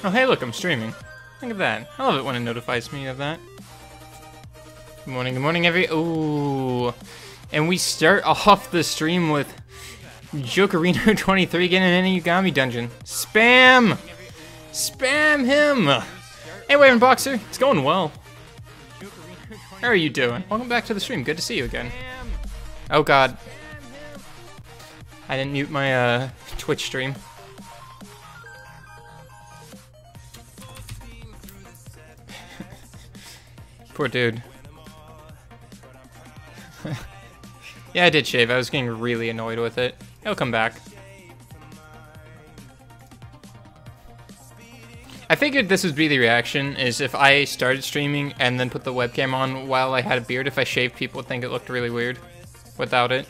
Oh, hey, look, I'm streaming. Look at that. I love it when it notifies me of that. Good morning, Ooh. And we start off the stream with Jokerino23 getting an Inugami dungeon. Spam! Spam him! Hey, Waving Boxer, it's going well. How are you doing? Welcome back to the stream. Good to see you again. Oh, God. I didn't mute my Twitch stream. Poor dude. Yeah, I did shave. I was getting really annoyed with it. He'll come back. I figured this would be the reaction, is if I started streaming and then put the webcam on while I had a beard. If I shaved, people would think it looked really weird without it.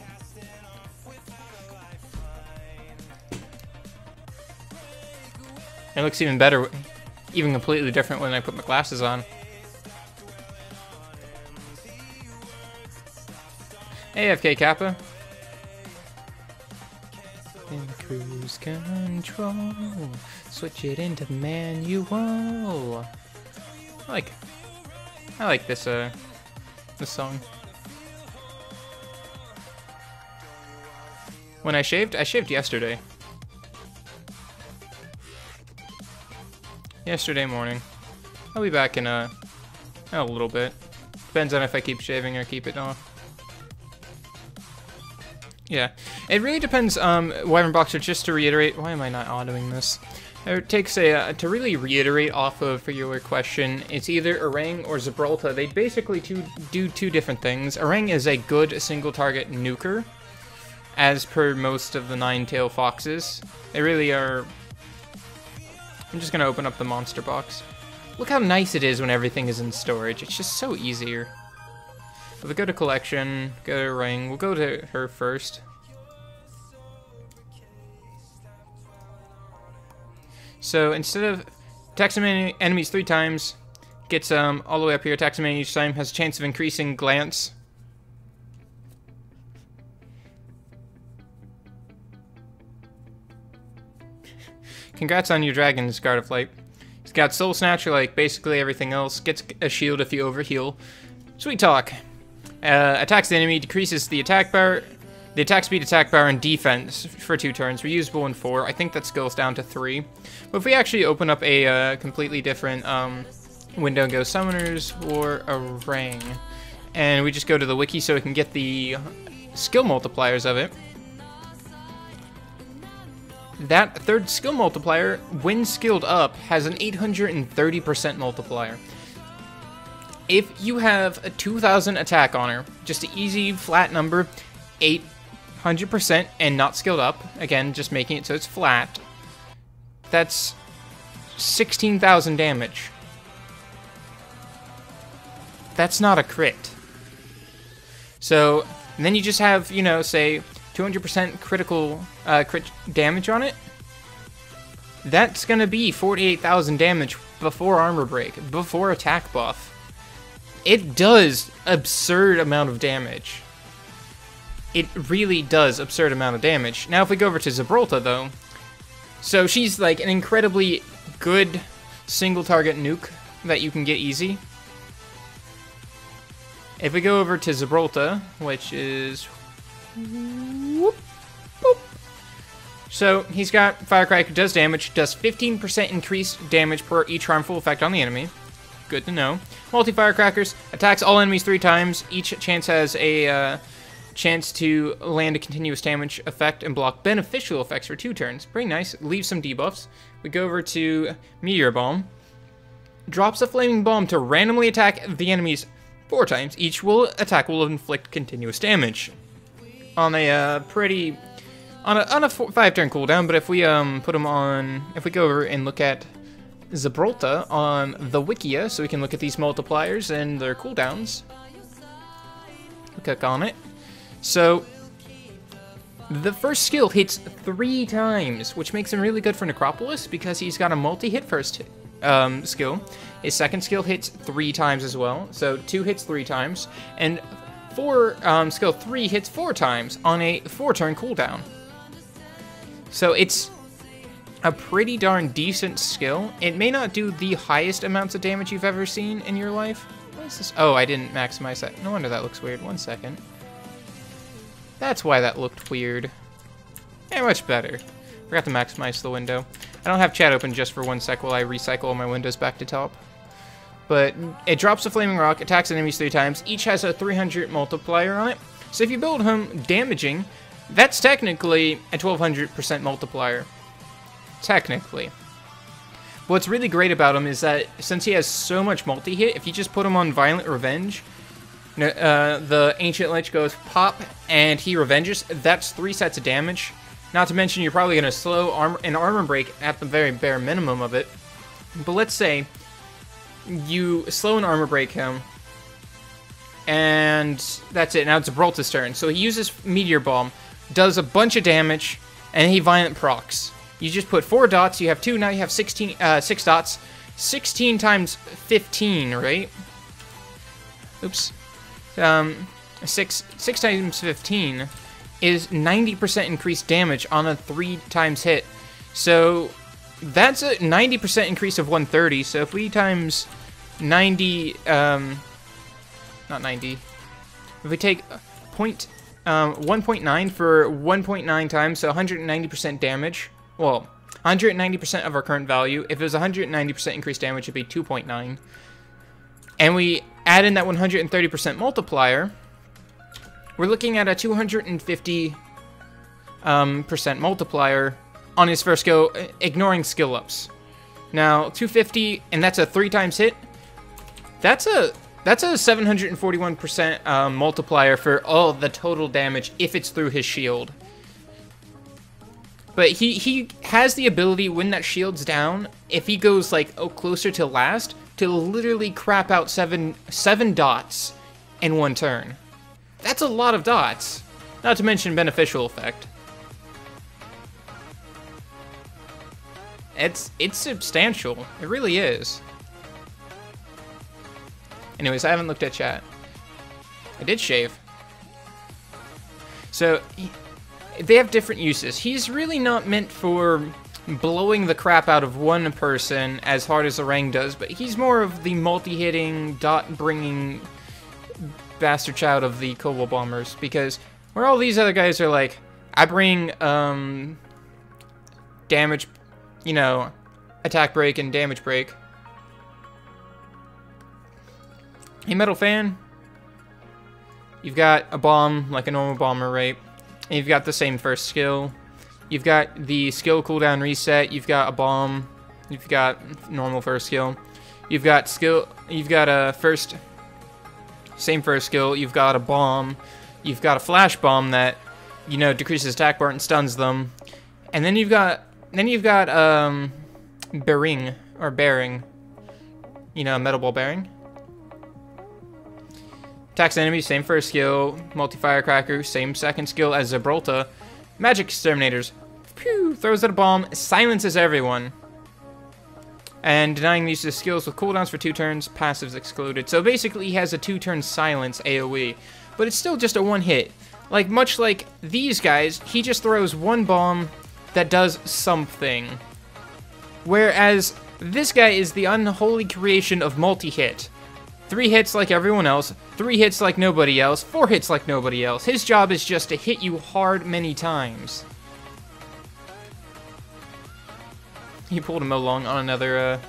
It looks even better, even completely different when I put my glasses on. Hey, FK Kappa. In cruise control, switch it into manual. I like this song. When I shaved yesterday. Yesterday morning. I'll be back in a little bit. Depends on if I keep shaving or keep it off. Yeah, it really depends. Wyvern Boxer, just to reiterate, why am I not autoing this? It takes a to really reiterate off of your question. It's either Perna'ing or Gibraltar. They basically do two different things. Perna'ing is a good single target nuker, as per most of the Nine-Tailed Foxes. They really are. I'm just gonna open up the monster box. Look how nice it is when everything is in storage. It's just so easier. If we go to collection, go to ring, we'll go to her first. So instead of attacks enemies 3 times, gets all the way up here, attacks enemy each time, has a chance of increasing glance. Congrats on your Dragon's Guard of Light. He's got Soul Snatcher like basically everything else, gets a shield if you overheal. Sweet talk. Attacks the enemy, decreases the attack bar, the attack speed, attack bar, and defense for 2 turns. Reusable in 4. I think that scales down to 3. But if we actually open up a completely different window and go Summoners or a Ring, and we just go to the wiki so we can get the skill multipliers of it. That third skill multiplier, when skilled up, has an 830% multiplier. If you have a 2,000 attack on her, just an easy flat number, 800% and not skilled up, again, just making it so it's flat, that's 16,000 damage. That's not a crit. So, and then you just have, you know, say, 200% critical crit damage on it. That's gonna be 48,000 damage before armor break, before attack buff. It does absurd amount of damage. It really does absurd amount of damage. Now if we go over to Gibraltar though, so she's like an incredibly good single target nuke that you can get easy. If we go over to Gibraltar, which is whoop, boop. So he's got Firecracker, does damage, does 15% increased damage per each harmful effect on the enemy. Good to know. Multi-Firecrackers, attacks all enemies 3 times. Each chance has a chance to land a continuous damage effect and block beneficial effects for 2 turns. Pretty nice. Leaves some debuffs. We go over to Meteor Bomb. Drops a Flaming Bomb to randomly attack the enemies 4 times. Each attack will inflict continuous damage. On a pretty... On a 5-turn cooldown, but if we put them on... If we go over and look at Gibraltar on the Wikia, so we can look at these multipliers and their cooldowns. Click on it. So, the first skill hits 3 times, which makes him really good for Necropolis, because he's got a multi-hit first skill. His second skill hits 3 times as well, so 2 hits 3 times, and skill 3 hits 4 times on a 4-turn cooldown. So it's a pretty darn decent skill. It may not do the highest amounts of damage you've ever seen in your life. What is this? Oh, I didn't maximize that. No wonder that looks weird. 1 second. That's why that looked weird. Yeah, much better. Forgot to maximize the window. I don't have chat open just for 1 sec while I recycle all my windows back to top. But it drops a flaming rock, attacks enemies 3 times. Each has a 300 multiplier on it. So if you build him damaging, that's technically a 1200% multiplier. Technically. What's really great about him is that since he has so much multi-hit, if you just put him on Violent Revenge, the Ancient Lich goes pop, and he revenges. That's 3 sets of damage. Not to mention you're probably going to slow an armor break at the very bare minimum of it. But let's say you slow an armor break him, and that's it. Now it's Gibraltar's turn. So he uses Meteor Bomb, does a bunch of damage, and he Violent procs. You just put 4 dots, you have 2, now you have 6 dots. 16 times 15, right? Oops. 6 times 15 is 90% increased damage on a 3 times hit. So that's a 90% increase of 130. So if we times 90, not 90, if we take 1.9 for 1.9 times, so 190% damage. Well, 190% of our current value. If it was 190% increased damage, it'd be 2.9. And we add in that 130% multiplier, we're looking at a 250% percent multiplier on his first go, ignoring skill ups. Now, 250, and that's a 3 times hit. That's a 741% multiplier for all the total damage if it's through his shield. But he has the ability, when that shield's down, if he goes like closer to last, to literally crap out seven dots in 1 turn. That's a lot of dots. Not to mention beneficial effect. It's substantial. It really is. Anyways, I haven't looked at chat. I did shave. So they have different uses. He's really not meant for blowing the crap out of one person as hard as Perna'ing does, but he's more of the multi-hitting, dot-bringing bastard child of the Cobalt Bombers, because where all these other guys are like, I bring damage, you know, attack break and damage break. Hey, Metal Fan, you've got a bomb like a normal bomber, right? And you've got the same first skill. You've got the skill cooldown reset. You've got a bomb. You've got normal first skill. You've got skill. You've got a same first skill. You've got a bomb. You've got a flash bomb that, you know, decreases attack bar and stuns them. And then you've got bearing. You know, metal ball bearing. Attacks enemies, same first skill. Multi-firecracker, same second skill as Gibraltar. Magic exterminators. Pew! Throws out a bomb, silences everyone. And denying these skills with cooldowns for 2 turns, passives excluded. So basically he has a 2-turn silence AoE. But it's still just a 1-hit. Like, much like these guys, he just throws 1 bomb that does something. Whereas this guy is the unholy creation of multi-hit. 3 hits like everyone else, 3 hits like nobody else, 4 hits like nobody else. His job is just to hit you hard many times. He pulled a Mo-Long on another,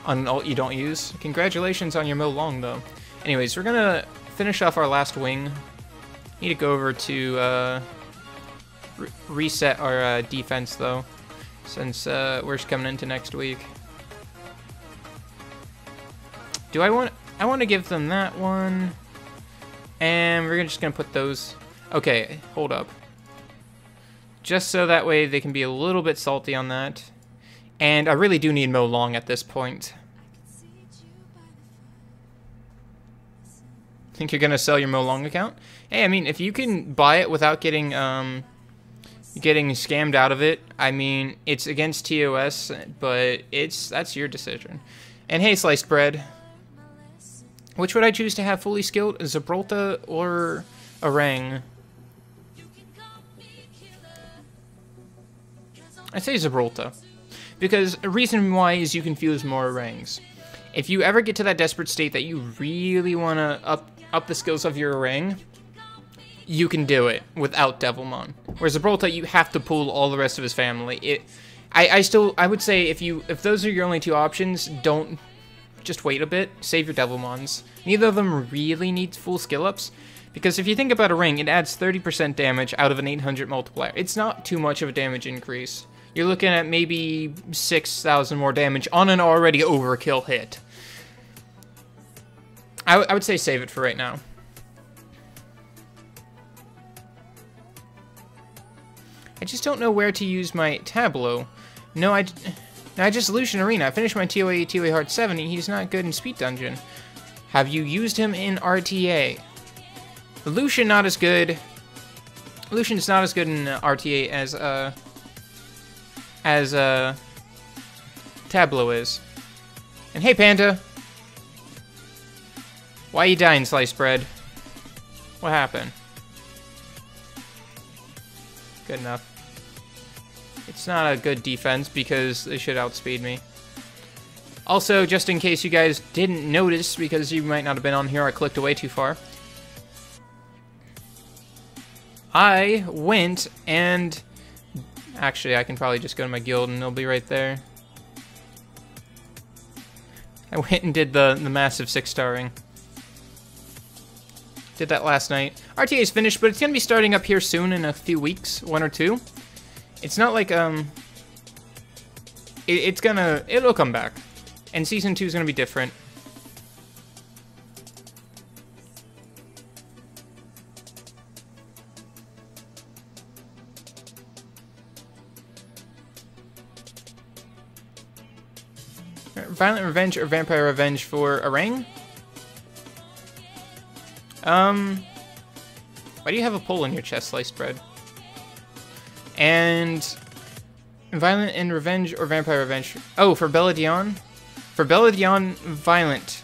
on an ult you don't use. Congratulations on your Mo-Long, though. Anyways, we're gonna finish off our last wing. Need to go over to, reset our, defense, though, since, we're coming into next week. Do I want to give them that one, and we're just gonna put those. Okay, hold up. Just so that way they can be a little bit salty on that. And I really do need Mo-Long at this point. Think you're gonna sell your Mo-Long account? Hey, I mean, if you can buy it without getting scammed out of it, I mean, it's against TOS, but that's your decision. And hey, Sliced Bread. Which would I choose to have fully skilled? Gibraltar or Perna'ing? I'd say Gibraltar. Because a reason why is you can fuse more Orangs. If you ever get to that desperate state that you really want to up the skills of your Orang, you can do it without Devilmon. Whereas Gibraltar, you have to pull all the rest of his family. I would say if those are your only two options, don't just wait a bit. Save your Devilmons. Neither of them really needs full skill ups, because if you think about a ring, it adds 30% damage out of an 800 multiplier. It's not too much of a damage increase. You're looking at maybe 6,000 more damage on an already overkill hit. I would say save it for right now. I just don't know where to use my Tableau. No, I just Lucian Arena. I finished my TOA Heart 70. He's not good in Speed Dungeon. Have you used him in RTA? Lucian not as good. Lucian's not as good in RTA as Tableau is. And hey, Panda. Why you dying, sliced bread? What happened? Good enough. It's not a good defense because they should outspeed me. Also, just in case you guys didn't notice, because you might not have been on here, I clicked away too far. I went and... Actually, I can probably just go to my guild and it'll be right there. I went and did the massive 6-starring. Did that last night. RTA is finished, but it's going to be starting up here soon in a few weeks, 1 or 2. It's not like, it'll come back. And Season 2 is going to be different. Violent Revenge or Vampire Revenge for Orang? Why do you have a pole in your chest, sliced bread? And Violent and Revenge or Vampire Revenge? Oh, for Beladion? For Beladion, Violent.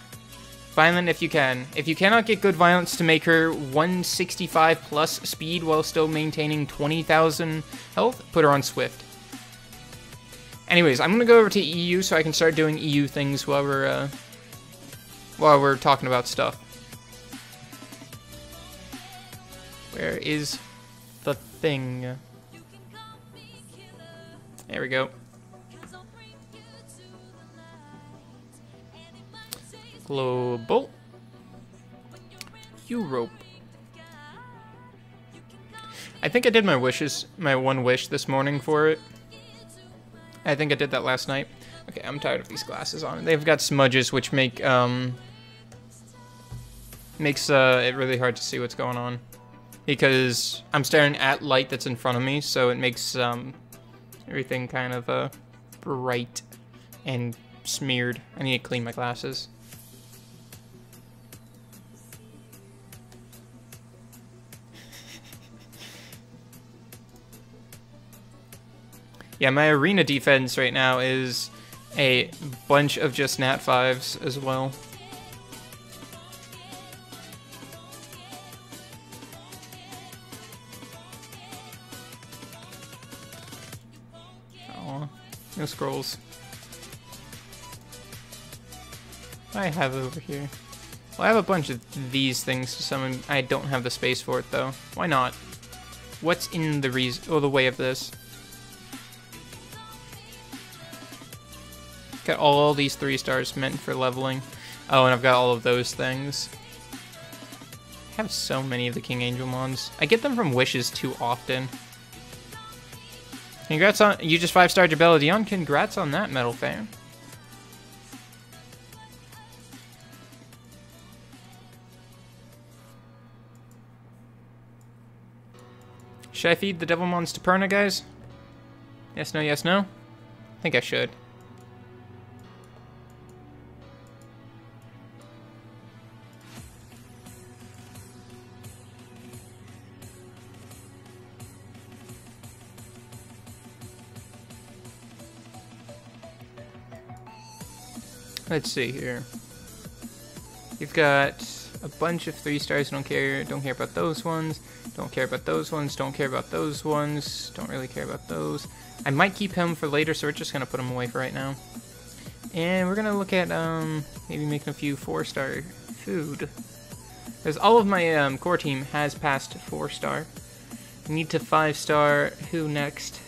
Violent if you can. If you cannot get good Violence to make her 165 plus speed while still maintaining 20,000 health, put her on Swift. Anyways, I'm gonna go over to EU so I can start doing EU things while we're talking about stuff. Where is the thing? There we go. Global. Europe. I think I did my wishes, my one wish this morning for it. I think I did that last night. Okay, I'm tired of these glasses on. They've got smudges which makes it really hard to see what's going on. Because I'm staring at light that's in front of me, so it makes everything kind of bright and smeared. I need to clean my glasses. Yeah, my arena defense right now is a bunch of just Nat 5s as well. Aw, no scrolls. What do I have over here? Well, I have a bunch of these things to summon. I don't have the space for it, though. Why not? What's in the the way of this? Got all these 3-stars meant for leveling. Oh, and I've got all of those things. I have so many of the King Angel mons. I get them from wishes too often. Congrats on... You just 5-starred your Beladion? Congrats on that, Metal Fan. Should I feed the Devilmons to Perna, guys? Yes, no, yes, no? I think I should. Let's see here. got a bunch of 3 stars. Don't care about those ones. Don't care about those ones. Don't care about those ones. Don't really care about those. I might keep him for later, so we're just gonna put him away for right now. And we're gonna look at maybe making a few 4-star food. Because all of my core team has passed 4-star. Need to 5-star. Who next?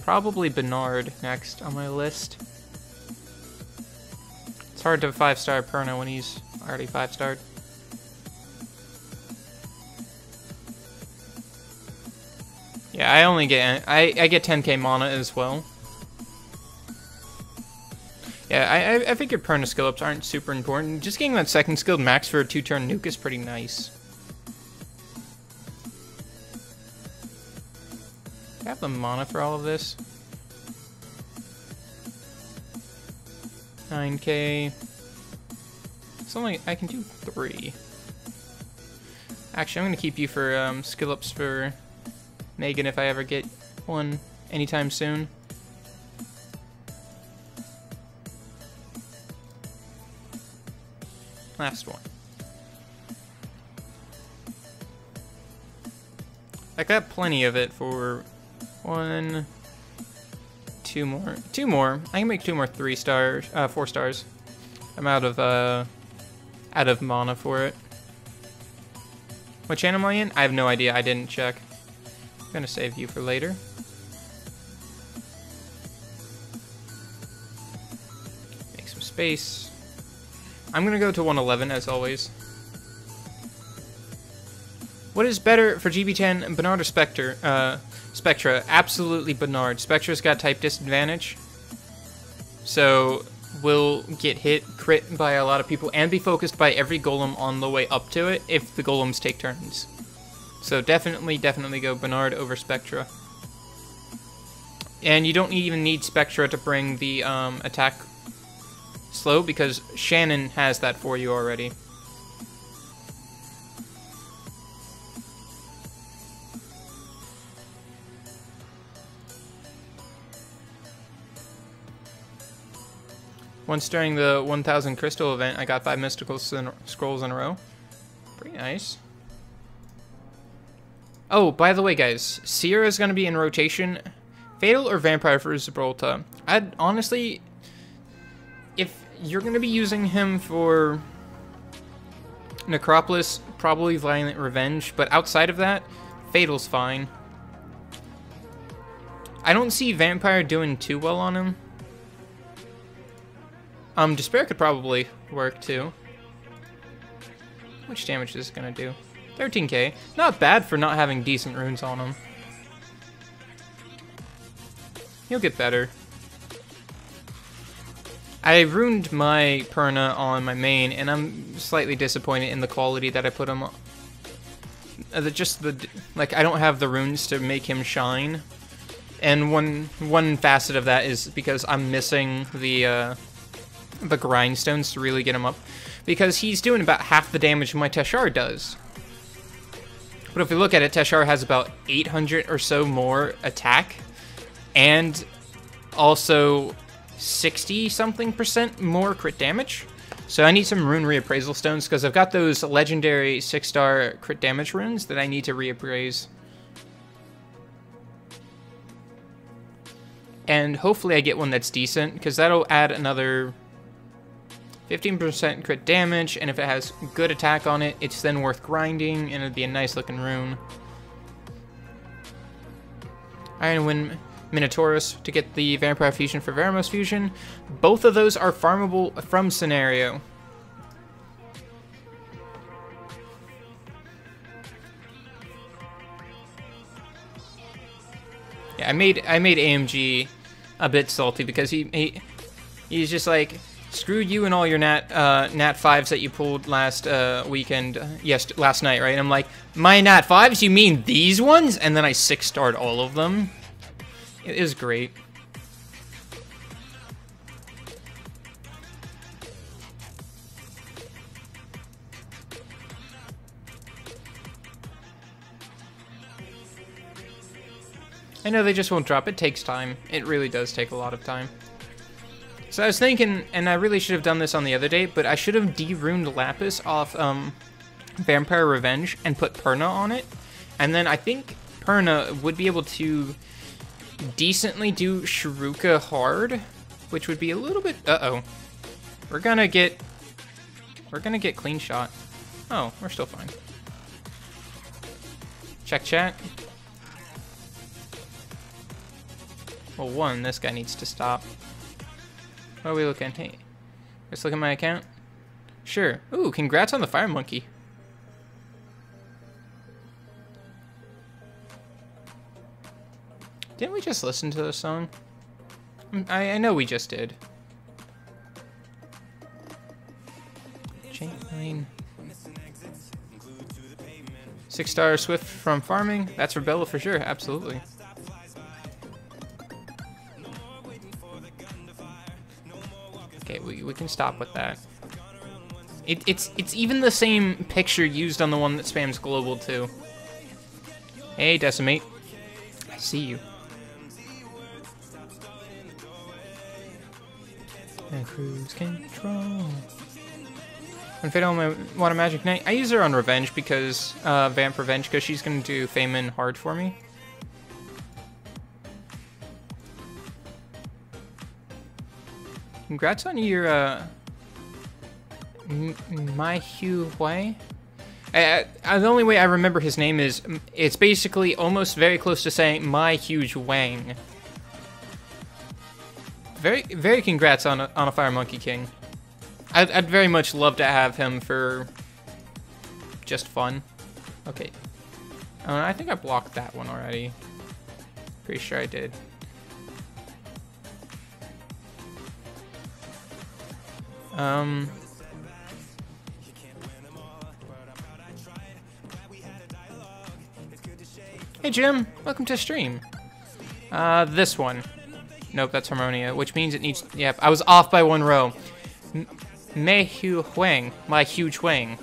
Probably Bernard next on my list. It's hard to 5-star Perna when he's already 5-starred. Yeah, I only get I get 10k mana as well. Yeah, I figured Perna skill ups aren't super important. Just getting that second skilled max for a 2-turn nuke is pretty nice. Do I have the mana for all of this? 9k. It's only, I can do 3. Actually, I'm gonna keep you for skill ups for Megan if I ever get one anytime soon. Last one. I got plenty of it for 1, 2 more. 2 more. I can make 2 more 3 stars, 4 stars. I'm out of mana for it. What channel am I in? I have no idea. I didn't check. I'm gonna save you for later. Make some space. I'm gonna go to 111 as always. What is better for GB10, Bernard or Spectra? Absolutely Bernard. Spectra's got type disadvantage, so will get hit, crit by a lot of people, and be focused by every golem on the way up to it if the golems take turns. So definitely go Bernard over Spectra. And you don't even need Spectra to bring the attack slow, because Shannon has that for you already. Once during the 1000 crystal event, I got 5 mystical scrolls in a row. Pretty nice. Oh, by the way, guys, Sierra is going to be in rotation. Fatal or Vampire for Gibraltar? I'd honestly, if you're going to be using him for Necropolis, probably Violent Revenge, but outside of that, Fatal's fine. I don't see Vampire doing too well on him. Despair could probably work too. How much damage is this gonna do? 13k. Not bad for not having decent runes on him. He'll get better. I ruined my Perna on my main, and I'm slightly disappointed in the quality that I put him on. Like, I don't have the runes to make him shine. And one facet of that is because I'm missing the grindstones to really get him up, because he's doing about half the damage my Teshar does. But if we look at it, Teshar has about 800 or so more attack, and also 60-something% more crit damage. So I need some rune reappraisal stones, because I've got those legendary 6-star crit damage runes that I need to reappraise. And hopefully I get one that's decent, because that'll add another 15% crit damage, and if it has good attack on it, it's then worth grinding, and it'd be a nice looking rune. Iron Wind Minotaurus to get the Vampire Fusion for Veramos Fusion. Both of those are farmable from Scenario. Yeah, I made AMG a bit salty, because he's just like, screw you and all your nat 5s that you pulled last weekend, last night, right? And I'm like, my nat 5s? You mean these ones? And then I 6-starred all of them. It is great. I know they just won't drop. It takes time. It really does take a lot of time. So I was thinking, and I really should have done this on the other day, but I should have de-runed Lapis off Vampire Revenge and put Perna on it. And then I think Perna would be able to decently do Shiruka hard, which would be a little bit... Uh-oh. We're gonna get clean shot. Oh, we're still fine. Check chat. Well, one, this guy needs to stop. What are we looking? Hey, let's look at my account. Sure. Ooh, congrats on the fire monkey. Didn't we just listen to this song? I know we just did. Chain lane. 6-star Swift from farming. That's for Bella for sure. Absolutely. Okay, we can stop with that. It's even the same picture used on the one that spams global too. Hey, Decimate. I see you. And cruise control. When Fatal on my Water Magic Knight, I use her on Revenge because Vamp Revenge because she's gonna do Feyman hard for me. Congrats on your My Hu Hui. The only way I remember his name is it's basically almost very close to saying My Huge Wang. Very congrats on a Fire Monkey King. I'd very much love to have him for just fun. Okay. I think I blocked that one already. Pretty sure I did. Hey Jim, welcome to stream. This one. Nope, that's Harmonia, which means it needs... Yep, I was off by one row. Mei Hu Huang, my huge Huang.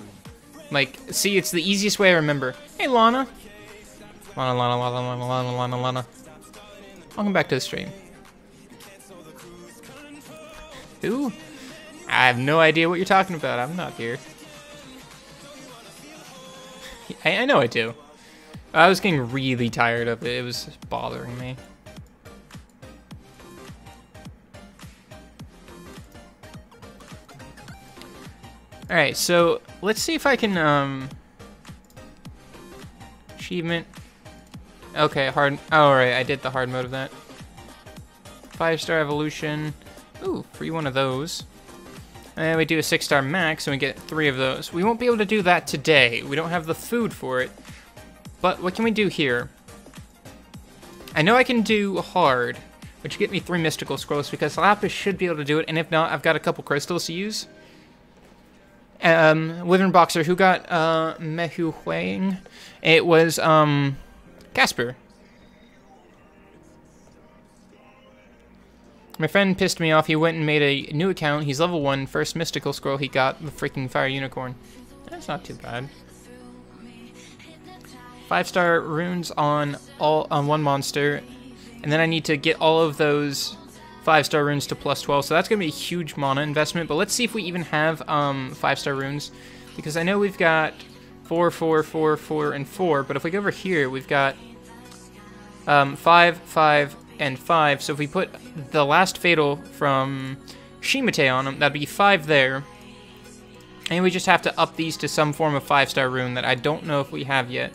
Like, see, it's the easiest way I remember. Hey, Lana. Lana. Welcome back to the stream. Who? I have no idea what you're talking about. I'm not here. I know I do. I was getting really tired of it. It was bothering me. Alright, so let's see if I can, achievement. Okay, hard. Oh, alright, I did the hard mode of that. 5-star evolution. Ooh, free one of those. And we do a 6-star max, and we get 3 of those. We won't be able to do that today. We don't have the food for it. But what can we do here? I know I can do hard, which get me 3 mystical scrolls, because Lapis should be able to do it, and if not, I've got a couple crystals to use. Wyvern Boxer, who got, Mehu Huang? It was, Casper. My friend pissed me off. He went and made a new account. He's level 1. First mystical scroll he got, the freaking Fire Unicorn. That's not too bad. 5-star runes on one monster. And then I need to get all of those 5-star runes to plus 12, so that's going to be a huge mana investment, but let's see if we even have 5-star runes, because I know we've got 4, 4, 4, 4, and 4, but if we go over here, we've got 5, 5, and 5, so if we put the last Fatal from Shimate on them, that'd be 5 there, and we just have to up these to some form of 5-star rune that I don't know if we have yet.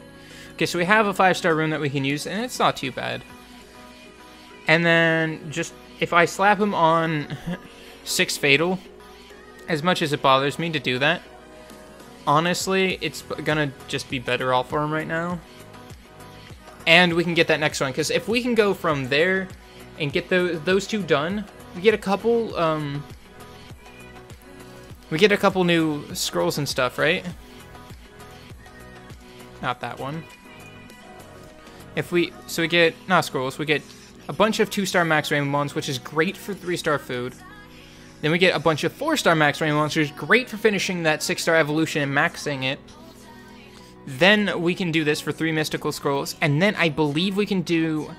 Okay, so we have a 5-star rune that we can use, and it's not too bad. And then just... if I slap him on 6 Fatal, as much as it bothers me to do that, honestly, it's gonna just be better off for him right now. And we can get that next one, because if we can go from there and get those 2 done, we get a couple, new scrolls and stuff, right? Not that one. So we get, not scrolls, we get a bunch of 2-star max rainbow ones, which is great for 3-star food. Then we get a bunch of 4-star max rainbow ones, which is great for finishing that 6-star evolution and maxing it. Then we can do this for 3 mystical scrolls, and then I believe we can do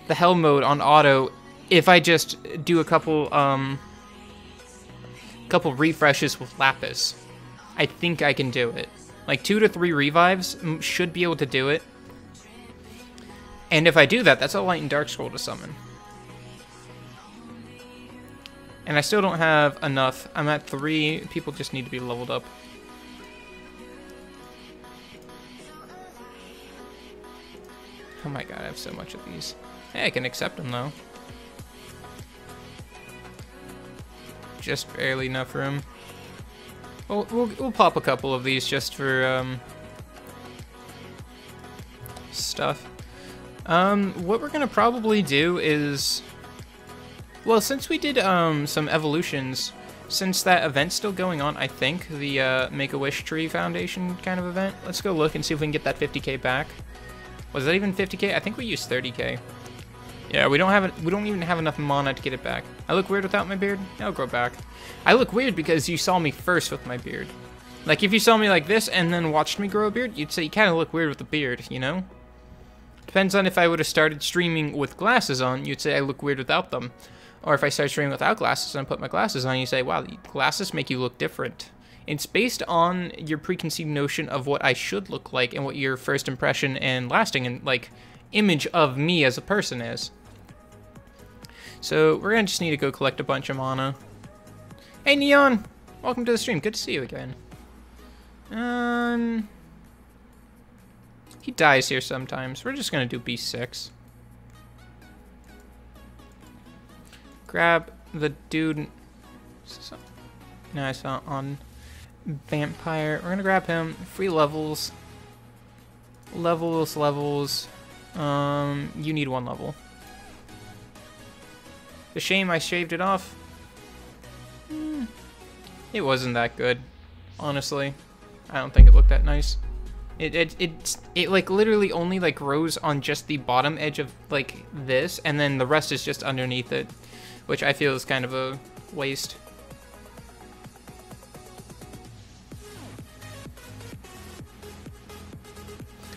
the hell mode on auto if I just do a couple couple refreshes with Lapis, I think I can do it. Like 2 to 3 revives should be able to do it. And if I do that, that's a Light and Dark Scroll to summon. And I still don't have enough. I'm at 3. People just need to be leveled up. Oh my god, I have so much of these. Hey, I can accept them though. Just barely enough room. We'll pop a couple of these just for stuff. What we're gonna probably do is, well, since we did some evolutions, since that event's still going on, I think the Make-A-Wish Tree Foundation kind of event. Let's go look and see if we can get that 50k back. Was that even 50k? I think we used 30k. Yeah, we don't even have enough mana to get it back. I look weird without my beard? I'll grow back. I look weird because you saw me first with my beard. Like, if you saw me like this and then watched me grow a beard, you'd say you kind of look weird with a beard, you know? Depends on if I would have started streaming with glasses on, you'd say I look weird without them. Or if I start streaming without glasses and I put my glasses on, you say, wow, glasses make you look different. It's based on your preconceived notion of what I should look like and what your first impression and lasting and, like, image of me as a person is. So, we're gonna just need to go collect a bunch of mana. Hey, Neon! Welcome to the stream. Good to see you again. He dies here sometimes. We're just gonna do B6. Grab the dude. No, I saw on Vampire. We're gonna grab him. Free levels. Levels. You need 1 level. It's a shame I shaved it off. It wasn't that good, honestly. I don't think it looked that nice. It like literally only like grows on just the bottom edge of like this, and then the rest is just underneath it, which I feel is kind of a waste.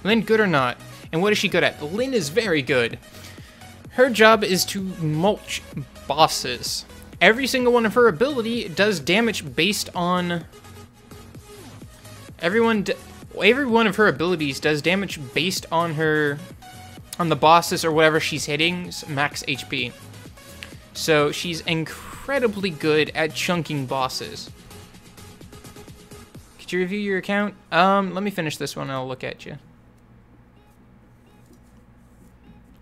Lynn good or not? And what is she good at? Lynn is very good. Her job is to mulch bosses. Every single one of her ability does damage based on... Every one of her abilities does damage based on her... on the bosses or whatever she's hitting's max HP. So she's incredibly good at chunking bosses. Could you review your account? Let me finish this one and I'll look at you.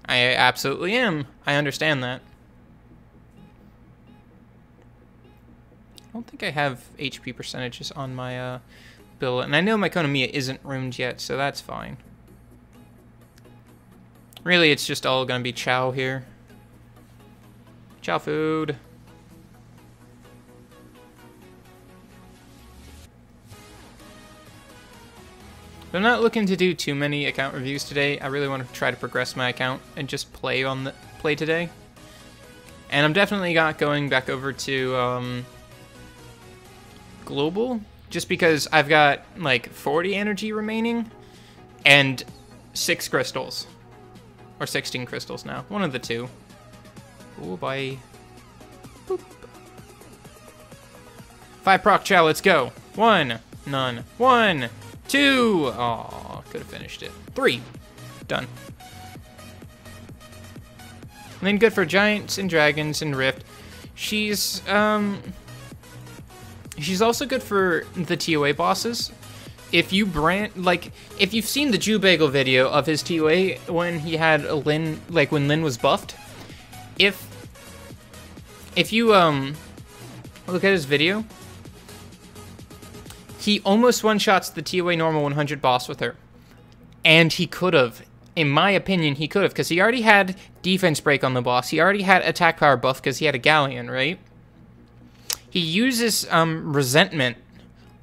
I absolutely am. I understand that. I don't think I have HP percentages on my bill, and I know my Konamiya isn't ruined yet, so that's fine. Really, it's just all gonna be chow here. Chow food. I'm not looking to do too many account reviews today. I really want to try to progress my account and just play today. And I'm definitely not going back over to global, just because I've got like 40 energy remaining and 6 crystals, or 16 crystals now. One of the two. Oh bye. Boop. 5 proc chow. Let's go. 1, none. 1. 2! Aw, could have finished it. 3. Done. And then good for Giants and Dragons and Rift. She's also good for the TOA bosses. If you if you've seen the Jew Bagel video of his TOA when he had a Lyn, like when Lyn was buffed, if you look at his video, he almost one-shots the TOA normal 100 boss with her. And he could have. In my opinion, he could have, because he already had defense break on the boss. He already had attack power buff because he had a Galleon, right? He uses resentment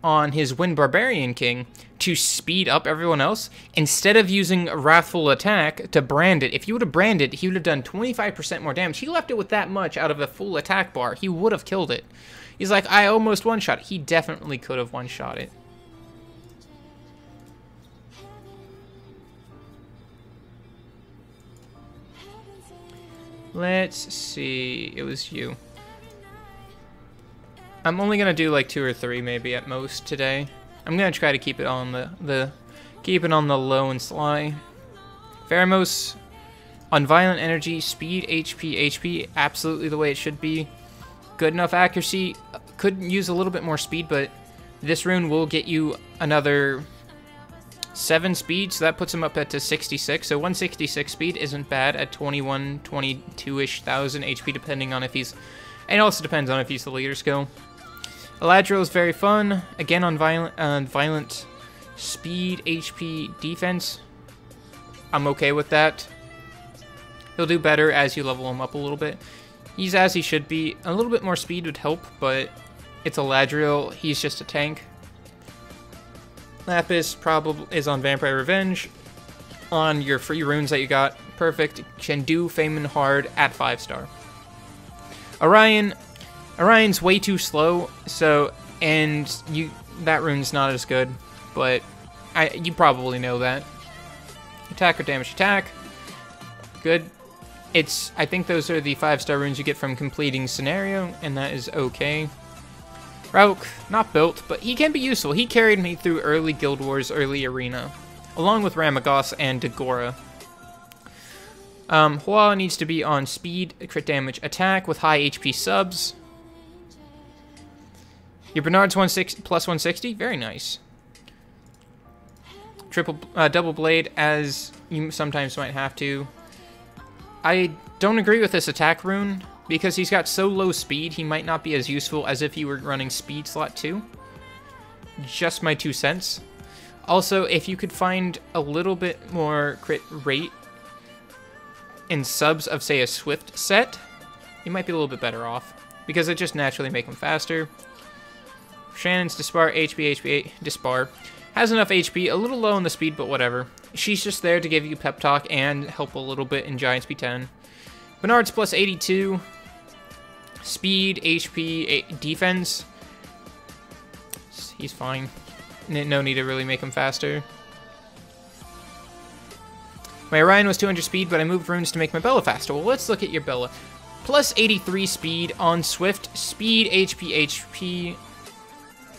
on his Wind Barbarian King to speed up everyone else, instead of using Wrathful Attack to brand it. If he would have branded, he would have done 25% more damage. He left it with that much out of a full attack bar. He would have killed it. He's like, I almost one-shot it. He definitely could have one-shot it. Let's see. It was you. I'm only gonna do like 2 or 3 maybe at most today. I'm gonna try to keep it on keep it on the low and sly. Pheromos on violent energy, speed, HP, absolutely the way it should be. Good enough accuracy. Could use a little bit more speed, but this rune will get you another 7 speed, so that puts him up at to 66. So 166 speed isn't bad at 21, 22-ish thousand HP, depending on if he's... And it also depends on if he's the leader skill. Eladriel is very fun. Again on violent speed, HP, defense. I'm okay with that. He'll do better as you level him up a little bit. He's as he should be. A little bit more speed would help, but it's Eladriel. He's just a tank. Lapis probably is on Vampire Revenge. On your free runes that you got. Perfect. Can do Fame and Hard at 5-star. Orion's way too slow, so, and that rune's not as good, but you probably know that. Attack or damage attack. Good. I think those are the 5-star runes you get from completing scenario, and that is okay. Rauk, not built, but he can be useful. He carried me through early Guild Wars, early Arena, along with Ramagos and Dagora. Hua needs to be on speed, crit damage, attack with high HP subs. Your Bernard's plus 160, very nice. Double blade, as you sometimes might have to. I don't agree with this attack rune, because he's got so low speed, he might not be as useful as if you were running speed slot 2. Just my 2 cents. Also, if you could find a little bit more crit rate in subs of, say, a Swift set, you might be a little bit better off, because it just naturally make him faster. Shannon's Dispar, Dispar, has enough HP, a little low on the speed, but whatever. She's just there to give you pep talk and help a little bit in Giant Speed 10. Bernard's plus 82, speed, HP, defense. He's fine. No need to really make him faster. My Orion was 200 speed, but I moved runes to make my Bella faster. Well, let's look at your Bella. Plus 83 speed on Swift, speed, HP,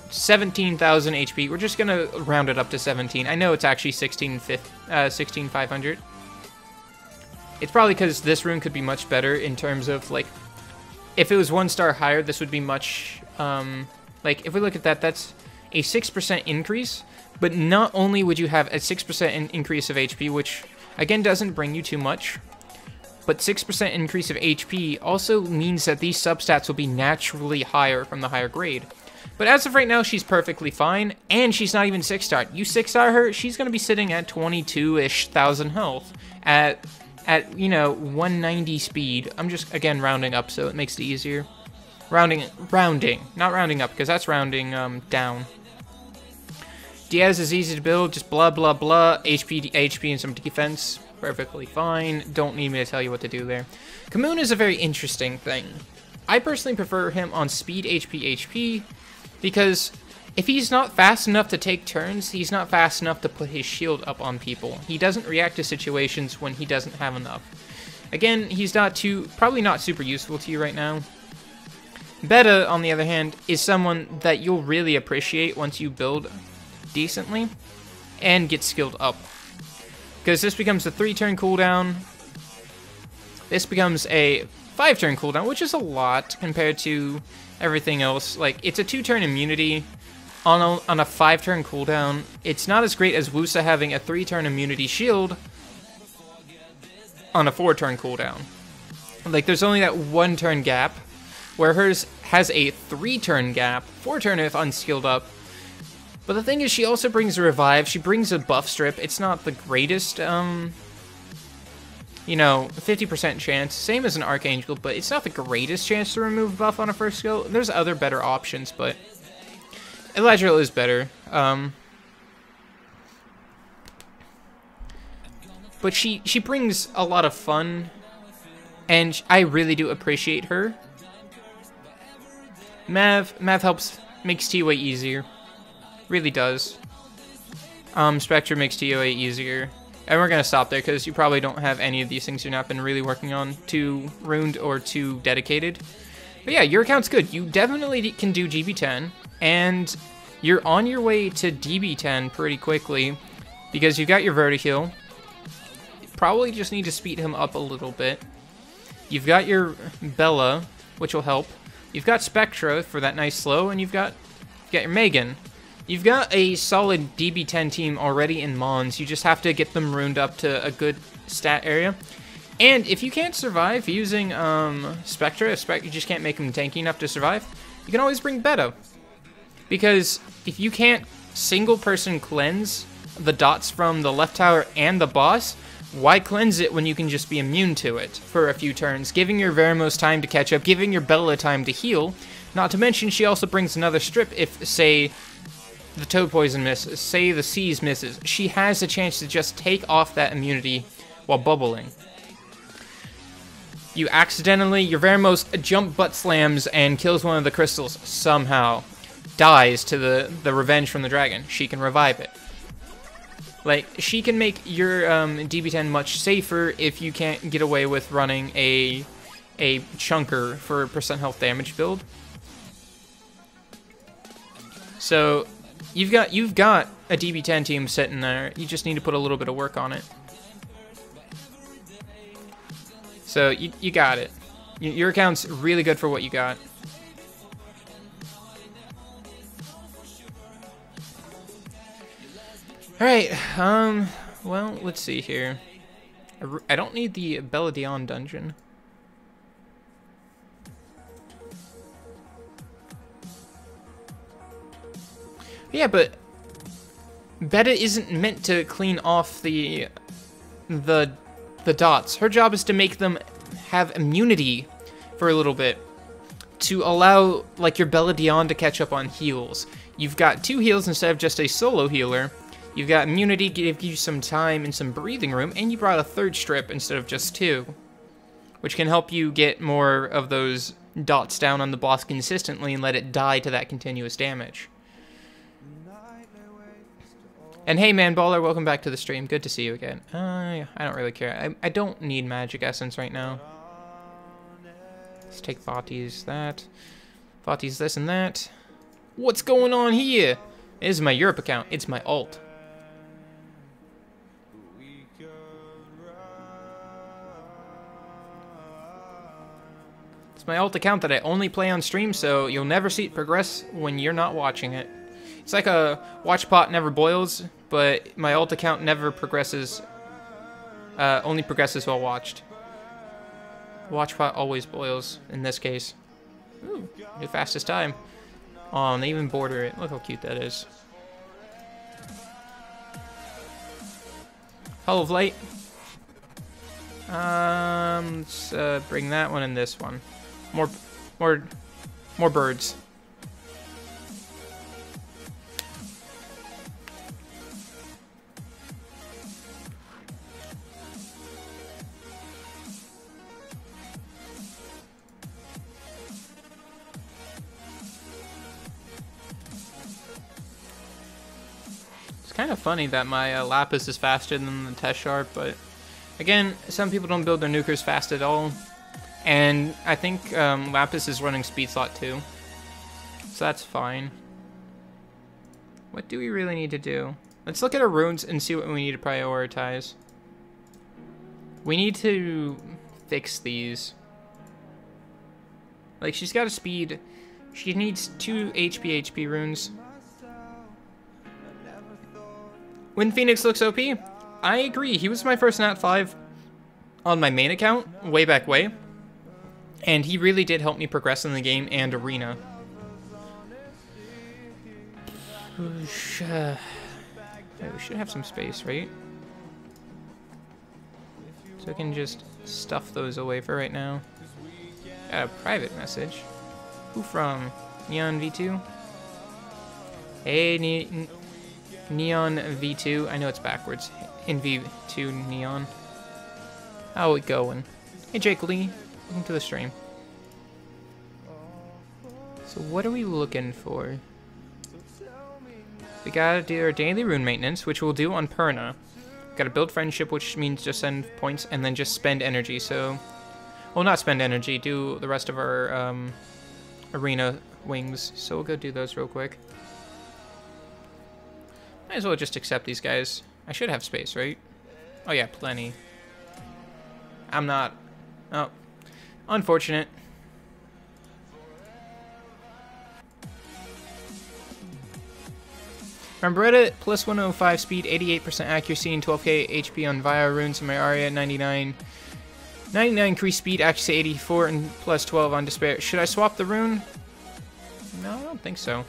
17,000 HP. We're just gonna round it up to 17. I know it's actually 16,500. It's probably because this rune could be much better in terms of, like, if it was 1 star higher, this would be much, like, if we look at that, that's a 6% increase, but not only would you have a 6% increase of HP, which, again, doesn't bring you too much, but 6% increase of HP also means that these substats will be naturally higher from the higher grade. But as of right now, she's perfectly fine, and she's not even 6-star. You 6-star her, she's going to be sitting at 22-ish thousand health at, you know, 190 speed. I'm just, again, rounding up, so it makes it easier. Rounding, not rounding up, because that's rounding down. Diaz is easy to build, just blah, blah, blah, HP, and some defense. Perfectly fine. Don't need me to tell you what to do there. Kamoon is a very interesting thing. I personally prefer him on speed, HP, because if he's not fast enough to take turns, he's not fast enough to put his shield up on people. He doesn't react to situations when he doesn't have enough. Again, he's probably not super useful to you right now. Beta, on the other hand, is someone that you'll really appreciate once you build decently and get skilled up. Because this becomes a 3-turn cooldown. This becomes a 5-turn cooldown, which is a lot compared to everything else. Like, it's a 2-turn immunity on a 5-turn cooldown. It's not as great as Wusa having a 3-turn immunity shield on a 4-turn cooldown. Like, there's only that 1-turn gap, where hers has a 3-turn gap, 4-turn if unskilled up. But the thing is, she also brings a revive, she brings a buff strip. It's not the greatest, you know, 50% chance, same as an Archangel, but it's not the greatest chance to remove buff on a first skill. There's other better options, but Eladriel is better. But she brings a lot of fun, and I really do appreciate her. Mav helps, makes TOA easier. Really does. Spectre makes TOA easier. And we're going to stop there because you probably don't have any of these things you've not been really working on too runed or too dedicated. But yeah, your account's good. You definitely can do GB10, and you're on your way to DB10 pretty quickly because you've got your Vertiheal. Probably just need to speed him up a little bit. You've got your Bella, which will help. You've got Spectra for that nice slow, and you've got your Megan. You've got a solid DB10 team already in Mons. You just have to get them ruined up to a good stat area. And if you can't survive using Spectra, if you just can't make them tanky enough to survive, you can always bring Beta. Because if you can't single-person cleanse the dots from the left tower and the boss, why cleanse it when you can just be immune to it for a few turns, giving your Veramos time to catch up, giving your Bella time to heal. Not to mention, she also brings another strip if, say, the Toad Poison misses, say the Seize misses. She has a chance to just take off that immunity while bubbling. You accidentally, your Veramos jump butt slams and kills one of the crystals somehow. Dies to the revenge from the dragon. She can revive it. Like, she can make your DB10 much safer if you can't get away with running a chunker for percent health damage build. So, you've got a DB10 team sitting there. You just need to put a little bit of work on it. So, you got it. Your account's really good for what you got. Alright, well, let's see here. I don't need the Belladon dungeon. Yeah, but Beta isn't meant to clean off the dots. Her job is to make them have immunity for a little bit, to allow, like, your Belladon to catch up on heals. You've got 2 heals instead of just a solo healer. You've got immunity, give you some time and some breathing room, and you brought a 3rd strip instead of just 2, which can help you get more of those dots down on the boss consistently and let it die to that continuous damage. And hey, man, Baller, welcome back to the stream. Good to see you again. I don't really care. I don't need Magic Essence right now. Let's take Vati's that. Vati's this and that. What's going on here? This is my Europe account. It's my alt. It's my alt account that I only play on stream, so you'll never see it progress when you're not watching it. It's like a watch pot never boils, but my alt account never progresses, only progresses while watched. Watch pot always boils, in this case. Ooh, new fastest time. Oh, and they even border it. Look how cute that is. Hollow of Light. Let's bring that one and this one. More birds. It's kind of funny that my Lapis is faster than the Test Sharp, but again, some people don't build their nukers fast at all, and I think Lapis is running speed slot too, so that's fine. What do we really need to do? Let's look at our runes and see what we need to prioritize. We need to fix these. Like, she's got a speed. She needs 2 HP runes. When Phoenix looks OP, I agree. He was my first Nat 5 on my main account, way back way. And he really did help me progress in the game and arena. We should have some space, right? So I can just stuff those away for right now. Got a private message. Who from? Neon V2? Hey, Neon V2. I know it's backwards. In V2 Neon. How it going? Hey, Jake Lee. Welcome to the stream. So what are we looking for? We gotta do our daily rune maintenance, which we'll do on Perna. Gotta build friendship, which means just send points and then just spend energy. So, well, not spend energy. Do the rest of our arena wings, so we'll go do those real quick. Might as well just accept these guys. I should have space, right? Oh yeah, plenty. I'm not. Oh, unfortunate. Beretta plus 105 speed, 88% accuracy, and 12k HP on Vio runes. My Arya 99 increased speed, accuracy 84, and plus 12 on Despair. Should I swap the rune? No, I don't think so.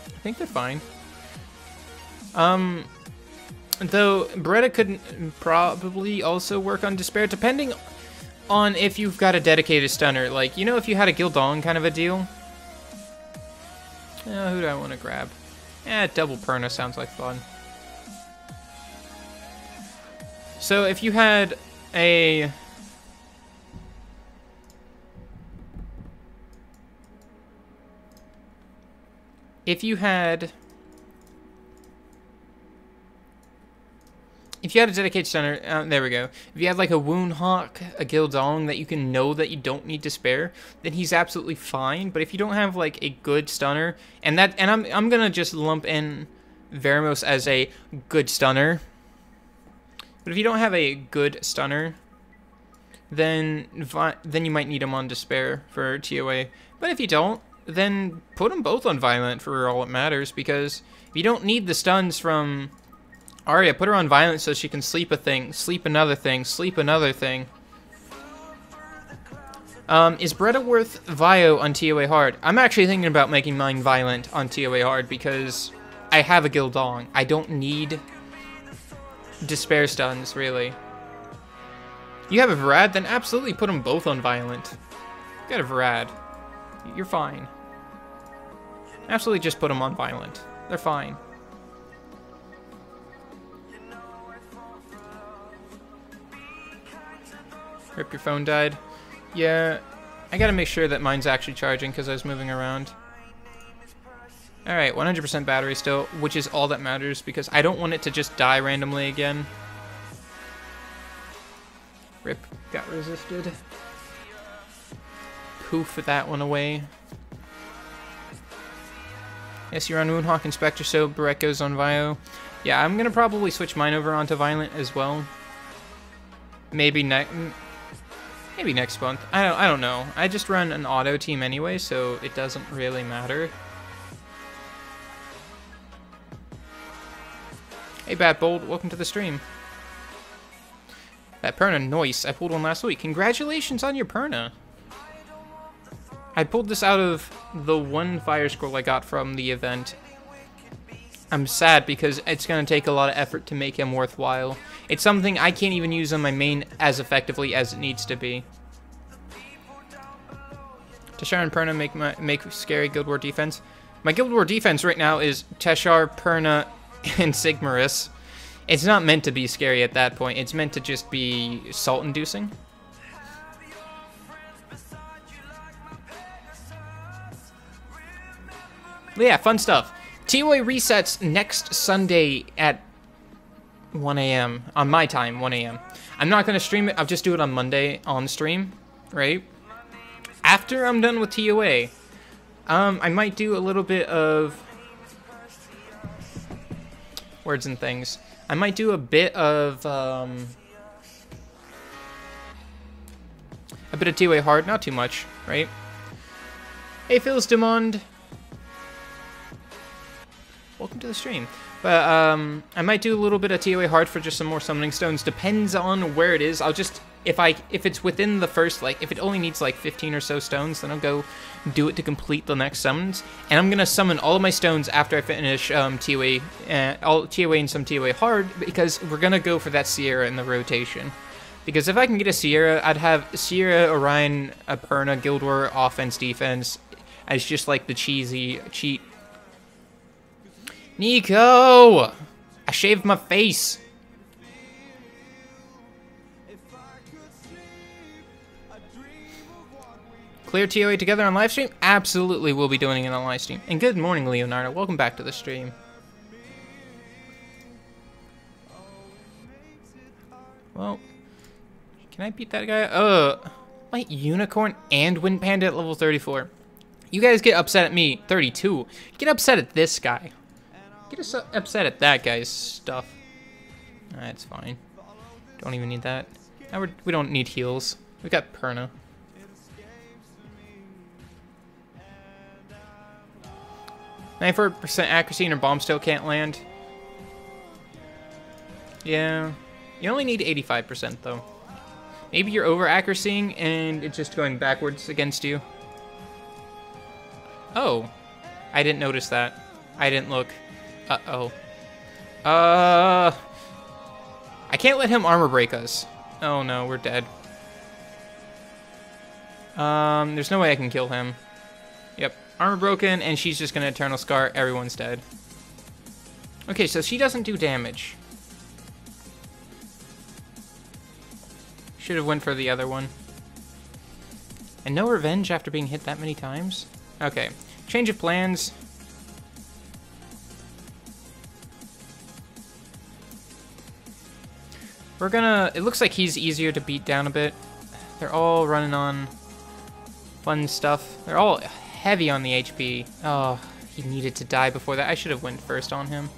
I think they're fine. Though Beretta could probably also work on Despair, depending on if you've got a dedicated stunner. Like, you know, if you had a Gildong kind of a deal. Who do I want to grab? Double Perna sounds like fun. So if you had a... If you had a dedicated stunner, there we go. If you had like a Wound Hawk, a Gildong that you can know that you don't need to spare, then he's absolutely fine. But if you don't have like a good stunner, and I'm gonna just lump in Veramos as a good stunner. But if you don't have a good stunner, then you might need him on Despair for TOA. But if you don't, then put them both on Violent for all it matters, because if you don't need the stuns from Arya, put her on Violent so she can sleep a thing, sleep another thing, sleep another thing. Is Beretta worth Vio on TOA hard? I'm actually thinking about making mine Violent on TOA hard because I have a Gildong. I don't need Despair stuns, really. You have a Varad? Then absolutely put them both on Violent. You got a Varad. You're fine. Absolutely just put them on Violent. They're fine. Rip, your phone died. Yeah, I gotta make sure that mine's actually charging because I was moving around. Alright, 100% battery still, which is all that matters because I don't want it to just die randomly again. Rip, got resisted. Poof that one away. Yes, you're on Woundhawk Inspector, so Barret goes on Vio. Yeah, I'm gonna probably switch mine over onto Violent as well. Maybe next month. I don't know. I just run an auto team anyway, so it doesn't really matter. Hey, Bat Bold, welcome to the stream. That Perna, nice. I pulled one last week. Congratulations on your Perna. I pulled this out of the one fire scroll I got from the event. I'm sad because it's going to take a lot of effort to make him worthwhile. It's something I can't even use on my main as effectively as it needs to be. Teshar and Perna make scary Guild War defense. My Guild War defense right now is Teshar, Perna, and Sigmarus. It's not meant to be scary at that point. It's meant to just be salt-inducing. But yeah, fun stuff. TOA resets next Sunday at 1 a.m. on my time, 1 a.m. I'm not going to stream it. I'll just do it on Monday on stream, right? After I'm done with TOA, I might do a little bit of words and things. I might do a bit of TOA hard, not too much, right? Hey, Phyllis Demond. Welcome to the stream. But I might do a little bit of TOA hard for just some more summoning stones. Depends on where it is. I'll just if it's within the first, like, if it only needs like 15 or so stones, then I'll go do it to complete the next summons. And I'm gonna summon all of my stones after I finish TOA, all TOA and some TOA hard, because we're gonna go for that Sierra in the rotation. Because if I can get a Sierra, I'd have Sierra, Orion, a Perna, Guild War, offense, defense, as just like the cheesy cheat. Nico! I shaved my face. Clear TOA together on live stream? Absolutely, we'll be doing it on live stream. And good morning, Leonardo. Welcome back to the stream. Well, can I beat that guy? Light Unicorn and Wind Panda at level 34. You guys get upset at me, 32. Get upset at this guy. Get us upset at that guy's stuff. That's fine. Don't even need that. Now we don't need heals. We got Perna. %accuracy and her bomb still can't land. Yeah. You only need 85% though. Maybe you're over accuracying and it's just going backwards against you. Oh. I didn't notice that. I didn't look. Uh-oh. I can't let him armor break us. Oh no, we're dead. There's no way I can kill him. Yep. Armor broken, and she's just gonna Eternal Scar. Everyone's dead. Okay, so she doesn't do damage. Should have went for the other one. And no revenge after being hit that many times? Okay. Change of plans. We're gonna... It looks like he's easier to beat down a bit. They're all running on fun stuff. They're all heavy on the HP. Oh, he needed to die before that. I should have went first on him.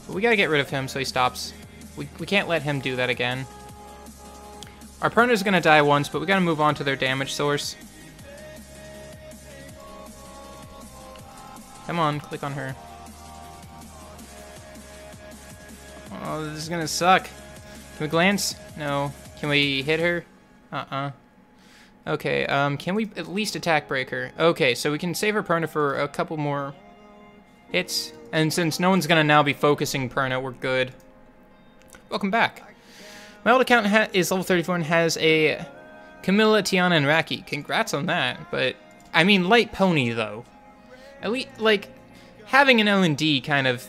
But we gotta get rid of him so he stops. We can't let him do that again. Our Perna's gonna die once, but we gotta move on to their damage source. Come on, click on her. Oh, this is gonna suck. Can we glance? No. Can we hit her? Okay, can we at least attack break her? Okay, so we can save our Perna for a couple more hits. And since no one's gonna now be focusing Perna, we're good. Welcome back. My old account is level 34 and has a Camilla, Tiana, and Raki. Congrats on that, but... I mean, light pony, though. At least, like, having an L&D kind of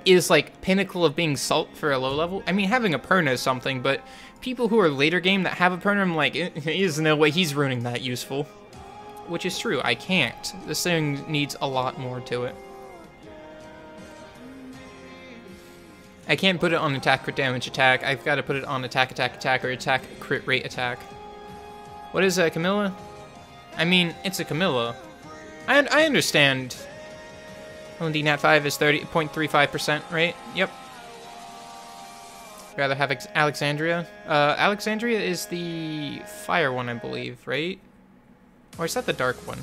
is, like, pinnacle of being salt for a low level. I mean, having a Perna is something, but people who are later game that have a Perna, I'm like, there's no way he's ruining that useful. Which is true, I can't. This thing needs a lot more to it. I can't put it on attack, crit damage, attack. I've got to put it on attack, attack, attack, or attack, crit rate, attack. What is a Camilla? I mean, it's a Camilla. I understand. L&D Nat 5 is 30.35%, right? Yep. Rather have Alexandria. Alexandria is the fire one, I believe, right? Or is that the dark one?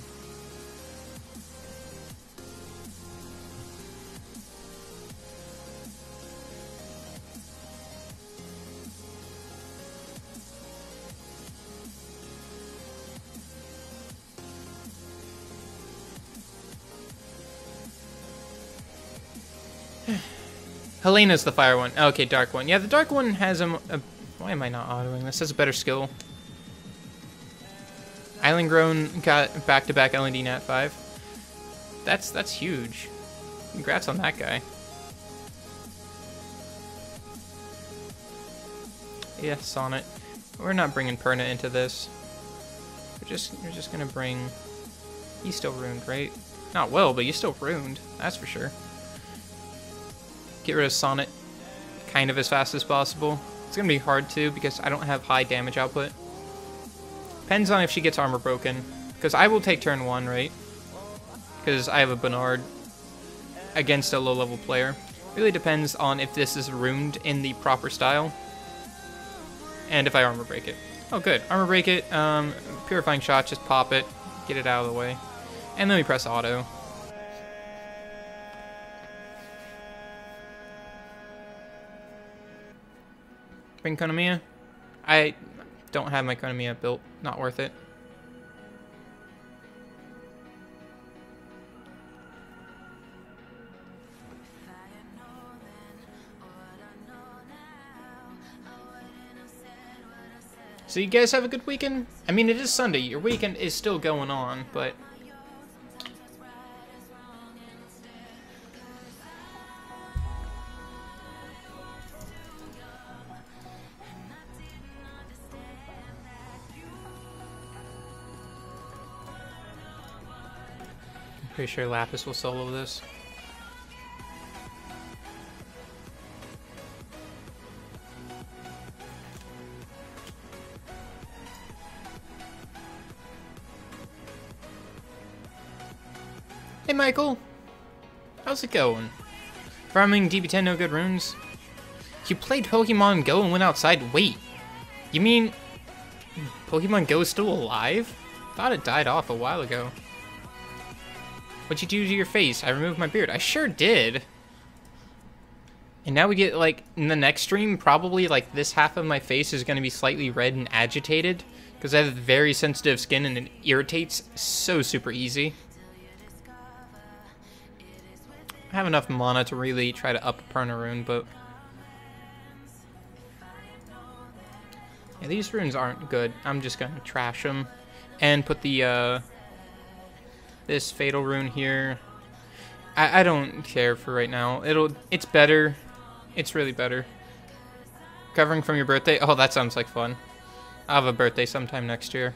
Helena's the fire one. Okay, dark one. Yeah, the dark one has a... Why am I not autoing this? Has a better skill. Island Grown got back-to-back L&D Nat 5. That's huge. Congrats on that guy. Yeah, Sonnet. We're not bringing Perna into this. We're just gonna bring... He's still ruined, right? Not well, but he's still ruined. That's for sure. Get rid of Sonnet kind of as fast as possible. It's going to be hard too because I don't have high damage output. Depends on if she gets armor broken. Because I will take turn 1, right? Because I have a Bernard against a low level player. Really depends on if this is ruined in the proper style. And if I armor break it. Oh good, armor break it, purifying shot, just pop it, get it out of the way. And then we press auto. Bring Konamiya? I don't have my Konamiya built. Not worth it. So you guys have a good weekend? I mean, it is Sunday. Your weekend is still going on, but... Pretty sure Lapis will solo this. Hey, Michael. How's it going? Farming DB10 no good runes? You played Pokemon Go and went outside? Wait. You mean Pokemon Go is still alive? Thought it died off a while ago. What'd you do to your face? I removed my beard. I sure did. And now we get, like, in the next stream, probably, like, this half of my face is going to be slightly red and agitated. Because I have very sensitive skin and it irritates so super easy. I have enough mana to really try to up Perna'ing, but... yeah, these runes aren't good. I'm just going to trash them. And put the, this Fatal Rune here. I don't care for right now. It's better. It's really better. Covering from your birthday? Oh, that sounds like fun. I'll have a birthday sometime next year.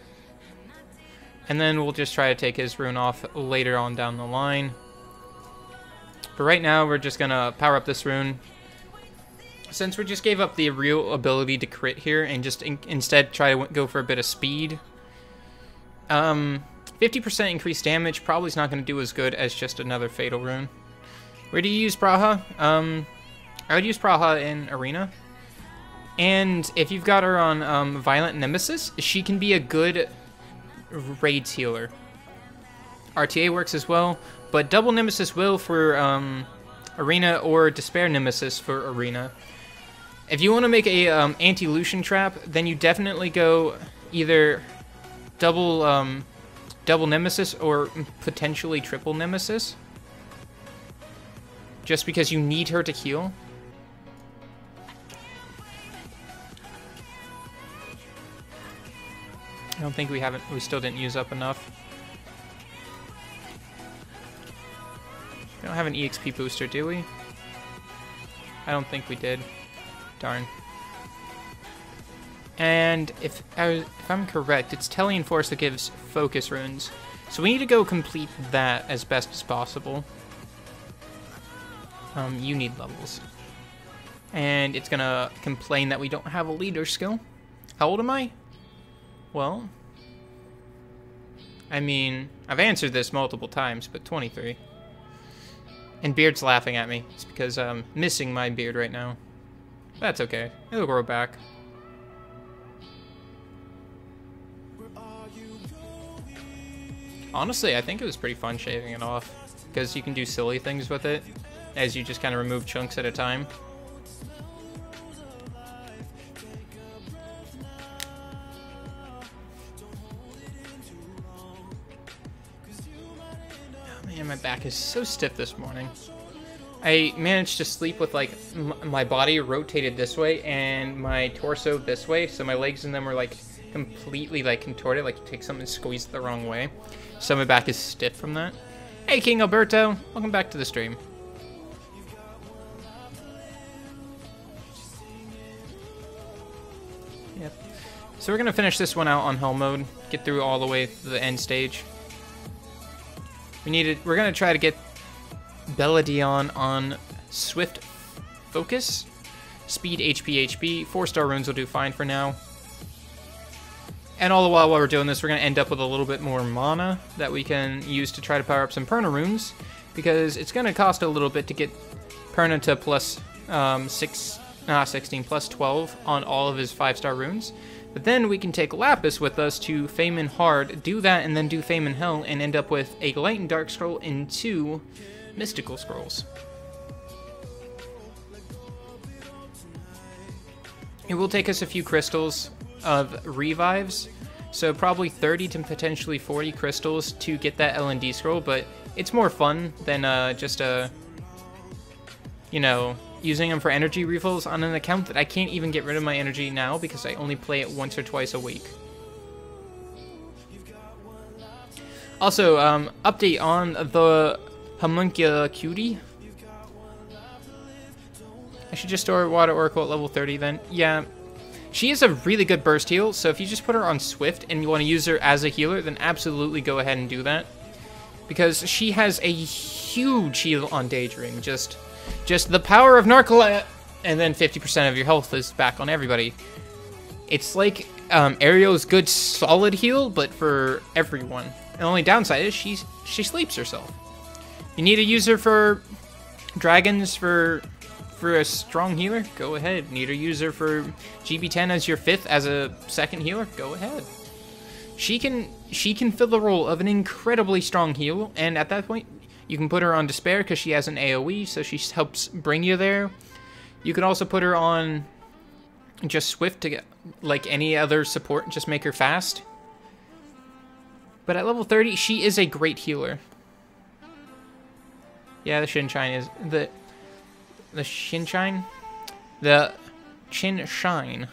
And then we'll just try to take his rune off later on down the line. But right now, we're just going to power up this rune. Since we just gave up the real ability to crit here and just instead try to go for a bit of speed. 50% increased damage probably is not going to do as good as just another Fatal Rune. Where do you use Praha? I would use Praha in Arena. And if you've got her on Violent Nemesis, she can be a good raids healer. RTA works as well, but Double Nemesis will for Arena or Despair Nemesis for Arena. If you want to make a anti-Lucian trap, then you definitely go either double Nemesis or potentially triple Nemesis. Just because you need her to heal. I don't think we still didn't use up enough. We don't have an EXP booster, do we? I don't think we did. Darn. And if I'm correct, it's Tellian Force that gives focus runes. So we need to go complete that as best as possible. You need levels. And it's gonna complain that we don't have a leader skill. How old am I? Well, I mean, I've answered this multiple times, but 23. And Beard's laughing at me. It's because I'm missing my beard right now. That's okay. It'll grow back. Honestly, I think it was pretty fun shaving it off, because you can do silly things with it, as you just kind of remove chunks at a time. Oh man, my back is so stiff this morning. I managed to sleep with, like, my body rotated this way and my torso this way, so my legs and them were, like, completely, like, contorted, like you take something and squeeze it the wrong way. So my back is stiff from that. Hey, King Alberto! Welcome back to the stream. Yep. So we're gonna finish this one out on hell mode, get through all the way to the end stage. We're gonna try to get Belladion on Swift Focus, Speed, HP. 4-star runes will do fine for now. And all the while we're doing this, we're going to end up with a little bit more mana that we can use to try to power up some Perna runes, because it's going to cost a little bit to get Perna to plus 16, plus 12 on all of his 5-star runes. But then we can take Lapis with us to Fame and Hard, do that, and then do Fame and Hell, and end up with a Light and Dark Scroll and 2 Mystical Scrolls. It will take us a few crystals of revives, so probably 30 to potentially 40 crystals to get that L&D scroll, but it's more fun than just you know, using them for energy refills on an account that I can't even get rid of my energy now because I only play it once or twice a week. Also, update on the Homuncula Cutie. I should just store Water Oracle at level 30 then. Yeah. She is a really good burst heal, so if you just put her on Swift and you want to use her as a healer, then absolutely go ahead and do that. Because she has a huge heal on Daydream. Just the power of Narcolet, and then 50% of your health is back on everybody. It's like Ariel's good solid heal, but for everyone. The only downside is she sleeps herself. You need a user for dragons for a strong healer? Go ahead. Need a user for GB10 as your 5th as a 2nd healer? Go ahead. She can fill the role of an incredibly strong heal, and at that point, you can put her on Despair because she has an AoE, so she helps bring you there. You could also put her on just Swift to get, like any other support, just make her fast. But at level 30, she is a great healer. Yeah, the Shinshine is... The Shinshine? The Chin-Shine.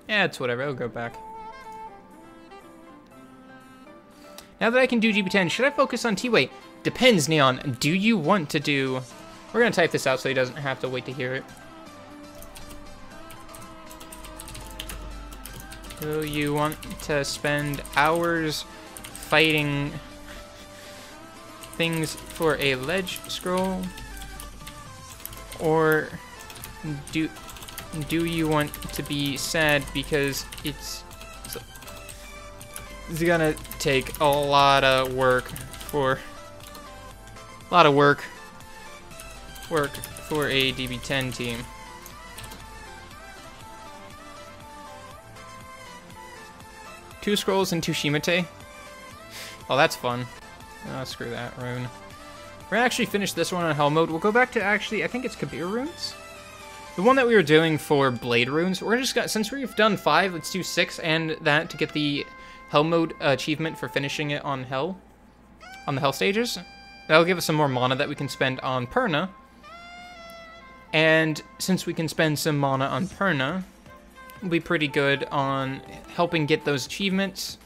Yeah, it's whatever. I'll go back. Now that I can do GB10, should I focus on T-Way? Depends, Neon. Do you want to do... We're going to type this out so he doesn't have to wait to hear it. Do you want to spend hours fighting things for a ledge scroll? Or do you want to be sad because it's gonna take a lot of work for a DB10 team? Two scrolls and two Shimate. Oh, that's fun. Oh, screw that rune. We're gonna actually finish this one on Hell mode. We'll go back to actually, I think it's Kabir runes. The one that we were doing for Blade runes. We're just since we've done 5, let's do 6 and that to get the Hell mode achievement for finishing it on Hell, on the Hell stages. That'll give us some more mana that we can spend on Perna. And since we can spend some mana on Perna, we'll be pretty good on helping get those achievements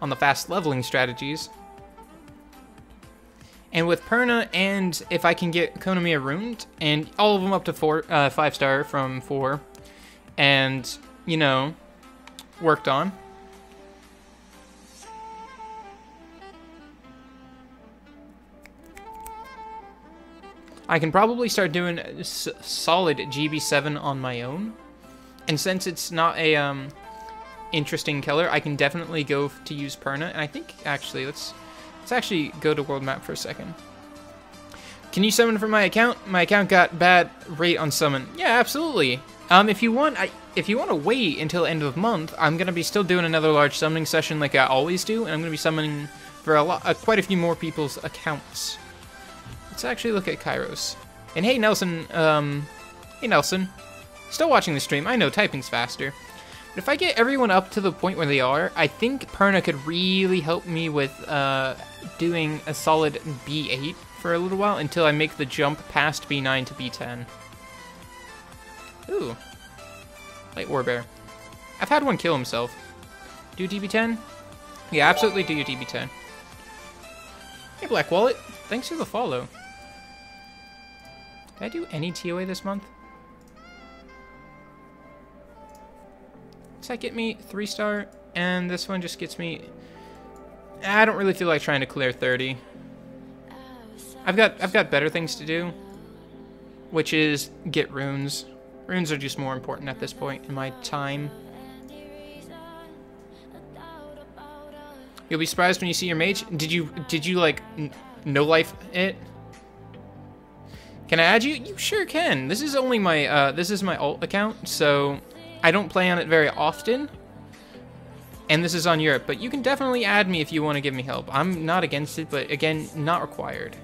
on the fast leveling strategies. And with Perna, and if I can get Konomiya runed, and all of them up to 5-star from 4, and, you know, worked on. I can probably start doing solid GB7 on my own. And since it's not a interesting killer, I can definitely go to use Perna. And I think, actually, let's actually go to world map for a second. Can you summon from my account? My account got bad rate on summon. Yeah, absolutely. If you want to wait until end of the month, I'm gonna be still doing another large summoning session like I always do, and I'm gonna be summoning for quite a few more people's accounts. Let's actually look at Kairos. And hey, Nelson. Hey, Nelson. Still watching the stream. I know typing's faster. But if I get everyone up to the point where they are, I think Perna could really help me with doing a solid B8 for a little while until I make the jump past B9 to B10. Ooh. Light Warbear. I've had one kill himself. Do DB10? Yeah, absolutely do your DB10. Hey, Black Wallet. Thanks for the follow. Did I do any TOA this month? Does that get me 3-star? And this one just gets me... I don't really feel like trying to clear 30. I've got better things to do, which is get runes. Runes are just more important at this point in my time. You'll be surprised when you see your mage. Did you like no life it? Can I add you? You sure can. This is only my this is my alt account, so I don't play on it very often. And this is on Europe, but you can definitely add me if you want to give me help. I'm not against it, but again, not required.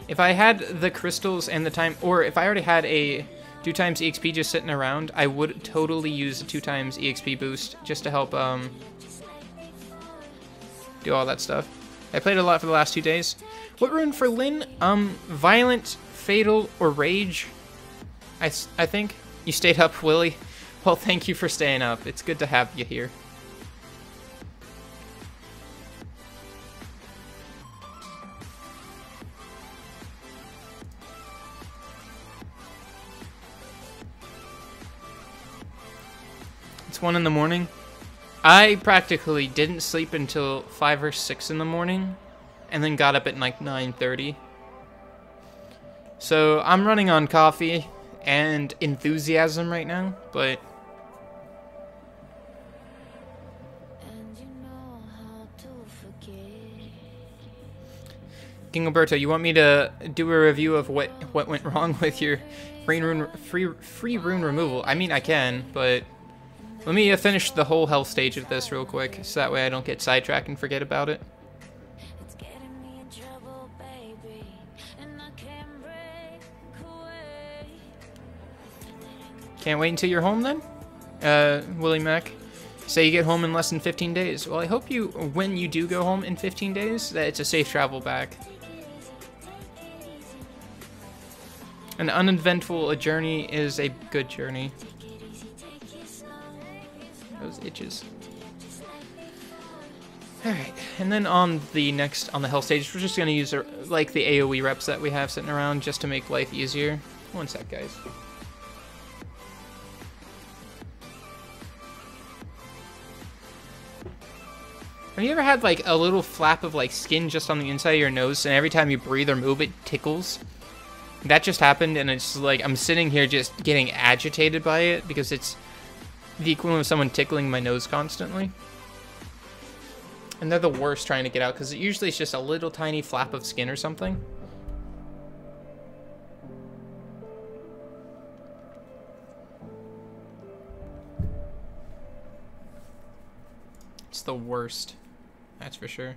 If I had the crystals and the time, or if I already had a 2 times EXP just sitting around, I would totally use a 2 times EXP boost just to help do all that stuff. I played a lot for the last 2 days. What rune for Lyn? Violent, Fatal, or Rage? I think. You stayed up, Willie. Well, thank you for staying up. It's good to have you here. It's 1 in the morning. I practically didn't sleep until 5 or 6 in the morning, and then got up at like 9:30. So I'm running on coffee and enthusiasm right now, but King Alberto, you want me to do a review of what went wrong with your free rune removal? I mean, I can, but let me finish the whole health stage of this real quick, so that way I don't get sidetracked and forget about it. Can't wait until you're home then, Willie Mac. Say you get home in less than 15 days. Well, I hope you, when you do go home in 15 days, that it's a safe travel back. An uneventful journey is a good journey. Those itches. Alright, and then on the health stage, we're just going to use like the AoE reps that we have sitting around just to make life easier. One sec, guys. Have you ever had like a little flap of like skin just on the inside of your nose, and every time you breathe or move it tickles? That just happened, and it's like I'm sitting here just getting agitated by it because it's the equivalent of someone tickling my nose constantly. And they're the worst trying to get out because usually it's just a little tiny flap of skin or something. It's the worst. That's for sure.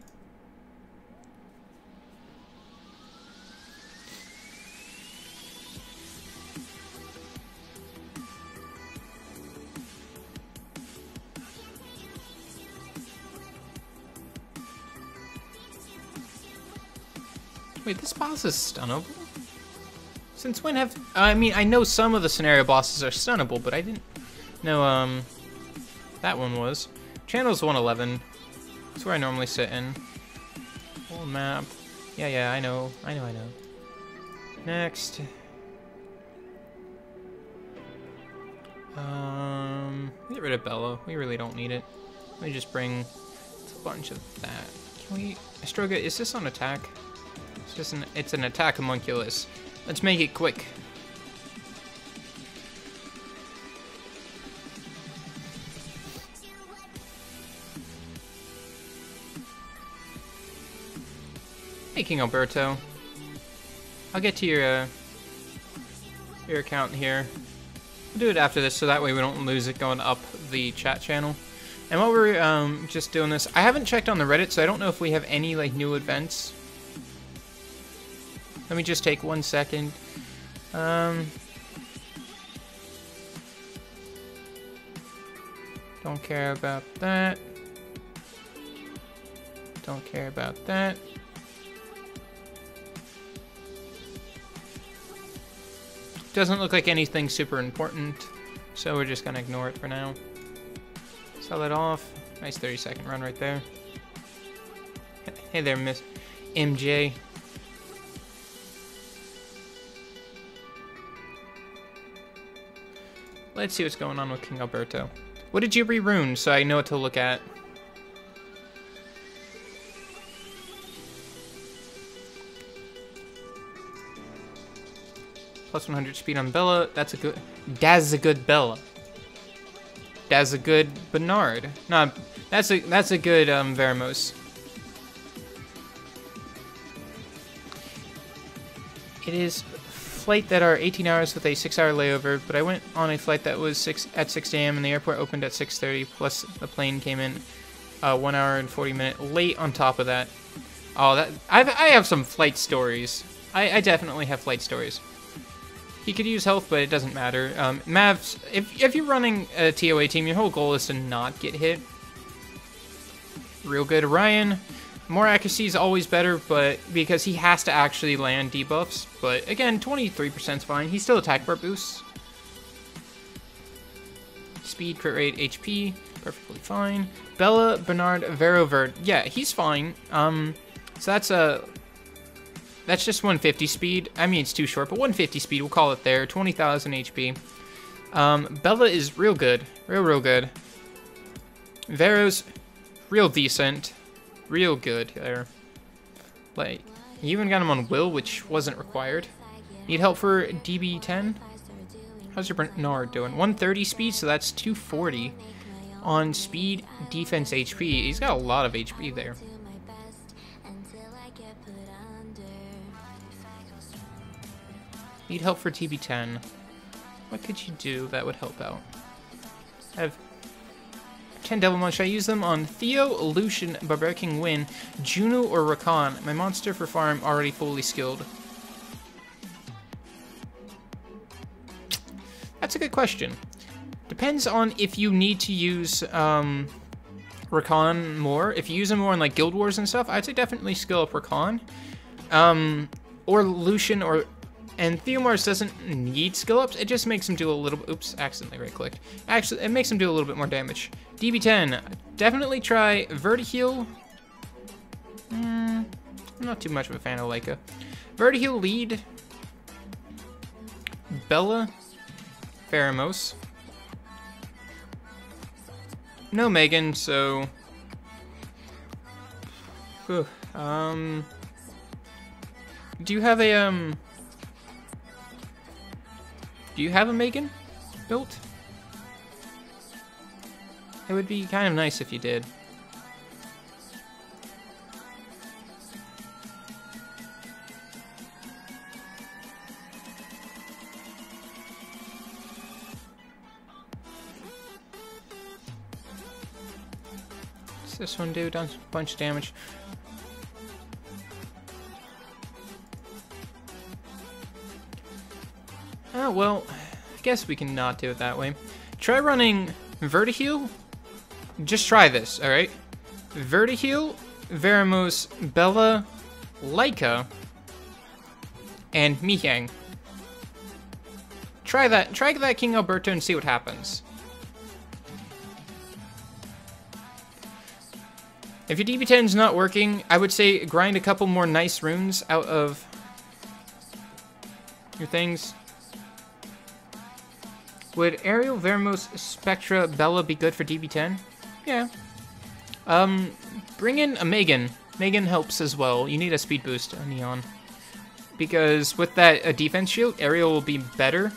Wait, this boss is stunnable? Since when have... I mean, I know some of the scenario bosses are stunnable, but I didn't know, that one was. Channel's 111. That's where I normally sit in. Full map. Yeah, I know. Next. Get rid of Bella. We really don't need it. Let me just bring a bunch of that. Can we... Astroga, is this on attack? It's an attack homunculus. Let's make it quick. Hey, King Alberto. I'll get to your account here. We'll do it after this, so that way we don't lose it going up the chat channel. And while we're just doing this, I haven't checked on the Reddit, so I don't know if we have any like new events. Let me just take 1 second. Don't care about that. Don't care about that. Doesn't look like anything super important, so we're just gonna ignore it for now. Sell it off. Nice 30-second run right there. Hey there, Miss MJ. Let's see what's going on with King Alberto. What did you re-rune so I know what to look at? Plus 100 speed on Bella. That's a good Bella. That's a good Bernard. No, that's a good Veramos. It is flight that are 18 hours with a 6-hour layover, but I went on a flight that was at 6 a.m. and the airport opened at 6:30. Plus the plane came in 1 hour and 40 minutes late on top of that. Oh, that I have some flight stories. I definitely have flight stories. He could use health, but it doesn't matter. Mavs, if you're running a TOA team, your whole goal is to not get hit. Real good. Ryan, more accuracy is always better, but because he has to actually land debuffs. But again, 23% is fine. He's still attack bar boosts. Speed, crit rate, HP, perfectly fine. Bella, Bernard, Verovert, yeah, he's fine. So that's just 150 speed. I mean, it's too short, but 150 speed, we'll call it there. 20,000 HP. Bella is real good. Real good. Vero's real decent. Real good there. Like, you even got him on Will, which wasn't required. Need help for DB10? How's your Bernard doing? 130 speed, so that's 240 on speed, defense, HP. He's got a lot of HP there. Need help for TB10. What could you do that would help out? I have 10 Devilmon. Should I use them on Theo, Lucian, Barbaric King Win, Juno, or Rakan? My monster for farm already fully skilled. That's a good question. Depends on if you need to use Rakan more. If you use him more in like Guild Wars and stuff, I'd say definitely skill up Rakan. Or Lucian and Theomars doesn't need skill ups. It just makes him do a little bit. Oops, accidentally right clicked. Actually, it makes him do a little bit more damage. DB10, definitely try Vertiheal. I'm not too much of a fan of Leica. Vertiheal lead. Bella. Pheromos. No Megan, so. Whew. Do you have a Do you have a Megan built? It would be kind of nice if you did. What's this one do? Done a bunch of damage. Oh, well, I guess we can not do it that way. Try running Vertiheal. Just try this, alright? Vertiheal, Veramos, Bella, Leica, and Mihang. Try that King Alberto and see what happens. If your DB10's not working, I would say grind a couple more nice runes out of your things. Would Ariel, Veramos, Spectra, Bella be good for DB10? Yeah. Bring in a Megan. Megan helps as well. You need a speed boost, a Neon. Because with that defense shield, Ariel will be better.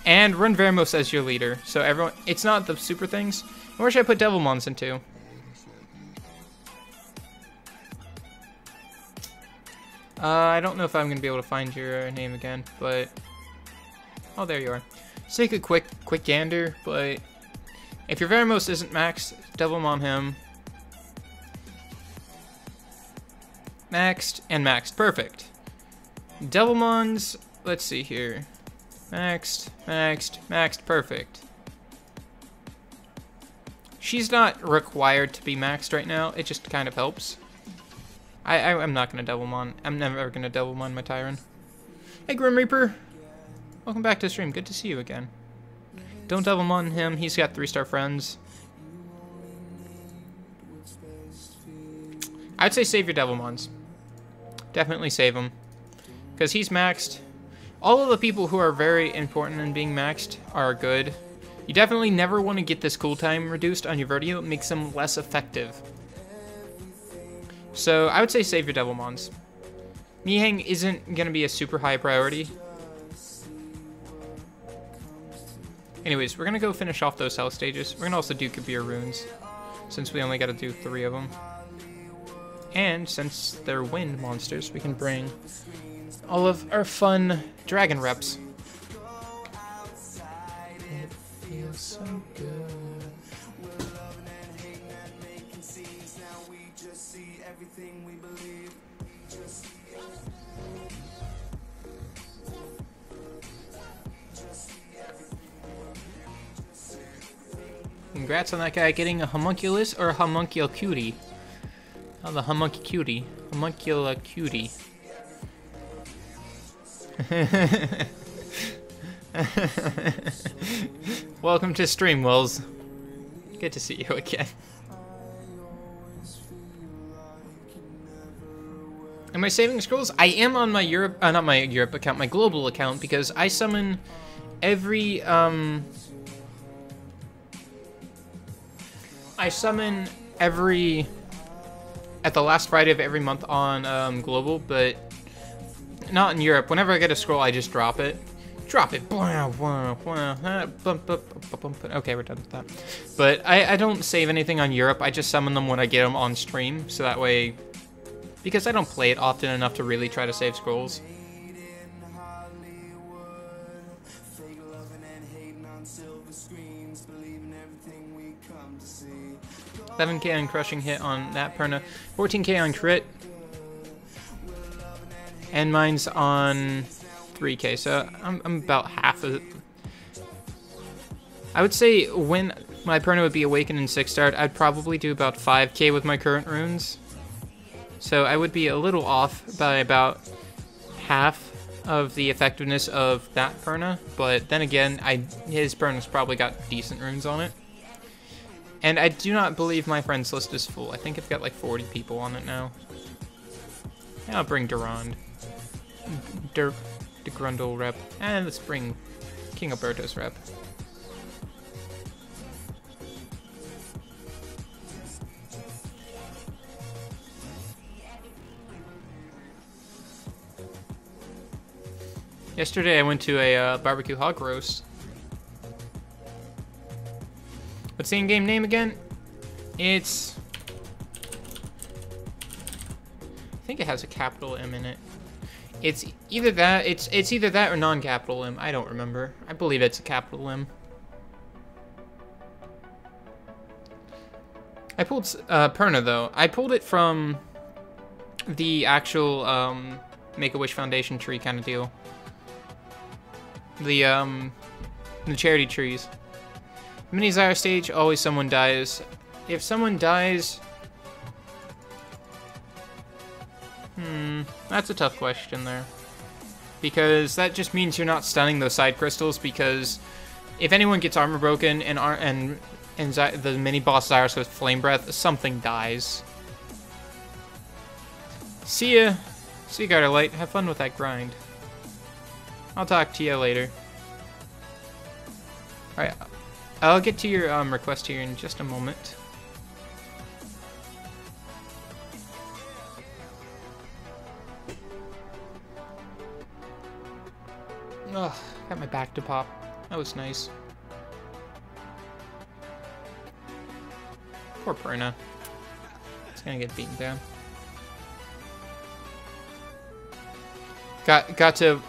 And run Veramos as your leader. So everyone, it's not the super things. Where should I put Devilmons into? I don't know if I'm going to be able to find your name again, but... Oh, there you are. Let's take a quick gander, but... If your Veramos isn't maxed, Devilmon him. Maxed and maxed. Perfect. Devilmons, let's see here. Maxed, maxed, maxed. Perfect. She's not required to be maxed right now. It just kind of helps. I'm not going to Devilmon. I'm never ever going to Devilmon my Tyron. Hey, Grim Reaper. Welcome back to the stream. Good to see you again. Don't Devilmon him. He's got 3-star friends. I'd say save your Devilmons. Definitely save him. Because he's maxed. All of the people who are very important in being maxed are good. You definitely never want to get this cool time reduced on your Vertigo. It makes them less effective. So I would say save your Devilmons. Mihang isn't going to be a super high priority. Anyways, we're going to go finish off those hell stages. We're going to also do Kabir runes, since we only got to do 3 of them. And since they're wind monsters, we can bring all of our fun dragon reps. It feels so good. Congrats on that guy getting a homunculus or a homuncul cutie. Oh, the homuncul cutie. Homuncula cutie. Welcome to stream, Wells. Good to see you again. Am I saving scrolls? I am on my Europe, not my Europe account, my global account, because I summon every, at the last Friday of every month on global, but not in Europe. Whenever I get a scroll, I just drop it. Drop it. Okay, we're done with that. But I don't save anything on Europe. I just summon them when I get them on stream, so that way because I don't play it often enough to really try to save scrolls. 11k on crushing hit on that Perna, 14k on crit, and mine's on 3k, so I'm about half of it. I would say when my Perna would be awakened in 6-star, I'd probably do about 5k with my current runes. So I would be a little off by about half of the effectiveness of that Perna, but then again, his Perna's probably got decent runes on it. And I do not believe my friends list is full. I think I've got like 40 people on it now. I'll bring Durand. DeGrundle rep. And let's bring King Alberto's rep. Yesterday I went to a barbecue hog roast. What's the in-game name again? It's... I think it has a capital M in it. It's either that, it's either that or non-capital M. I don't remember. I believe it's a capital M. I pulled Perna though. I pulled it from the actual Make-A-Wish Foundation tree kind of deal. The charity trees. Mini Zyre stage, always someone dies. If someone dies... that's a tough question there. Because that just means you're not stunning those side crystals, because if anyone gets armor broken and the mini boss Zyros with Flame Breath, something dies. See ya! See you, Garterlight. Have fun with that grind. I'll talk to you later. Alright, I'll get to your request here in just a moment. Ugh, got my back to pop. That was nice. Poor Perna. It's gonna get beaten down. Got to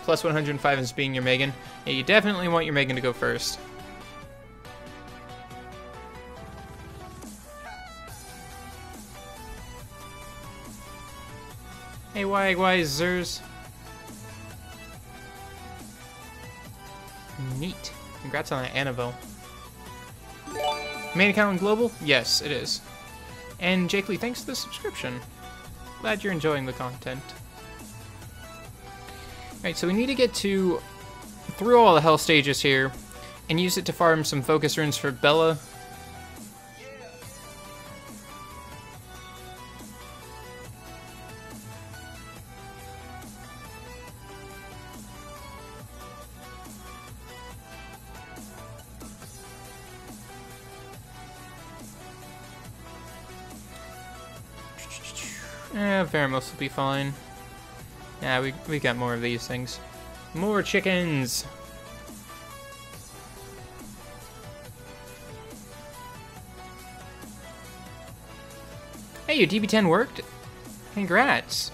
plus 105 as being your Megan. Yeah, you definitely want your Megan to go first. Hey, why Zers? Neat. Congrats on that Annabelle. Main account on Global? Yes, it is. And Jake Lee, thanks for the subscription. Glad you're enjoying the content. Alright, so we need to get through all the hell stages here and use it to farm some focus runes for Bella. Veramos will be fine. Yeah, we got more of these things. More chickens! Hey, your DB10 worked? Congrats!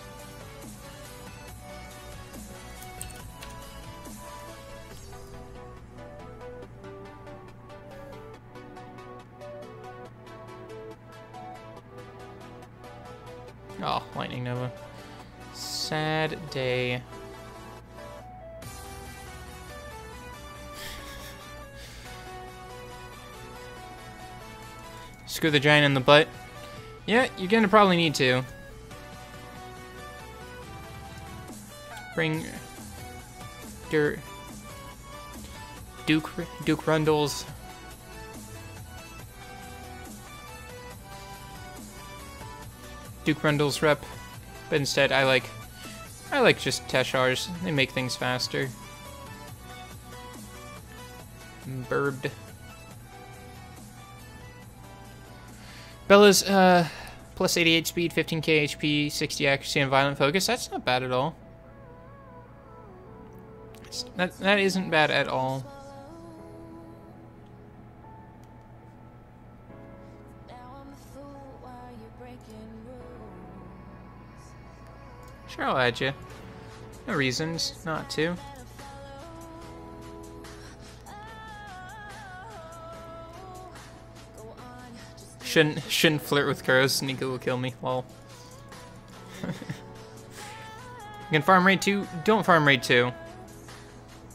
Oh, Lightning Nova. Sad day. Screw the giant in the butt. Yeah, you're gonna probably need to. Bring Duke Rundle's rep, but instead I like just Teshar's. They make things faster. Burbed. Bella's plus 88 speed, 15k HP, 60 accuracy, and violent focus. That's not bad at all. That isn't bad at all. Sure, I'll add you. No reasons not to. Shouldn't flirt with Kuros. Nico will kill me. Lol. You can farm raid 2. Don't farm raid 2.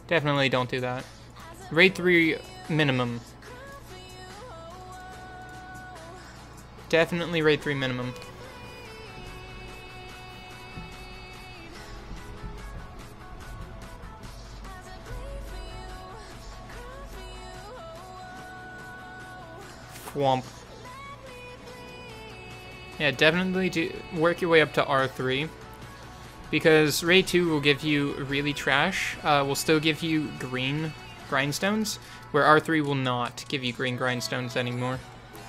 Definitely don't do that. Raid 3 minimum. Definitely raid 3 minimum. Swamp. Yeah, definitely do work your way up to R3. Because Raid 2 will give you really trash, will still give you green grindstones, where R3 will not give you green grindstones anymore.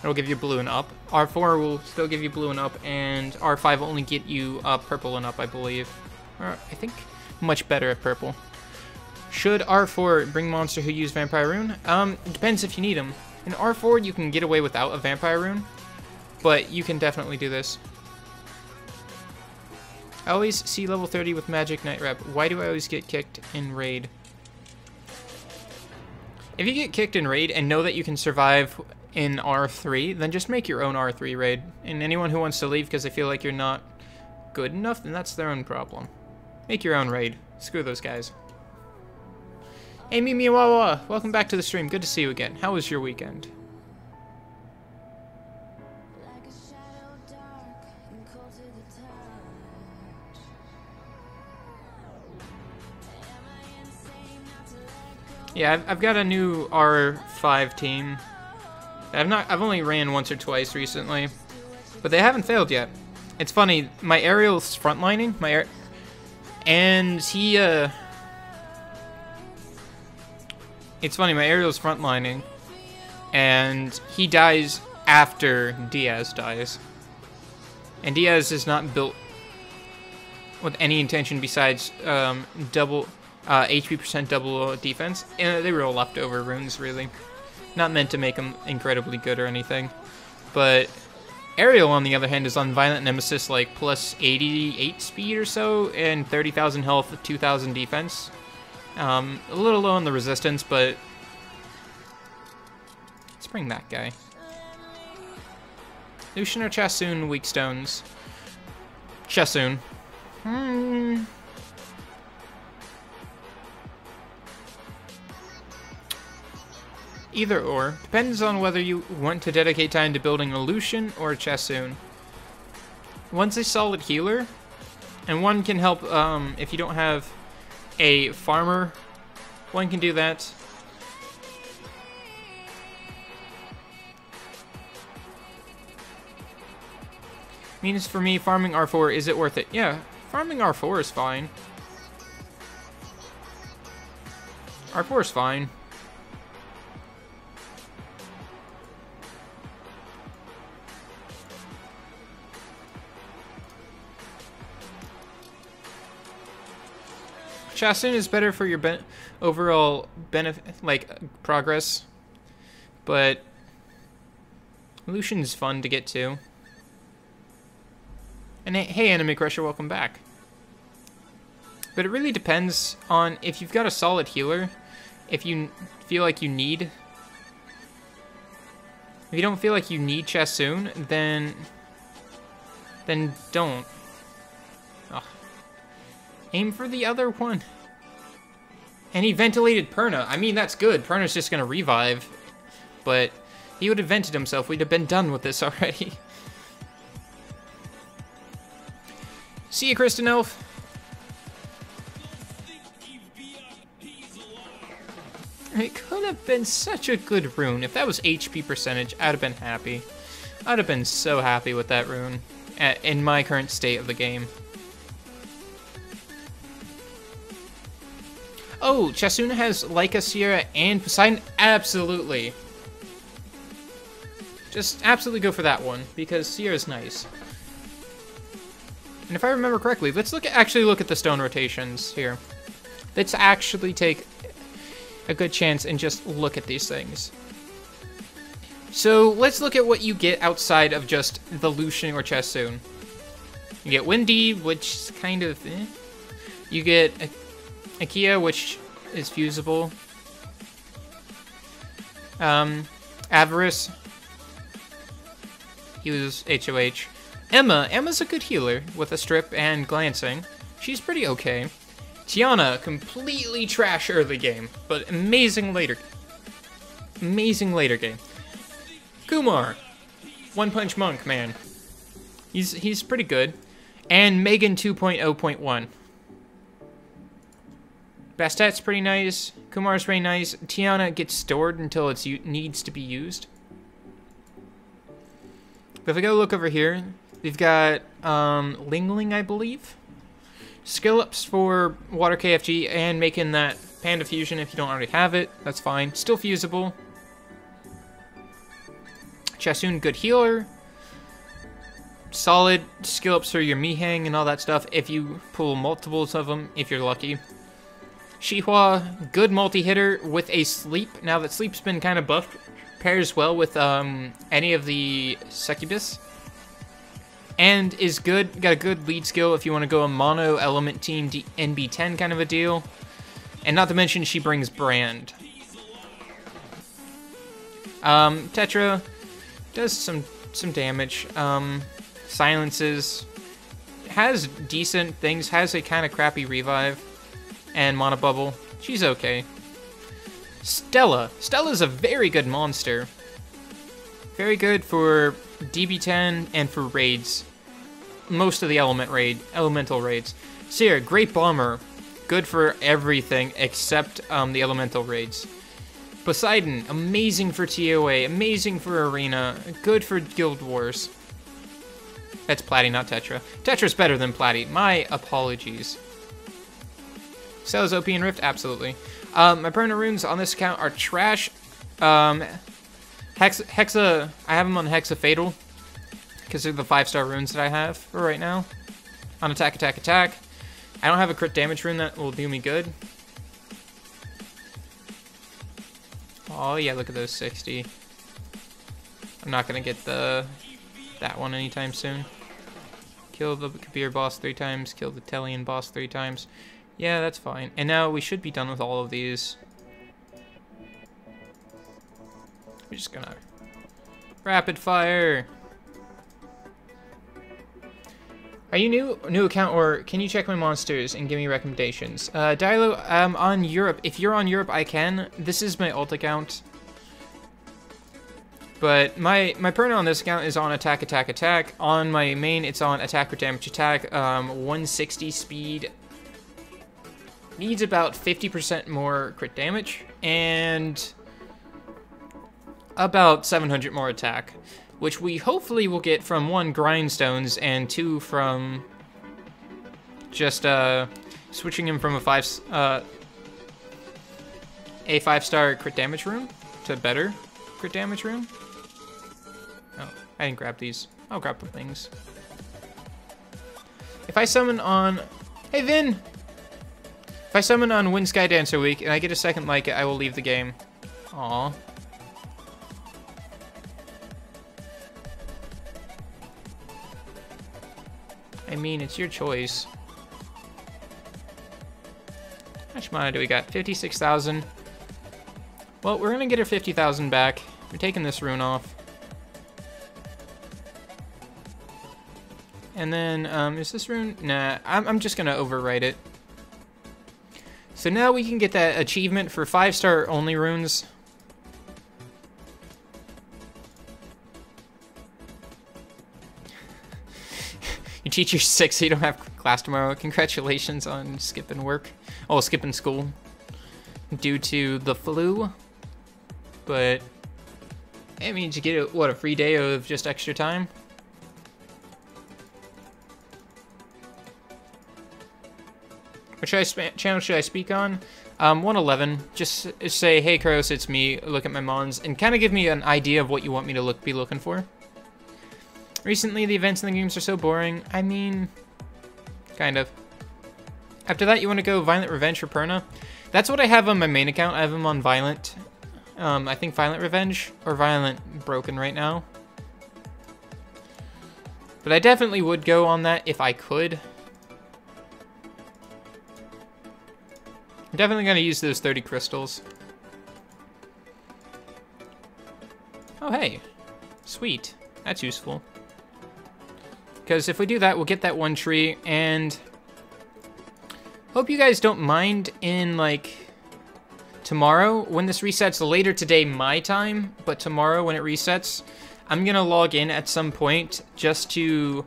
It'll give you blue and up. R4 will still give you blue and up, and R5 will only get you purple and up, I believe. Or, I think much better at purple. Should R4 bring monster who use Vampire Rune? It depends if you need them. In R4, you can get away without a Vampire Rune, but you can definitely do this. I always see level 30 with Magic Knight Rep. Why do I always get kicked in Raid? If you get kicked in Raid and know that you can survive in R3, then just make your own R3 Raid. And anyone who wants to leave because they feel like you're not good enough, then that's their own problem. Make your own Raid. Screw those guys. Hey Mimi Wawa, welcome back to the stream. Good to see you again. How was your weekend? Yeah, I've got a new R5 team. I've only ran once or twice recently, but they haven't failed yet. It's funny, my Ariel's frontlining, and he, it's funny, my Ariel's frontlining, and he dies after Diaz dies. And Diaz is not built with any intention besides double HP percent double defense. And they were all leftover runes, really. Not meant to make them incredibly good or anything. But Ariel, on the other hand, is on Violent Nemesis, like plus 88 speed or so, and 30,000 health, 2,000 defense. A little low on the resistance, but let's bring that guy. Lucian or Chassoon, weak stones. Chassoon. Either or. Depends on whether you want to dedicate time to building a Lucian or a Chassoon. One's a solid healer, and one can help if you don't have a farmer. One can do that. Means for me, farming R4, is it worth it? Yeah, farming R4 is fine. R4 is fine. Chassoon is better for your overall benefit, like progress, but Lucian's fun to get to. And hey, Anime Crusher, welcome back. But it really depends on if you've got a solid healer. If you feel like you need, if you don't feel like you need Chassoon, then don't. Ugh. Aim for the other one. And he ventilated Perna. I mean, that's good. Perna's just gonna revive. But he would have vented himself. We'd have been done with this already. See you, Kristen Elf. It could have been such a good rune. If that was HP percentage, I'd have been happy. I'd have been so happy with that rune in my current state of the game. Oh, Chassoon has Leica, Sierra, and Poseidon? Absolutely. Just absolutely go for that one, because Sierra's nice. And if I remember correctly, let's actually look at the stone rotations here. Let's actually take a good chance and just look at these things. So let's look at what you get outside of just the Lucian or Chassoon. You get Windy, which is kind of You get Akia, which is fusible. Avarice. He was HOH. Emma's a good healer with a strip and glancing. She's pretty okay. Tiana, completely trash early game, but amazing later. Amazing later game. Kumar, One Punch Monk, man. He's pretty good. And Megan 2.0.1. Bastette's pretty nice. Kumar's pretty nice. Tiana gets stored until it needs to be used. But if I go look over here, we've got Ling Ling, I believe. Skill ups for Water KFG and making that Panda Fusion if you don't already have it. That's fine. Still fusible. Chasun, good healer. Solid skill ups for your Mihang and all that stuff if you pull multiples of them, if you're lucky. Shihua, good multi-hitter with a sleep. Now that sleep's been kind of buffed, pairs well with any of the Succubus. And is good, got a good lead skill if you want to go a mono element team NB10 kind of a deal. And not to mention she brings brand. Tetra does some damage. Silences, has decent things, has a kind of crappy revive. And Mana Bubble, she's okay. Stella's a very good monster. Very good for DB10 and for raids. Most of the elemental raids. Seer, great bomber. Good for everything except the elemental raids. Poseidon, amazing for TOA, amazing for arena, good for guild wars. That's Platy, not Tetra. Tetra's better than Platy. My apologies. Stella's OP in Rift? Absolutely. My permanent runes on this account are trash. Hexa, I have them on Hexa Fatal, because they're the 5-star runes that I have for right now. On attack, attack, attack. I don't have a crit damage rune that will do me good. Oh yeah, look at those 60. I'm not gonna get that one anytime soon. Kill the Kabir boss 3 times, kill the Tellian boss 3 times. Yeah, that's fine. And now we should be done with all of these. We're just gonna rapid fire. Are you new account, or can you check my monsters and give me recommendations? Dilo, I'm on Europe. If you're on Europe, I can. This is my alt account. But my Perna on this account is on attack, attack, attack. On my main, it's on attack or damage attack. 160 speed. Needs about 50% more crit damage. And about 700 more attack. Which we hopefully will get from 1, grindstones, and 2 from just switching him from a 5-star crit damage room to better crit damage room. Oh, I didn't grab these. I'll grab the things. If I summon on... Hey, Vin! If I summon on Wind Sky Dancer Week and I get a second like it, I will leave the game. Aww. I mean, it's your choice. How much mana do we got? 56,000. Well, we're gonna get our 50,000 back. We're taking this rune off. And then, is this rune? Nah, I'm just gonna overwrite it. So now we can get that achievement for 5-star only runes. Your teacher's sick, so you don't have class tomorrow. Congratulations on skipping work. Oh, skipping school. Due to the flu. But it means you get, what, a free day of just extra time? What channel should I speak on? 111. Just say, hey, Kroos, it's me. Look at my mons. And kind of give me an idea of what you want me to be looking for. Recently, the events in the games are so boring. I mean, kind of. After that, you want to go Violent Revenge for Perna? That's what I have on my main account. I have him on Violent. I think Violent Revenge or Violent Broken right now. But I definitely would go on that if I could. I'm definitely going to use those 30 crystals. Oh, hey. Sweet. That's useful. Because if we do that, we'll get that one tree, and hope you guys don't mind in, like, tomorrow, when this resets, later today my time, but tomorrow when it resets, I'm gonna log in at some point just to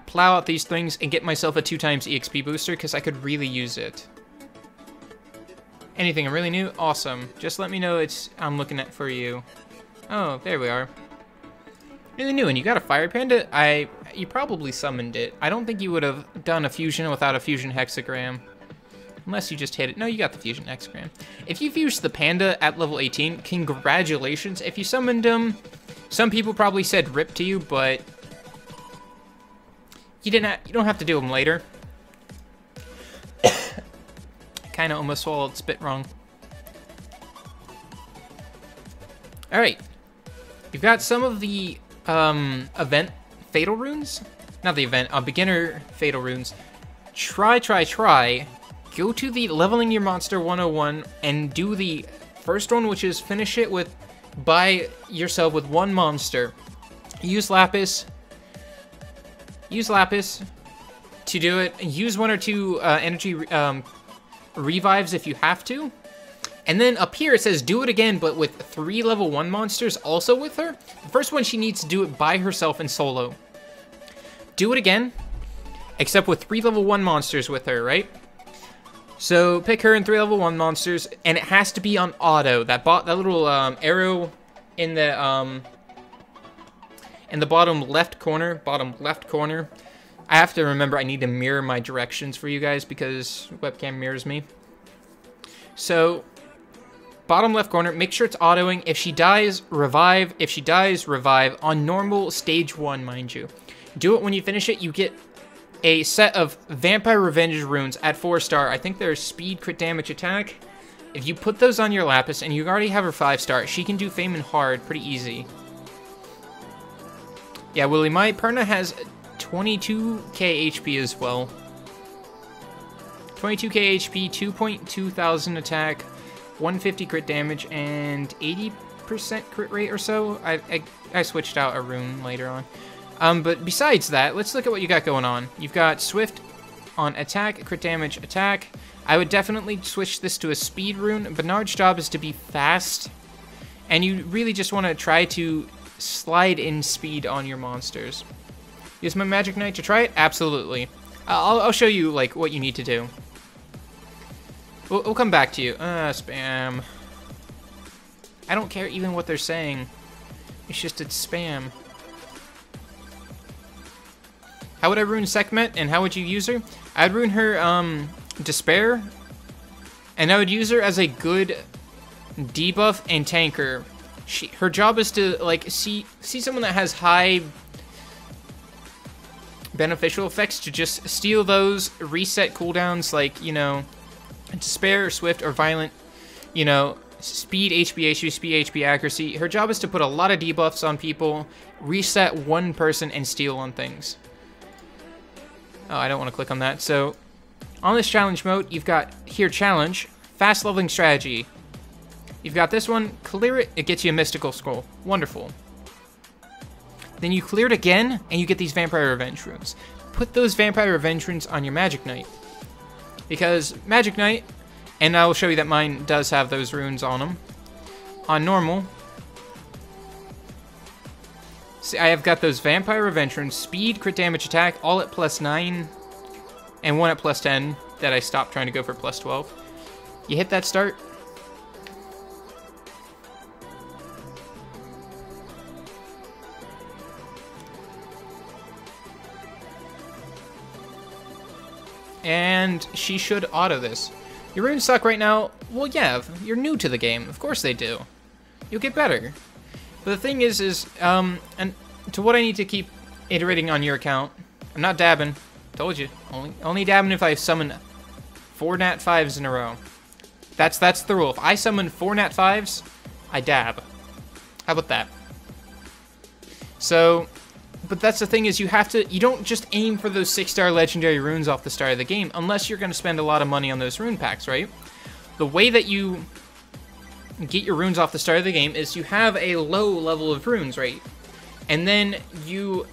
plow out these things and get myself a 2x EXP booster, because I could really use it. Anything really new? Awesome. Just let me know I'm looking at for you. Oh, there we are. Really new, and you got a fire panda? You probably summoned it. I don't think you would have done a fusion without a fusion hexagram. Unless you just hit it. No, you got the fusion hexagram. If you fused the panda at level 18, congratulations. If you summoned him, some people probably said rip to you, but you don't have to do them later. Kind of almost swallowed spit wrong. All right, you've got some of the event fatal runes. Not the event, beginner fatal runes. Try. Go to the leveling your monster 101 and do the first one, which is finish it by yourself with one monster. Use lapis to do it. Use 1 or 2 energy revives if you have to. And then up here it says do it again, but with 3 level 1 monsters also with her. The first one, she needs to do it by herself in solo. Do it again, except with 3 level 1 monsters with her, right? So pick her and 3 level 1 monsters, and it has to be on auto. That little arrow in the bottom left corner. I have to remember I need to mirror my directions for you guys because webcam mirrors me. So bottom left corner, make sure it's autoing. If she dies, revive. If she dies, revive on normal stage 1, mind you. Do it when you finish it. You get a set of Vampire Revenge runes at 4-star. I think they're speed, crit damage, attack. If you put those on your Lapis and you already have her 5-star, she can do Fame and Hard pretty easy. Yeah, Willie, my Perna has 22k HP as well. 22k HP, 2.2 thousand attack, 150 crit damage, and 80% crit rate or so. I switched out a rune later on. But besides that, let's look at what you got going on. You've got Swift on attack, crit damage, attack. I would definitely switch this to a speed rune. Bernard's job is to be fast, and you really just want to try to slide in speed on your monsters. Use my Magic Knight to try it? Absolutely. I'll show you like what you need to do. We'll come back to you. Spam. I don't care even what they're saying. It's just it's spam. How would I rune Sekhmet, and how would you use her? I'd rune her, Despair, and I would use her as a good debuff and tanker. Her job is to, like, see someone that has high beneficial effects to just steal those, reset cooldowns, like, you know, Despair, or Swift, or Violent, you know, speed, HP, speed, HP, accuracy. Her job is to put a lot of debuffs on people, reset one person, and steal on things. Oh, I don't want to click on that. So, on this challenge mode, you've got here challenge, fast leveling strategy. You've got this one, clear it, it gets you a mystical scroll. Wonderful. Then you clear it again, and you get these Vampire Revenge runes. Put those Vampire Revenge runes on your Magic Knight. Because Magic Knight, and I will show you that mine does have those runes on them. On normal, see, I have got those Vampire Revenge runes, speed, crit damage, attack, all at +9, and one at +10 that I stopped trying to go for +12. You hit that start. And she should auto this. Your runes suck right now? Well, yeah, you're new to the game. Of course they do. You'll get better. But the thing is and to what I need to keep iterating on your account, I'm not dabbing. Told you. Only dabbing if I summon 4 Nat 5s in a row. That's the rule. If I summon 4 Nat 5s, I dab. How about that? So, But that's the thing is you don't just aim for those 6-star legendary runes off the start of the game unless you're going to spend a lot of money on those rune packs, right? The way that you get your runes off the start of the game is you have a low level of runes, right? And then you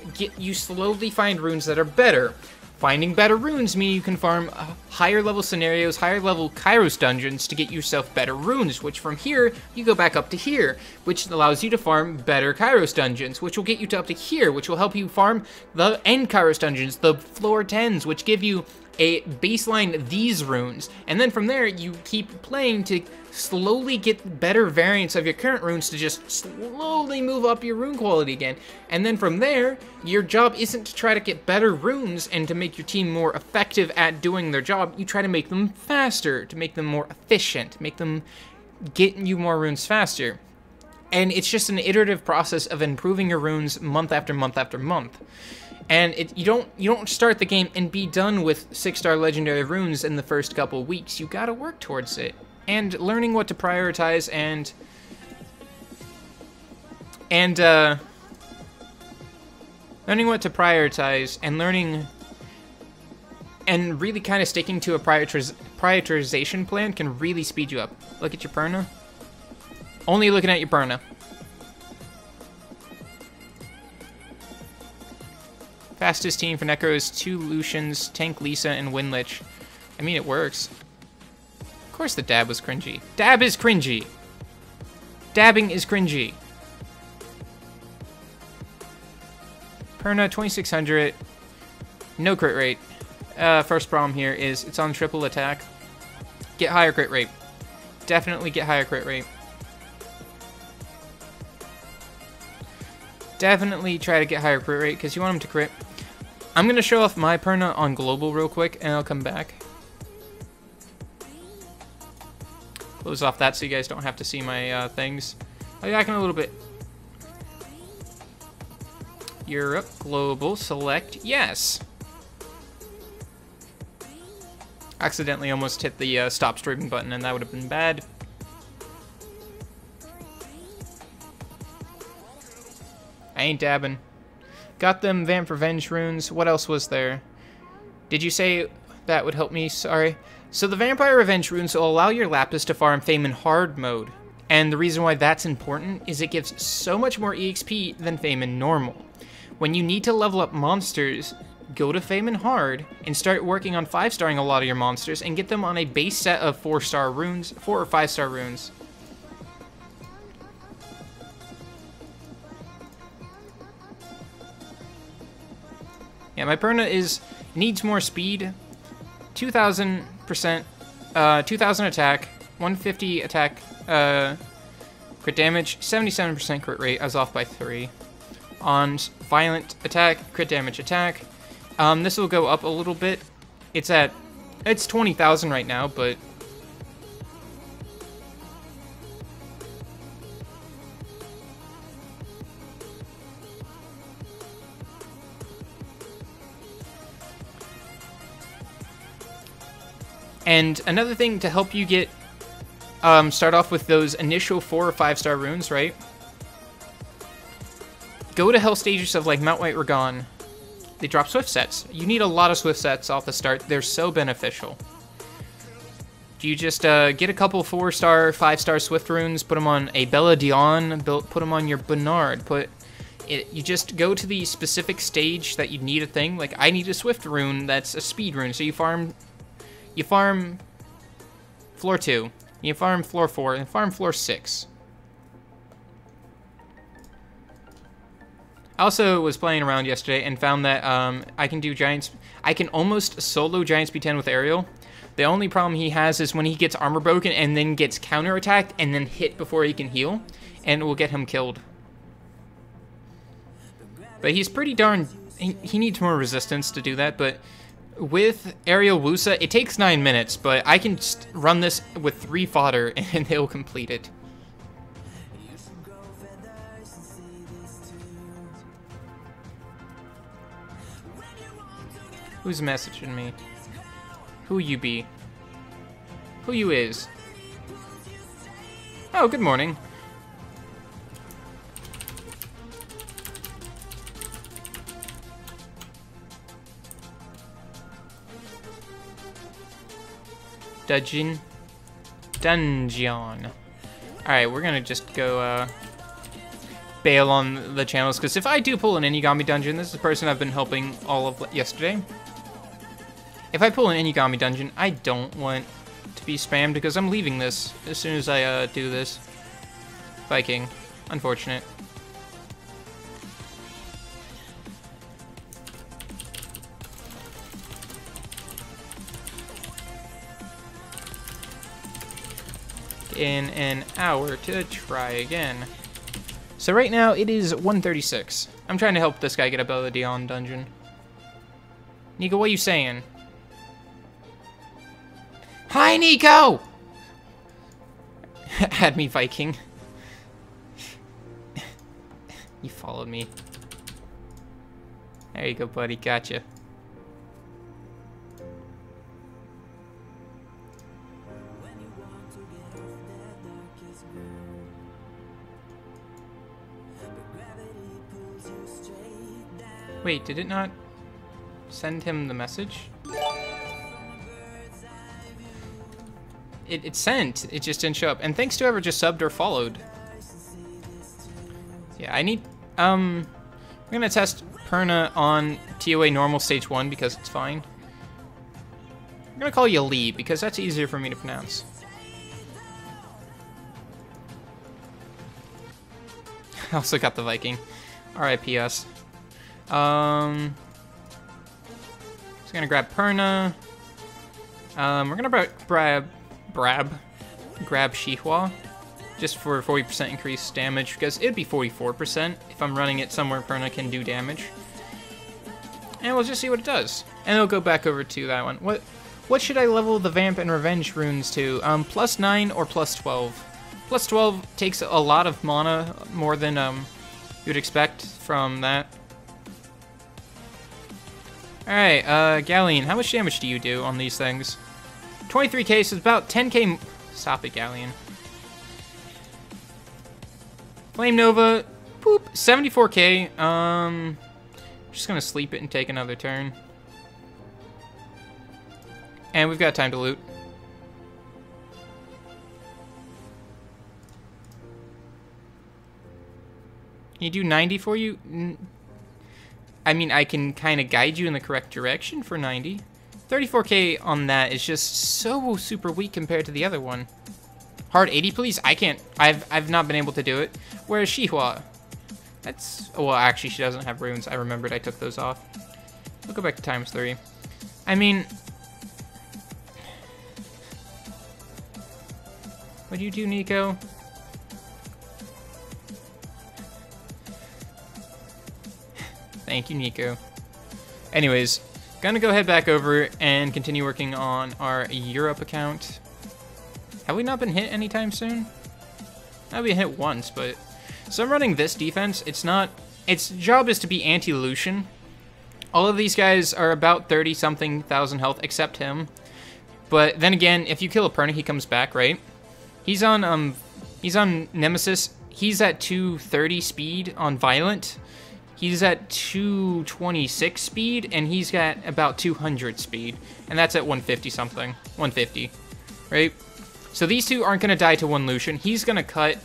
slowly find runes that are better. Finding better runes mean you can farm higher level scenarios, higher level Kairos dungeons to get yourself better runes, which from here, you go back up to here, which allows you to farm better Kairos dungeons, which will get you to up to here, which will help you farm the end Kairos dungeons, the floor 10s, which give you a baseline these runes. And then from there, you keep playing to slowly get better variants of your current runes to just slowly move up your rune quality again. And then from there, your job isn't to try to get better runes and to make your team more effective at doing their job. You try to make them faster, to make them more efficient, make them get you more runes faster. And it's just an iterative process of improving your runes month after month after month. And you don't start the game and be done with 6-star legendary runes in the first couple weeks. You gotta work towards it. And learning what to prioritize and learning what to prioritize and learning and really kind of sticking to a prioritization plan can really speed you up. Look at your Perna. Only looking at your Perna. Fastest team for Necro is 2 Lucians, Tank Lisa, and Winlich. I mean, it works. Of course the dab was cringy. Dab is cringy. Dabbing is cringy. Perna, 2600. No crit rate. First problem here is it's on triple attack. Get higher crit rate. Definitely get higher crit rate. Definitely try to get higher crit rate because you want him to crit. I'm going to show off my Perna on global real quick and I'll come back. Close off that so you guys don't have to see my things. I'll be back in a little bit. Europe, global, select, yes. Accidentally almost hit the stop streaming button and that would have been bad. I ain't dabbing. Got them Vamp Revenge runes. What else was there? Did you say that would help me? Sorry. So the Vampire Revenge runes will allow your Lapis to farm Fame in hard mode. And the reason why that's important is it gives so much more EXP than Fame in normal. When you need to level up monsters, go to Fame in hard and start working on 5-starring a lot of your monsters and get them on a base set of 4-star runes, 4 or 5-star runes. Yeah, my Perna needs more speed. 2000%, 2000 attack, 150 attack, crit damage, 77% crit rate. I was off by 3. On violent attack, crit damage attack. This will go up a little bit. It's 20,000 right now, but and another thing to help you get start off with those initial 4 or 5-star runes, right? Go to hell stages of like Mount White Ragon. They drop Swift sets. You need a lot of Swift sets off the start. They're so beneficial. You just get a couple 4-star, 5-star Swift runes, put them on a Bella Dion, put them on your Bernard. You just go to the specific stage that you need a thing. Like I need a Swift rune that's a speed rune. So you farm floor 2, you farm floor 4, and farm floor 6. I also was playing around yesterday and found that I can almost solo Giant Speed 10 with Ariel. The only problem he has is when he gets armor broken and then gets counterattacked and then hit before he can heal, and it will get him killed. But he's pretty darn... He needs more resistance to do that, but with Ariel Wusa, it takes 9 minutes, but I can just run this with 3 fodder and he'll complete it. Who's messaging me? Who you be? Who you is? Oh, good morning. Dungeon. Alright, we're gonna just go bail on the channels, because if I do pull an Inugami dungeon, this is the person I've been helping all of yesterday. If I pull an Inugami dungeon, I don't want to be spammed, because I'm leaving this as soon as I do this. Viking. Unfortunate. In an hour to try again. So right now it is 1:36. I'm trying to help this guy get a Bella Dion dungeon. Nico, what are you saying? Hi, Nico! Add me, Viking. You followed me. There you go, buddy. Gotcha. Wait, did it not send him the message? It sent, it just didn't show up. And thanks to whoever just subbed or followed. Yeah, I need, I'm gonna test Perna on TOA normal stage 1 because it's fine. I'm gonna call you Lee because that's easier for me to pronounce. I also got the Viking. RIP us. Just gonna grab Perna. We're gonna grab Shihua, just for 40% increased damage, because it'd be 44% if I'm running it somewhere Perna can do damage. And we'll just see what it does. And it'll go back over to that one. What should I level the Vamp and Revenge runes to? +9 or +12? +12 takes a lot of mana, more than you'd expect from that. Alright, Galleon, how much damage do you do on these things? 23k, so it's about 10k. Stop it, Galleon. Flame Nova, boop, 74k. Just gonna sleep it and take another turn. And we've got time to loot. Can you do 90 for you? I mean, I can kind of guide you in the correct direction for 90. 34k on that is just so super weak compared to the other one. Hard 80, please? I can't. I've not been able to do it. Whereas Shihua, that's, well, actually she doesn't have runes. I remembered I took those off. We'll go back to ×3. I mean, what do you do, Nico? Thank you, Nico. Anyways, gonna go head back over and continue working on our Europe account. Have we not been hit anytime soon? I've been hit once, but... So I'm running this defense. It's not... Its job is to be anti-Lucian. All of these guys are about 30-something thousand health, except him. But then again, if you kill a Perna, he comes back, right? He's on Nemesis. He's at 230 speed on Violent. He's at 226 speed, and he's got about 200 speed. And that's at 150 something. 150, right? So these two aren't going to die to one Lucian. He's going to cut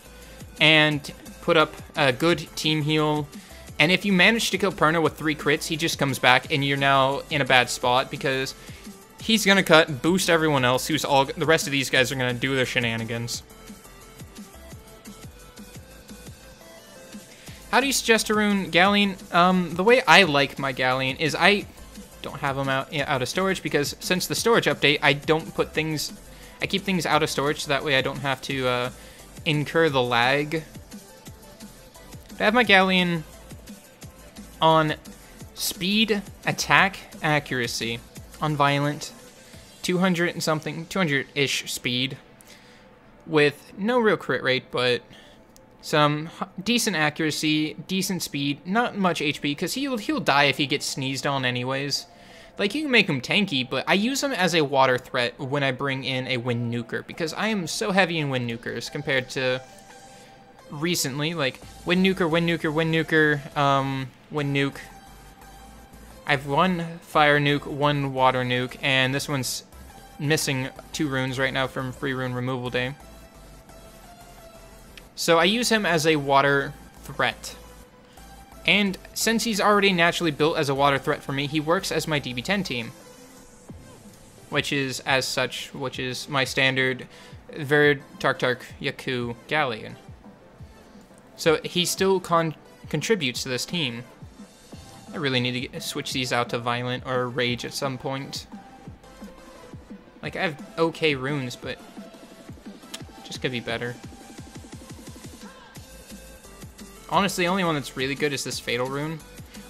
and put up a good team heal. And if you manage to kill Perna with 3 crits, he just comes back, and you're now in a bad spot, because he's going to cut, boost everyone else, who's all... The rest of these guys are going to do their shenanigans. How do you suggest a rune, Galleon? The way I like my Galleon is I don't have them out of storage, because since the storage update, I don't put things... I keep things out of storage, so that way I don't have to incur the lag. I have my Galleon on speed, attack, accuracy, on Violent, 200 and something, 200-ish speed, with no real crit rate, but... some decent accuracy, decent speed, not much HP, because he'll die if he gets sneezed on anyways. Like, you can make him tanky, but I use him as a water threat when I bring in a Wind Nuker, because I am so heavy in Wind Nukers compared to recently. Like, Wind Nuker, Wind Nuker, Wind Nuker, Wind Nuke. I've one Fire Nuke, one Water Nuke, and this one's missing 2 runes right now from free rune removal day. So I use him as a water threat. And since he's already naturally built as a water threat for me, he works as my DB10 team. Which is, as such, which is my standard Verd Tark Yaku Galleon. So he still contributes to this team. I really need to switch these out to Violent or Rage at some point. Like, I have okay runes, but just could be better. Honestly, the only one that's really good is this Fatal rune.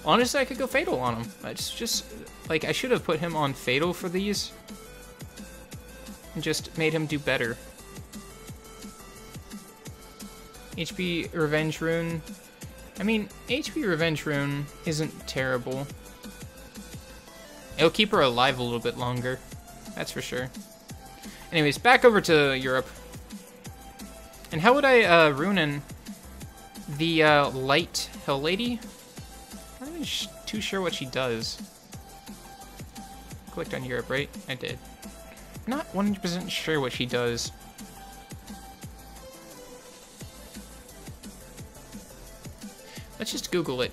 Honestly, I could go Fatal on him. It's just, like, I should have put him on Fatal for these. And just made him do better. HP Revenge rune. I mean, HP Revenge rune isn't terrible. It'll keep her alive a little bit longer. That's for sure. Anyways, back over to Europe. And how would I rune in the Light Hill Lady? I'm not even too sure what she does. Clicked on Europe, right? I did. Not 100% sure what she does. Let's just Google it.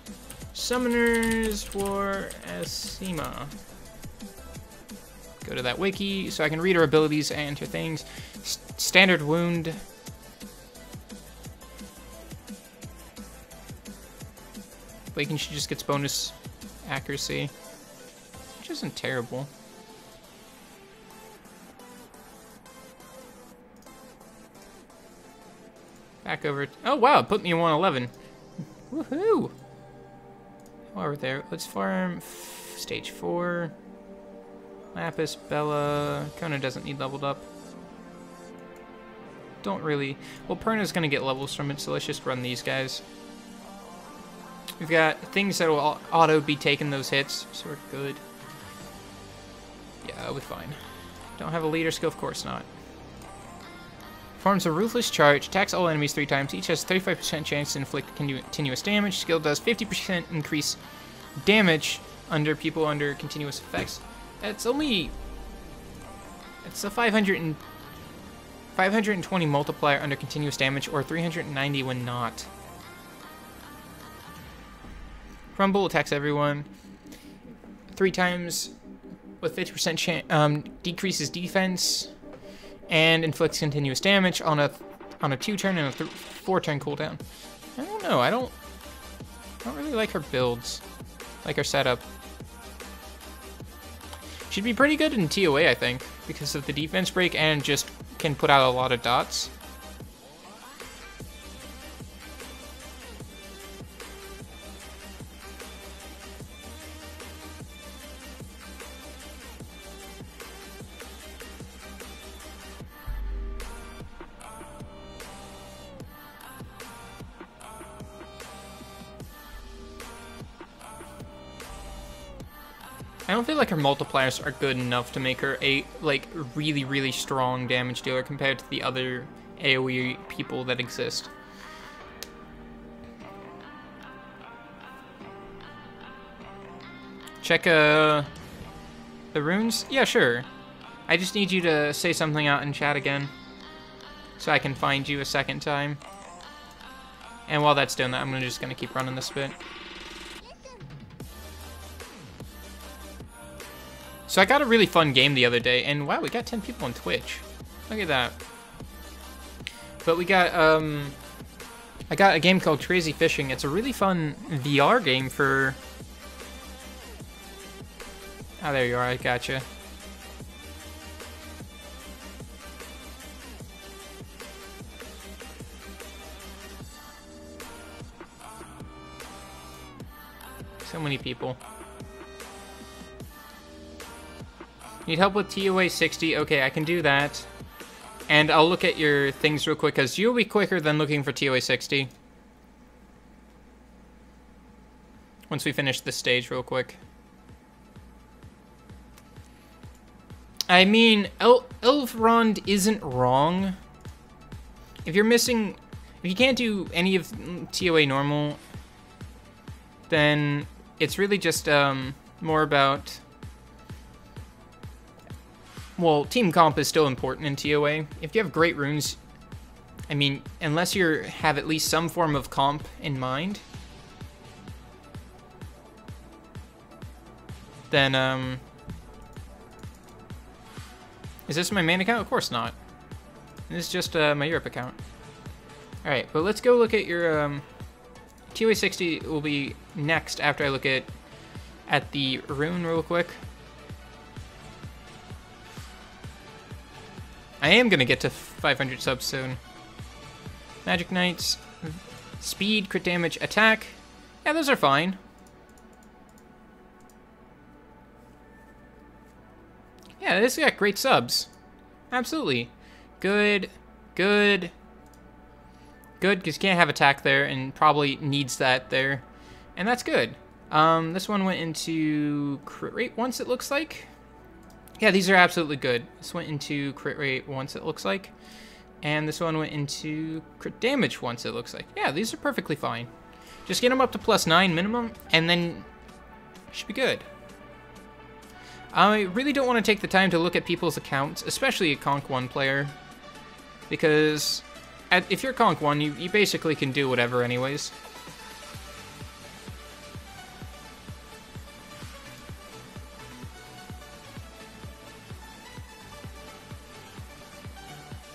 Summoners for Asima. Go to that wiki so I can read her abilities and enter things. Standard wound. Like, she just gets bonus accuracy, which isn't terrible. Back over. Oh wow, it put me in 111. Woohoo! While we're there, let's farm stage 4. Lapis, Bella. Kona doesn't need leveled up. Don't really. Well, Perna's gonna get levels from it, so let's just run these guys. We've got things that will auto be taking those hits, so we're good. Yeah, we're fine. Don't have a leader skill? Of course not. Performs a Ruthless Charge, attacks all enemies 3 times, each has 35% chance to inflict continuous damage. Skill does 50% increase damage under people under continuous effects. It's only... It's a 520 multiplier under continuous damage, or 390 when not. Crumble attacks everyone 3 times with 50% decreases defense and inflicts continuous damage on a 2-turn and a 4-turn cooldown. I don't know. I don't really like her builds, like her setup. She'd be pretty good in TOA, I think, because of the defense break and just can put out a lot of dots. I don't feel like her multipliers are good enough to make her a, like, really, really strong damage dealer compared to the other AoE people that exist. Check, the runes? Yeah, sure. I just need you to say something out in chat again, so I can find you a second time. And while that's doing that, I'm just gonna keep running this bit. So I got a really fun game the other day, and wow, we got 10 people on Twitch. Look at that. But we got, I got a game called Crazy Fishing. It's a really fun VR game for... Oh, there you are, I gotcha. So many people. Need help with TOA 60? Okay, I can do that. And I'll look at your things real quick, because you'll be quicker than looking for TOA 60. Once we finish this stage real quick. I mean, Elrond isn't wrong. If you're missing... If you can't do any of TOA normal, then it's really just more about... well, team comp is still important in TOA. If you have great runes, I mean, unless you have at least some form of comp in mind, then, is this my main account? Of course not. This is just my Europe account. Alright, but let's go look at your, TOA 60 will be next after I look at the rune real quick. I am gonna get to 500 subs soon. Magic Knights, speed, crit damage, attack. Yeah, those are fine. Yeah, this got great subs. Absolutely. Good, good, good, because you can't have attack there, and probably needs that there. And that's good. This one went into crit rate once, it looks like. Yeah, these are absolutely good. This went into crit rate once, it looks like. And this one went into crit damage once, it looks like. Yeah, these are perfectly fine. Just get them up to +9 minimum, and then should be good. I really don't want to take the time to look at people's accounts, especially a Conk 1 player. Because if you're Conk 1, you basically can do whatever anyways.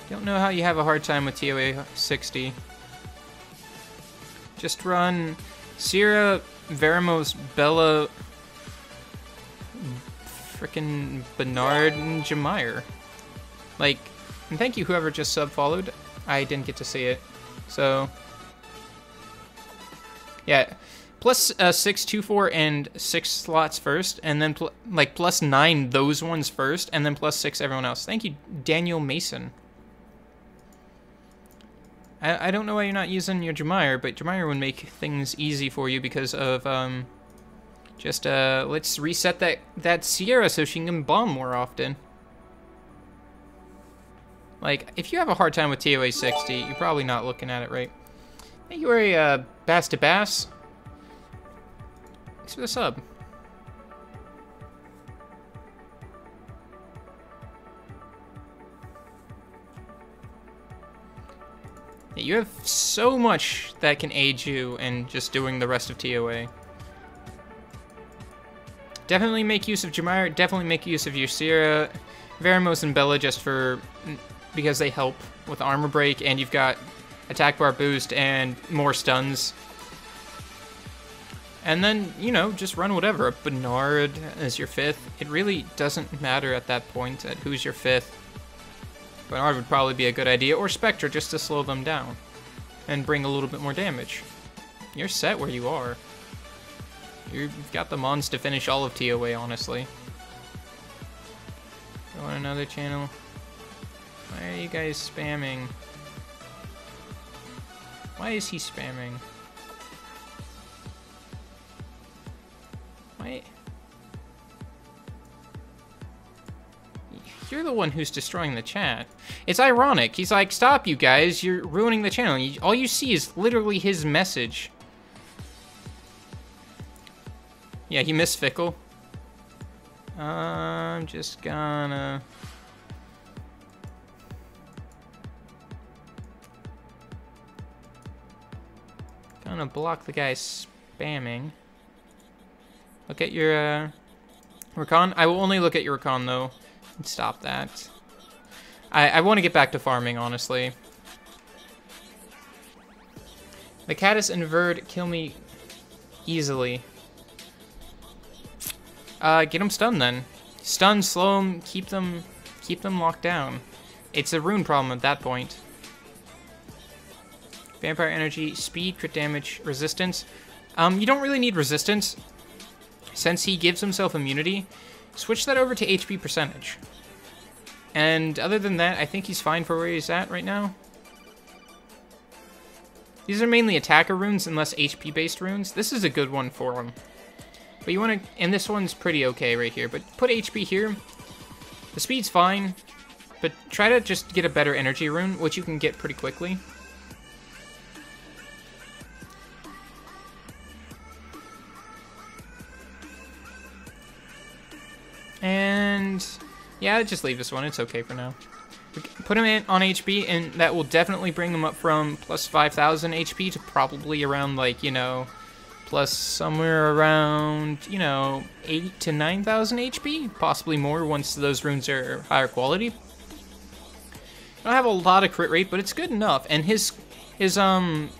Don't know how you have a hard time with TOA 60. Just run Sierra, Veramos, Bella, frickin' Bernard, and Jameir. Like, and thank you whoever just sub-followed. I didn't get to see it. So, yeah. Plus 6, 2, 4, and 6 slots first, and then like +9 those ones first, and then +6 everyone else. Thank you, Daniel Mason. I don't know why you're not using your Jameir, but Jameir would make things easy for you because of, just, let's reset that Sierra so she can bomb more often. Like, if you have a hard time with TOA 60, you're probably not looking at it right. Thank you, Bass to Bass. Thanks for the sub. You have so much that can aid you in just doing the rest of TOA. Definitely make use of Jameir, definitely make use of your Sierra, Veramos, and Bella just because they help with armor break, and you've got attack bar boost and more stuns. And then, you know, just run whatever. Bernard as your 5th. It really doesn't matter at that point at who's your 5th. Bernard would probably be a good idea, or Spectre, just to slow them down and bring a little bit more damage. You're set where you are. You've got the mons to finish all of TOA, honestly. Go on another channel. Why are you guys spamming? Why is he spamming? Why? You're the one who's destroying the chat. It's ironic. He's like, stop you guys, you're ruining the channel. All you see is literally his message. Yeah, he missed Fickle. I'm just gonna... Gonna block the guy spamming. Look at your, Recon. I will only look at your Recon, though. Stop that. I want to get back to farming, honestly. The Caddis and Verd kill me easily. Get them stunned then. Stun, slow them, keep them locked down. It's a rune problem at that point. Vampire energy, speed, crit damage, resistance. You don't really need resistance. Since he gives himself immunity, switch that over to HP percentage. And other than that, I think he's fine for where he's at right now. These are mainly attacker runes, unless HP-based runes. This is a good one for him. But you want to... And this one's pretty okay right here. But put HP here. The speed's fine. But try to just get a better energy rune, which you can get pretty quickly. And Yeah, just leave this one. It's okay for now. Put him in on HP, and that will definitely bring him up from plus 5,000 HP to probably around, like, you know, plus somewhere around, you know, 8 to 9,000 HP, possibly more once those runes are higher quality. I don't have a lot of crit rate, but it's good enough, and his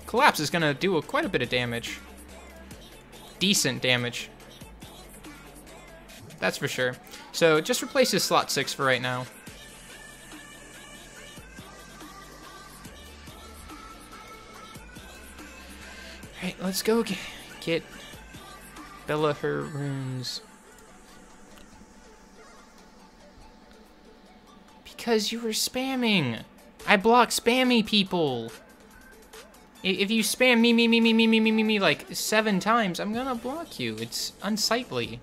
collapse is gonna do quite a bit of damage. Decent damage. That's for sure. So just replace his slot 6 for right now. Alright, let's go get Bella her runes. Because you were spamming. I block spammy people. If you spam me like 7 times, I'm gonna block you. It's unsightly.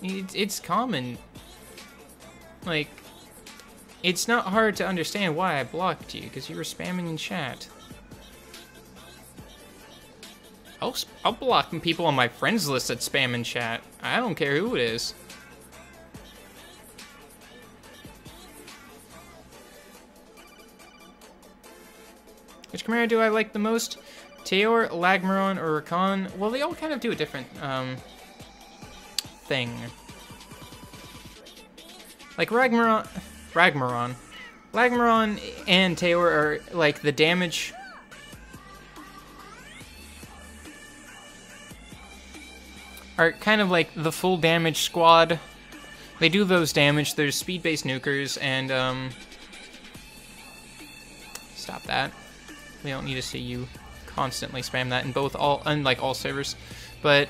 It's common. Like, it's not hard to understand why I blocked you, because you were spamming in chat. I'll block people on my friends list that spam in chat. I don't care who it is. Which Chimera do I like the most? Teor, Lagmaron, or Rakan? Well, they all kind of do a different, thing. Like Lagmaron and Teor are like the damage. Are kind of like the full damage squad. They do those damage. There's speed-based nukers and stop that. We don't need to see you constantly spam that in unlike all servers. But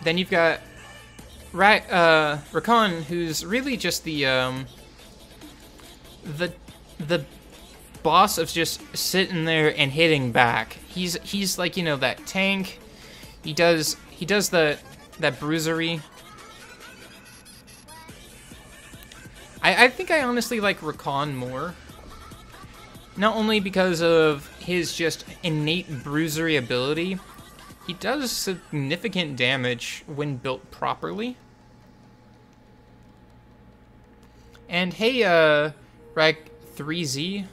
then you've got Rakan, who's really just the boss of just sitting there and hitting back. He's like, you know, that tank. He does that bruisery. I think I honestly like Rakan more. Not only because of his just innate bruisery ability, he does significant damage when built properly. And hey, Rag3Z.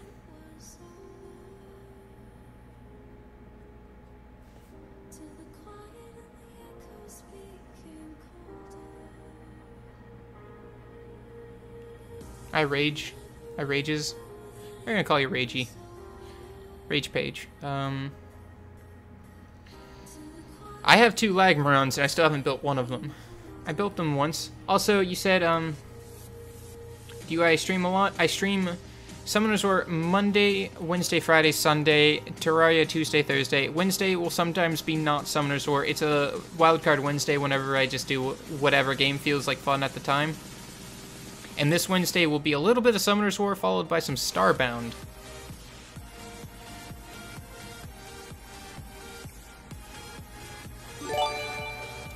I rages. I'm gonna call you Ragey. Rage Page. I have 2 Lagmarons and I still haven't built one of them. I built them once. Also, you said, do I stream a lot? I stream Summoners War Monday, Wednesday, Friday, Sunday, Terraria Tuesday, Thursday. Wednesday will sometimes be not Summoners War. It's a wildcard Wednesday whenever I just do whatever game feels like fun at the time. And this Wednesday will be a little bit of Summoners War, followed by some Starbound.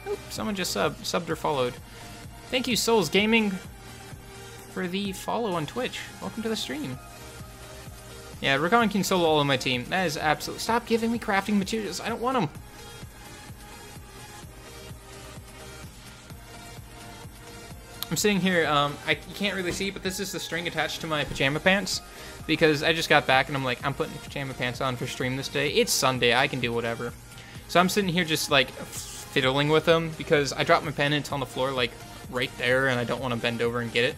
Oop, someone just subbed or followed. Thank you, Souls Gaming, for the follow on Twitch. Welcome to the stream. Yeah, Rakan can solo all of my team. That is absolute. Stop giving me crafting materials. I don't want them. I'm sitting here, you can't really see, but this is the string attached to my pajama pants, because I just got back and I'm like, I'm putting pajama pants on for stream this day. It's Sunday, I can do whatever. So I'm sitting here just like fiddling with them, because I dropped my pen and it's on the floor like right there and I don't want to bend over and get it.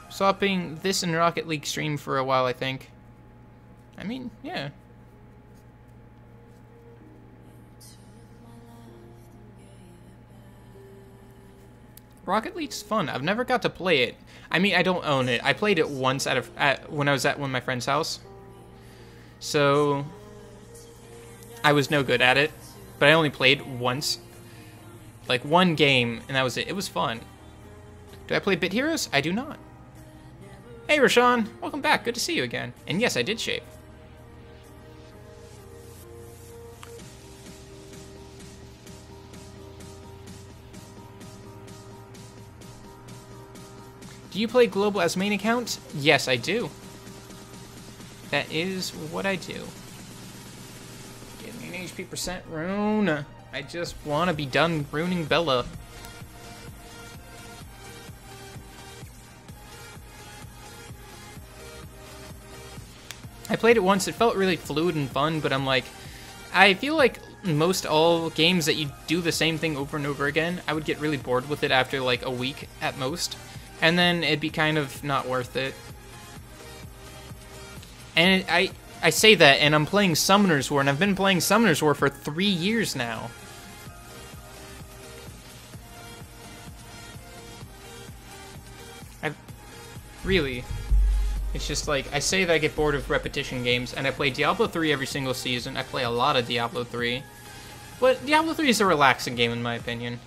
Swapping this and Rocket League stream for a while, I think. I mean, yeah. Rocket League's fun. I've never got to play it. I mean, I don't own it. I played it once when I was at one of my friend's house. So I was no good at it, but I only played once. Like one game, and that was it. It was fun. Do I play Bit Heroes? I do not. Hey, Rashawn. Welcome back. Good to see you again. And yes, I did shave. Do you play Global as main account? Yes, I do. That is what I do. Give me an HP percent rune. I just want to be done ruining Bella. I played it once, it felt really fluid and fun, but I'm like, I feel like most all games that you do the same thing over and over again, I would get really bored with it after like a week at most, and then it'd be kind of not worth it. And I say that, and I'm playing Summoner's War, and I've been playing Summoner's War for 3 years now. Really. It's just like, I say that I get bored of repetition games, and I play Diablo 3 every single season. I play a lot of Diablo 3. But Diablo 3 is a relaxing game, in my opinion.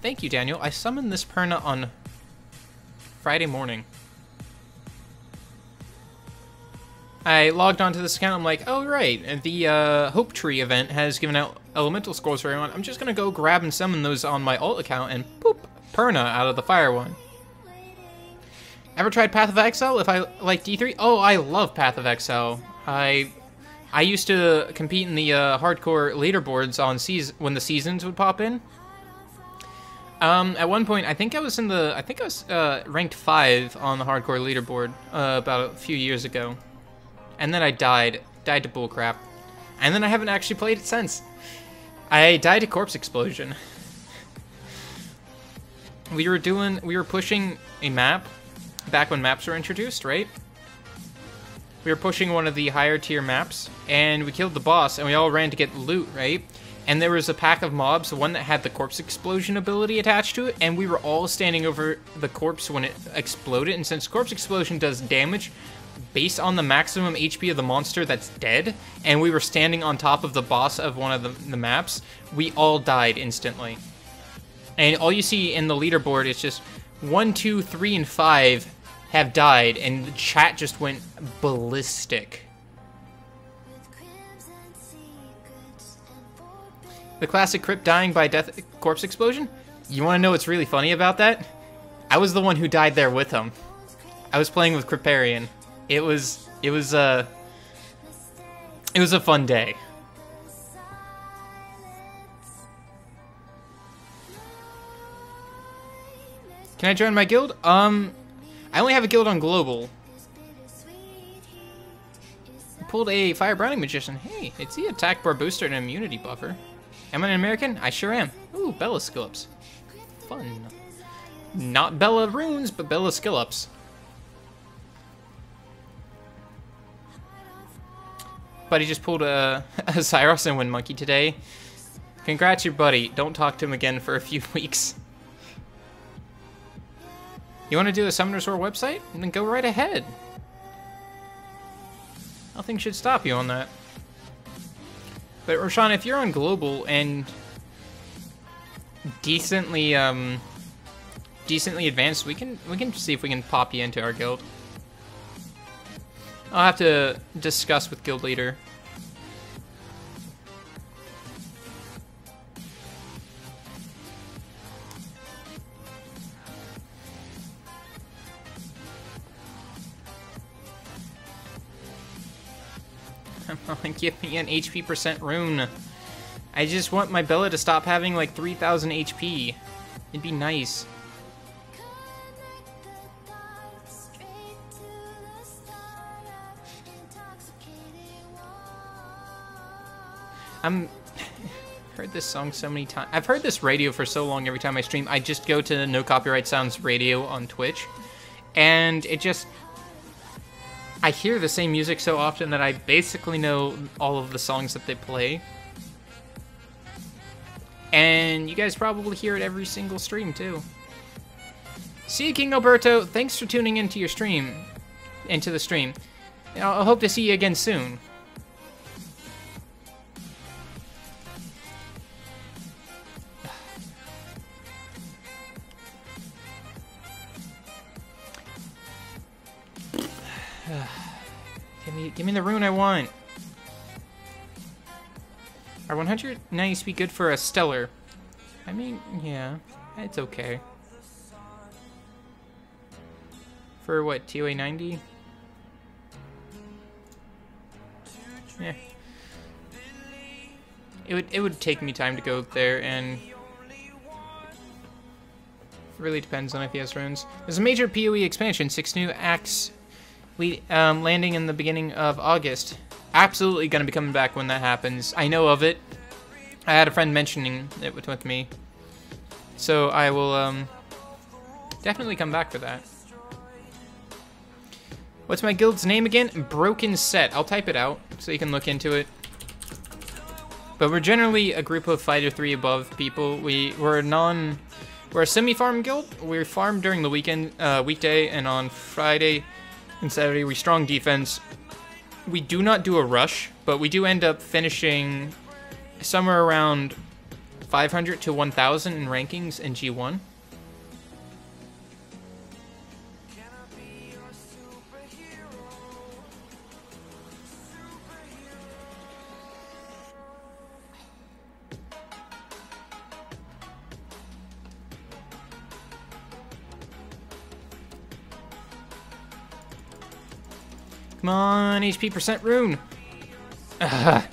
Thank you, Daniel. I summoned this Perna on Friday morning. I logged onto this account, I'm like, oh right, the Hope Tree event has given out elemental scrolls for everyone. I'm just gonna go grab and summon those on my alt account and poop, Perna out of the fire one. Ever tried Path of Exile if I like D3? Oh, I love Path of Exile. I used to compete in the hardcore leaderboards on when the seasons would pop in. At one point, I think I was ranked 5 on the hardcore leaderboard about a few years ago. And then I died to bullcrap. And then I haven't actually played it since. I died to Corpse Explosion. We were pushing a map, back when maps were introduced, right? We were pushing one of the higher tier maps, and we killed the boss, and we all ran to get loot, right? And there was a pack of mobs, one that had the Corpse Explosion ability attached to it, and we were all standing over the corpse when it exploded, and since Corpse Explosion does damage based on the maximum HP of the monster that's dead, and we were standing on top of the boss of one of the maps, we all died instantly. And all you see in the leaderboard is just 1, 2, 3, and 5 have died, and the chat just went ballistic. The classic Crypt dying by Corpse Explosion? You want to know what's really funny about that? I was the one who died there with him. I was playing with Perna'ing. It was a fun day. Can I join my guild? I only have a guild on global. I pulled a Fire Browning Magician. Hey, it's the attack bar booster and immunity buffer. Am I an American? I sure am. Ooh, Bella skill ups. Fun. Not Bella runes, but Bella skill ups. Buddy just pulled a Cyros and Wind Monkey today. Congrats, your buddy. Don't talk to him again for a few weeks. You want to do a Summoner's War website? Then go right ahead. Nothing should stop you on that. But Roshan, if you're on global and decently advanced, we can see if we can pop you into our guild. I'll have to discuss with guild leader. Give me an HP percent rune. I just want my Bella to stop having like 3,000 HP. It'd be nice. Heard this song so many times. I've heard this radio for so long. Every time I stream, I just go to No Copyright Sounds Radio on Twitch, and it just, I hear the same music so often that I basically know all of the songs that they play. And you guys probably hear it every single stream too. See you, King Alberto. Thanks for tuning into your stream, into the stream. I hope to see you again soon. Give me the rune I want. Are 100 nice be good for a stellar? I mean, yeah, it's okay. For what, TOA 90? Yeah. It would take me time to go there, and it really depends on if he has runes. There's a major PoE expansion, 6 new acts landing in the beginning of August. Absolutely gonna be coming back when that happens. I know of it. I had a friend mentioning it with me. So I will definitely come back for that. What's my guild's name again? Broken Set. I'll type it out so you can look into it. But we're generally a group of Fighter 3 above people. We're a semi-farm guild. We farm during the weekday, and on Friday and Saturday we strong defense. We do not do a rush, but we do end up finishing somewhere around 500 to 1,000 in rankings in G1. Come on, HP percent rune. Ugh.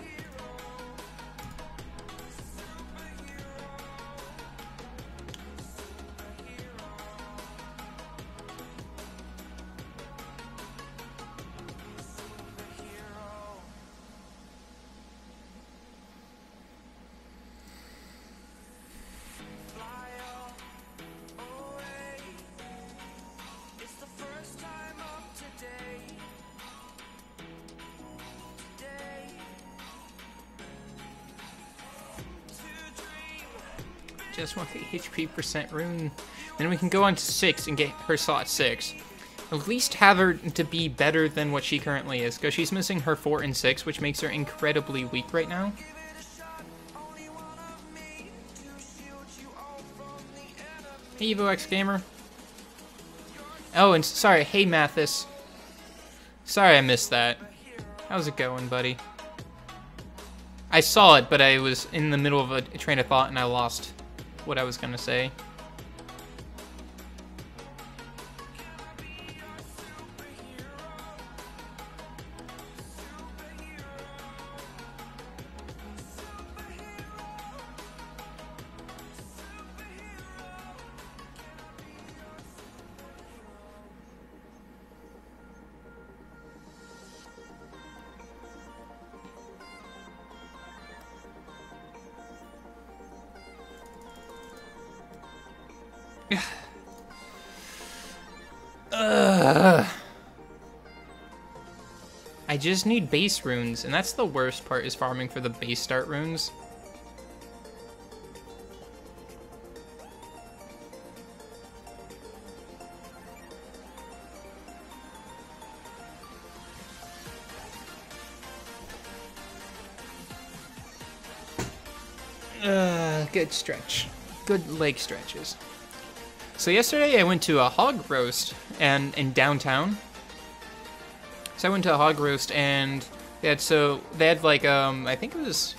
Just want the HP percent rune. Then we can go on to 6 and get her slot 6. At least have her to be better than what she currently is, because she's missing her 4 and 6, which makes her incredibly weak right now. Hey, Evo X Gamer. Oh, and sorry, hey Mathis. Sorry I missed that. How's it going, buddy? I saw it, but I was in the middle of a train of thought and I lost what I was gonna say. I just need base runes, and that's the worst part, is farming for the base start runes. Good stretch. Good leg stretches. So yesterday I went to a hog roast in downtown. So I went to a hog roast and they had like I think it was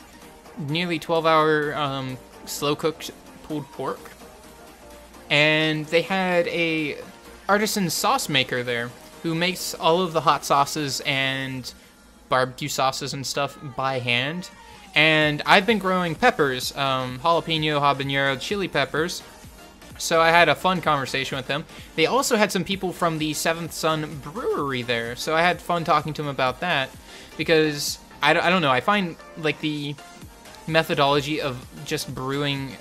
nearly 12-hour slow cooked pulled pork. And they had a artisan sauce maker there who makes all of the hot sauces and barbecue sauces and stuff by hand. And I've been growing peppers, jalapeno, habanero, chili peppers. So I had a fun conversation with them. They also had some people from the Seventh Son Brewery there. So I had fun talking to them about that. Because, I don't know, I find like the methodology of just brewing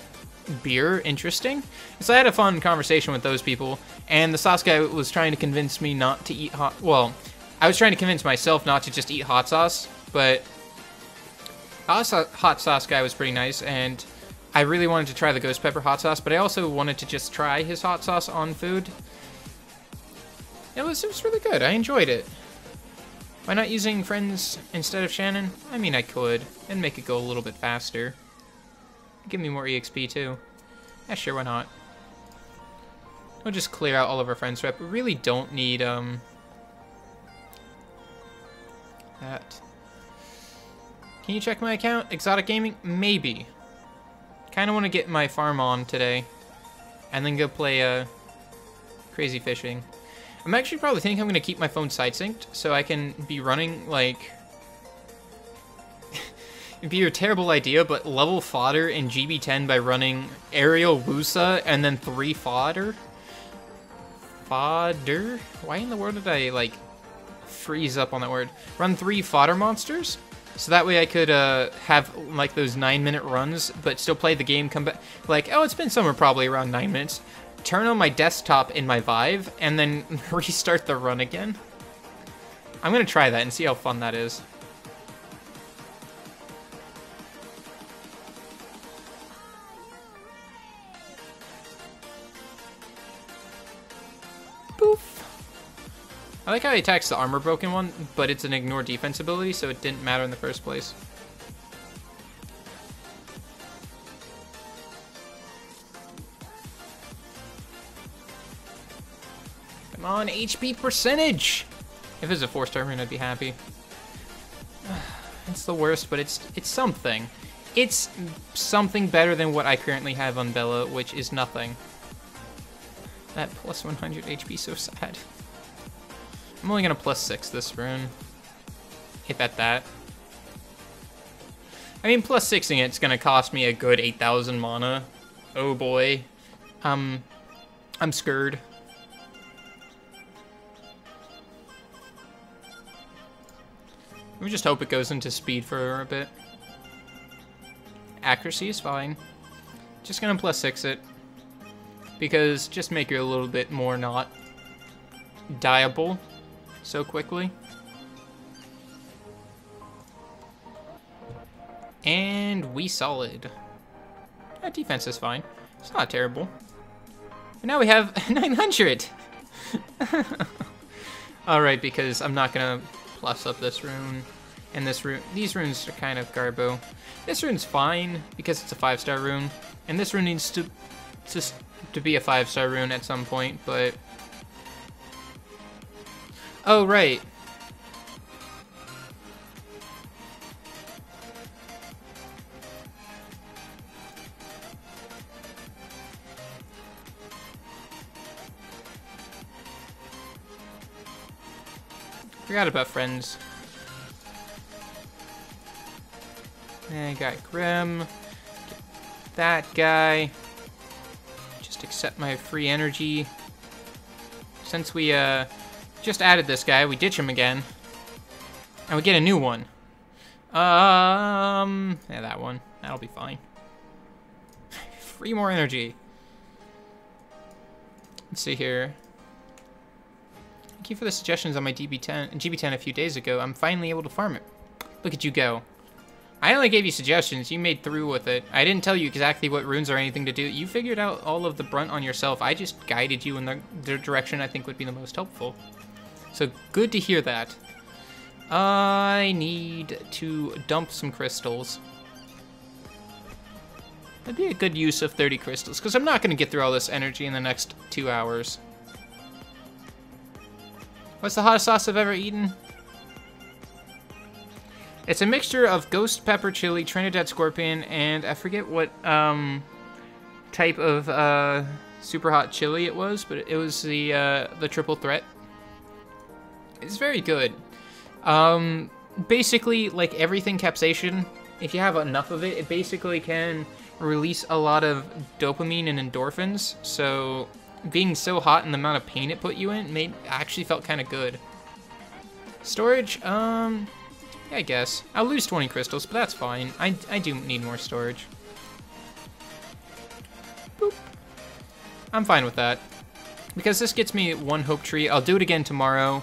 beer interesting. So I had a fun conversation with those people. And the sauce guy was trying to convince me not to eat hot... Well, I was trying to convince myself not to just eat hot sauce. But hot sauce guy was pretty nice, and I really wanted to try the ghost pepper hot sauce, but I also wanted to just try his hot sauce on food. It was really good. I enjoyed it. Why not using friends instead of Shannon? I mean, I could, and make it go a little bit faster. Give me more EXP too. Yeah, sure, why not? We'll just clear out all of our friends rep. We really don't need that. Can you check my account? Exotic Gaming? Maybe. Kind of want to get my farm on today. And then go play Crazy Fishing. I'm actually probably thinking I'm going to keep my phone side synced so I can be running, like... It'd be a terrible idea, but level fodder in GB10 by running aerial Wusa and then 3 fodder? Fodder? Why in the world did I, like, freeze up on that word? Run 3 fodder monsters? So that way I could have, like, those 9-minute runs, but still play the game, come back... Like, oh, it's been somewhere probably around 9 minutes. Turn on my desktop in my Vive, and then restart the run again. I'm gonna try that and see how fun that is. Poof. I like how he attacks the armor broken one, but it's an ignore defense ability, so it didn't matter in the first place. Come on, HP percentage! If it's a 4-star rune, I'd be happy. It's the worst, but it's something. It's something better than what I currently have on Bella, which is nothing. That plus 100 HP, so sad. I'm only gonna plus 6 this rune. If at that. I mean, plus 6ing it's gonna cost me a good 8,000 mana. Oh boy. I'm scared. We just hope it goes into speed for a bit. Accuracy is fine. Just gonna plus 6 it. Because just make it a little bit more not dieable so quickly. And we solid. That defense is fine. It's not terrible. But now we have 900! Alright, because I'm not gonna plus up this rune. And this rune, these runes are kind of garbo. This rune's fine because it's a 5-star rune. And this rune needs to be a 5-star rune at some point, but... Oh, right. Forgot about friends. And got Grim. Get that guy. Just accept my free energy. Since we just added this guy, we ditch him again. And we get a new one. Yeah, that one. That'll be fine. Free more energy. Let's see here. Thank you for the suggestions on my GB10 a few days ago. I'm finally able to farm it. Look at you go. I only gave you suggestions. You made through with it. I didn't tell you exactly what runes or anything to do. You figured out all of the brunt on yourself. I just guided you in the direction I think would be the most helpful. So good to hear that. I need to dump some crystals. That'd be a good use of 30 crystals, because I'm not going to get through all this energy in the next 2 hours. What's the hottest sauce I've ever eaten? It's a mixture of ghost pepper chili, Trinidad scorpion, and I forget what type of super hot chili it was, but it was the triple threat. It's very good. Basically, like everything capsaicin, if you have enough of it, it basically can release a lot of dopamine and endorphins. So being so hot and the amount of pain it put you in actually felt kind of good. Storage, yeah, I guess. I'll lose 20 crystals, but that's fine. I do need more storage. Boop. I'm fine with that. Because this gets me 1 hope tree. I'll do it again tomorrow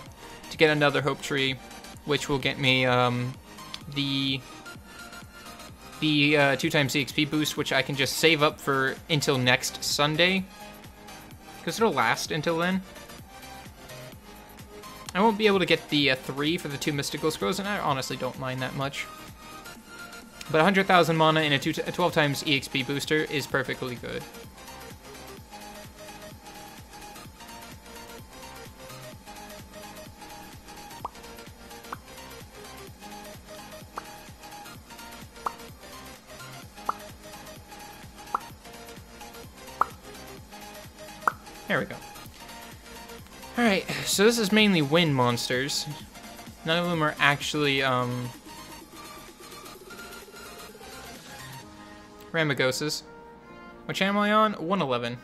to get another hope tree, which will get me the 2 times the XP boost, which I can just save up for until next Sunday. Because it'll last until then. I won't be able to get the 3 for the 2 mystical scrolls, and I honestly don't mind that much. But 100,000 mana and a 12 times EXP booster is perfectly good. There we go. Alright, so this is mainly wind monsters. None of them are actually, Ramagoses. Which am I on? 111.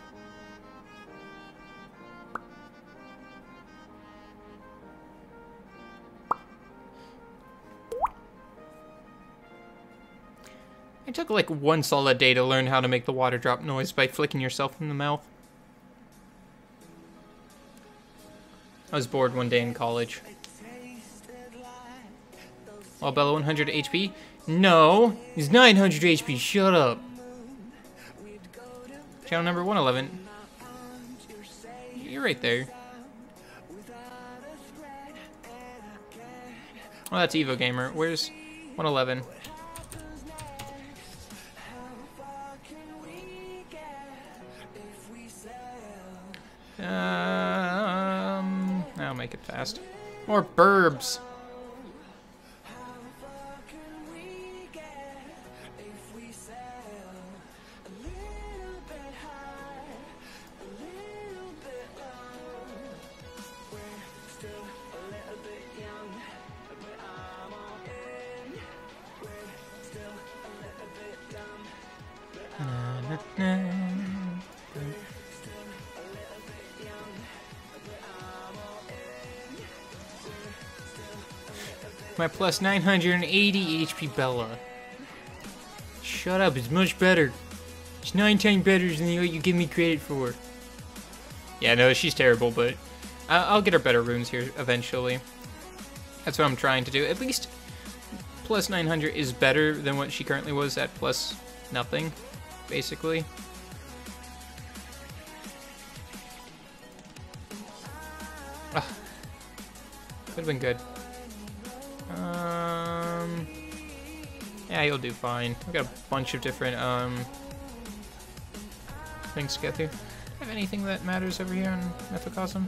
It took like one solid day to learn how to make the water drop noise by flicking yourself in the mouth. I was bored one day in college. Oh, Bella 100 HP? No, he's 900 HP, shut up. Channel number 111. You're right there. Oh, that's Evo Gamer. Where's 111? I'll make it fast. More burbs. My plus 980 HP Bella. Shut up, it's much better. It's 9 times better than what you give me credit for. Yeah, no, she's terrible, but I'll get her better runes here eventually. That's what I'm trying to do. At least plus 900 is better than what she currently was at plus nothing, basically. Could have been good. Yeah, you'll do fine. We've got a bunch of different things to get through. Do you have anything that matters over here on Mythicosm?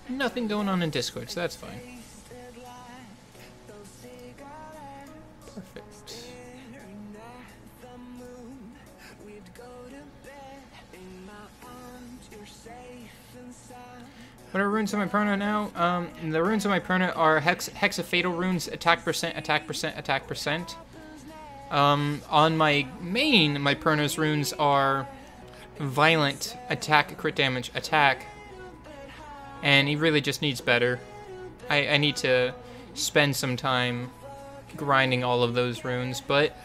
Nothing going on in Discord, so that's fine. Perfect. What are runes on my Perna now? The runes on my Perna are Hexafatal runes, attack percent, attack percent, attack percent. On my main, my Perna's runes are Violent, attack, crit damage, attack. And he really just needs better. I need to spend some time grinding all of those runes, but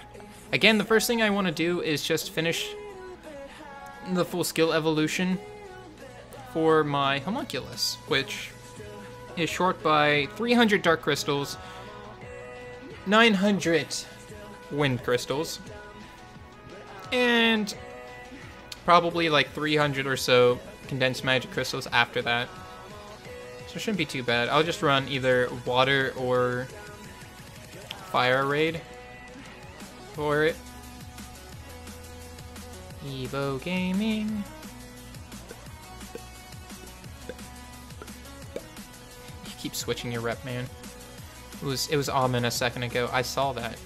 again, the first thing I want to do is just finish the full skill evolution for my homunculus, which is short by 300 dark crystals, 900 wind crystals, and probably like 300 or so condensed magic crystals after that. So it shouldn't be too bad. I'll just run either water or fire raid for it. Evo Gaming. You keep switching your rep, man. It was Almond a second ago. I saw that.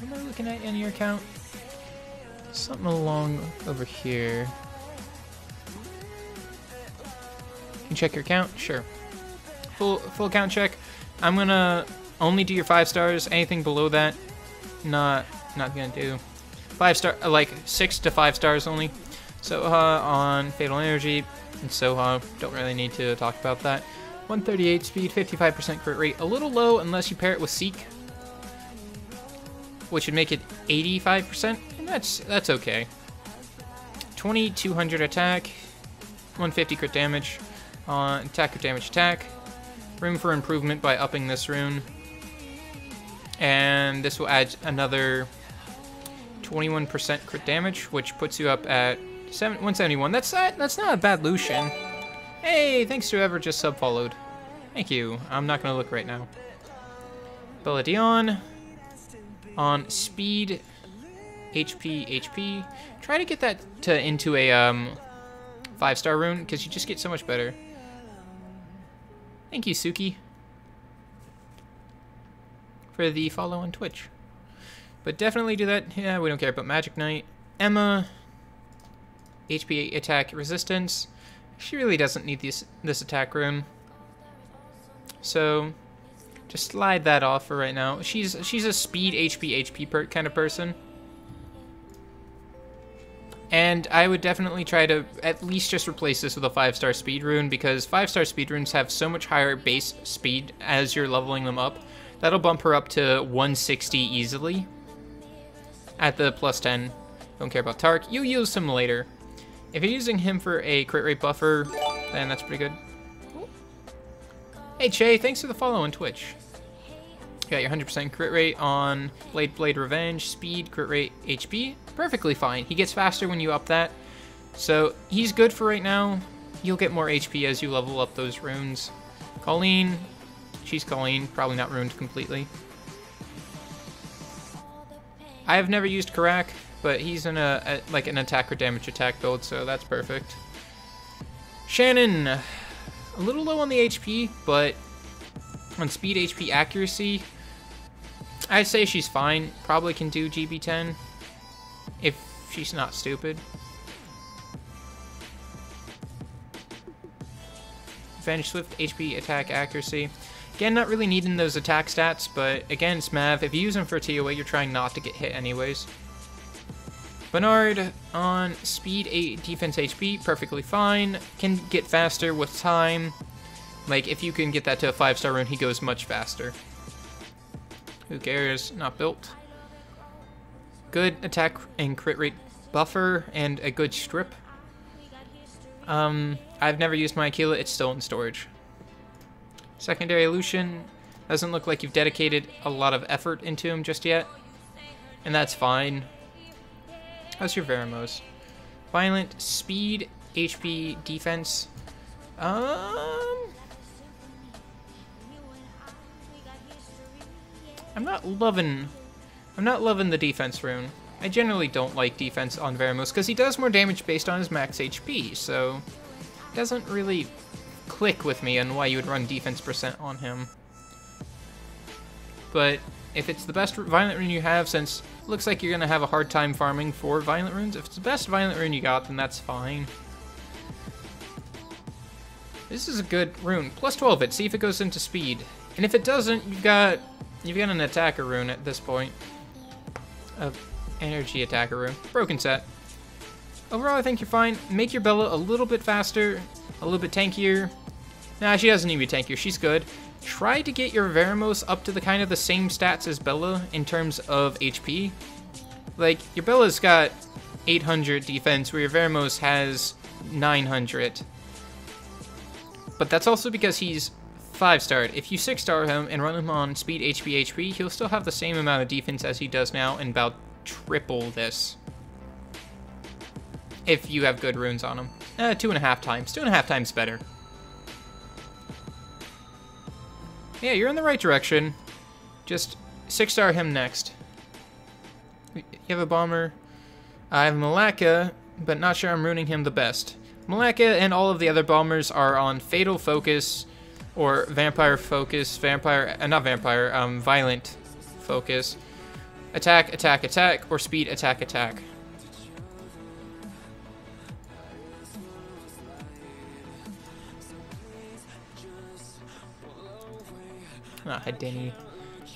Am I looking at in your account? Something along over here. You check your account? Sure. Full account check. I'm gonna only do your 5 stars. Anything below that, not gonna do. 5 star, like 6 to 5 stars only. Soha on Fatal Energy and Soha. Don't really need to talk about that. 138 speed, 55% crit rate. A little low unless you pair it with Seek, which would make it 85%, and that's okay. 2200 attack, 150 crit damage, attack, crit damage, attack. Room for improvement by upping this rune, and this will add another 21% crit damage, which puts you up at 171. That's not a bad Lucian. Hey, thanks to whoever just sub-followed. Thank you. I'm not gonna look right now. Bella Dion on speed HP, HP. Try to get that into a 5-star rune, because you just get so much better. Thank you, Suki, for the follow on Twitch. But definitely do that. Yeah, we don't care about Magic Knight. Emma, HP, attack, resistance. She really doesn't need this attack rune. So just slide that off for right now. She's a speed HP kind of person. And I would definitely try to at least just replace this with a 5-star speed rune, because 5-star speed runes have so much higher base speed as you're leveling them up. That'll bump her up to 160 easily at the plus 10. Don't care about Tark. You use him later. If you're using him for a crit rate buffer, then that's pretty good. Hey Che, thanks for the follow on Twitch. You got your 100% crit rate on Blade Revenge, speed, crit rate, HP. Perfectly fine. He gets faster when you up that. So he's good for right now. You'll get more HP as you level up those runes. Colleen, she's Colleen, probably not ruined completely. I have never used Karak, but he's in like an attack or damage attack build, so that's perfect. Shannon, a little low on the HP, but on speed, HP, accuracy, I'd say she's fine. Probably can do GB10 if she's not stupid. Advantage Swift, HP, attack, accuracy. Again, not really needing those attack stats, but again, it's Mav. If you use them for TOA, you're trying not to get hit anyways. Bernard on speed, 8, defense, HP, perfectly fine. Can get faster with time. Like, if you can get that to a 5-star rune, he goes much faster. Who cares? Not built. Good attack and crit rate buffer and a good strip. I've never used my Aquila. It's still in storage. Secondary Lucian. Doesn't look like you've dedicated a lot of effort into him just yet. And that's fine. How's your Veramos? Violent, speed, HP, defense. I'm not loving the defense rune. I generally don't like defense on Veramos because he does more damage based on his max HP, so it doesn't really click with me on why you would run defense percent on him. But if it's the best violent rune you have, since it looks like you're going to have a hard time farming for violent runes, if it's the best violent rune you got, then that's fine. This is a good rune. Plus 12 it, see if it goes into speed. And if it doesn't, you've got an attacker rune at this point. Energy attacker rune. Broken set. Overall, I think you're fine. Make your Bella a little bit faster, a little bit tankier. Nah, she doesn't need to be tankier. She's good. Try to get your Veramos up to the kind of the same stats as Bella in terms of HP. Like, your Bella's got 800 defense, where your Veramos has 900. But that's also because he's 5-starred. If you 6-star him and run him on speed, HP, he'll still have the same amount of defense as he does now and about triple this. If you have good runes on him. 2.5 times. 2.5 times better. Yeah, you're in the right direction. Just 6-star him next. You have a bomber. I have Malaka, but not sure I'm ruining him the best. Malaka and all of the other bombers are on Fatal Focus or Vampire Focus. Violent Focus. Attack, attack, attack, or speed, attack, attack. Ah, Hedini.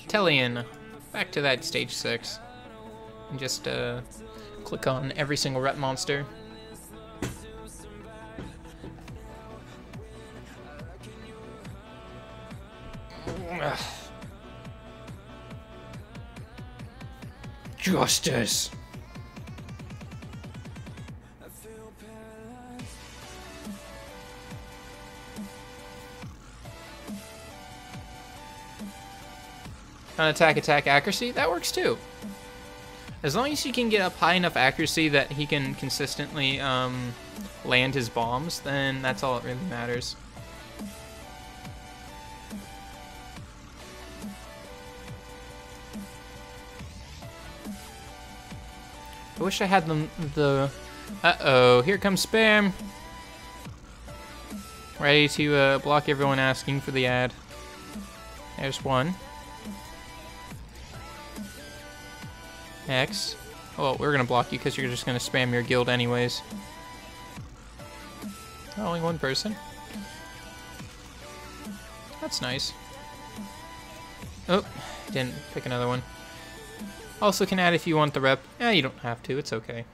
Tellian. Back to that stage 6. And just click on every single ret monster. Ugh. Justice. On attack, accuracy, that works too. As long as you can get up high enough accuracy that he can consistently land his bombs, then that's all that really matters. I wish I had the... Uh-oh, here comes spam. Ready to block everyone asking for the ad. There's one. Next. Oh, we're gonna block you because you're just gonna spam your guild anyways. Only one person. That's nice. Oh, didn't pick another one. Also can add if you want the rep. You don't have to, it's okay.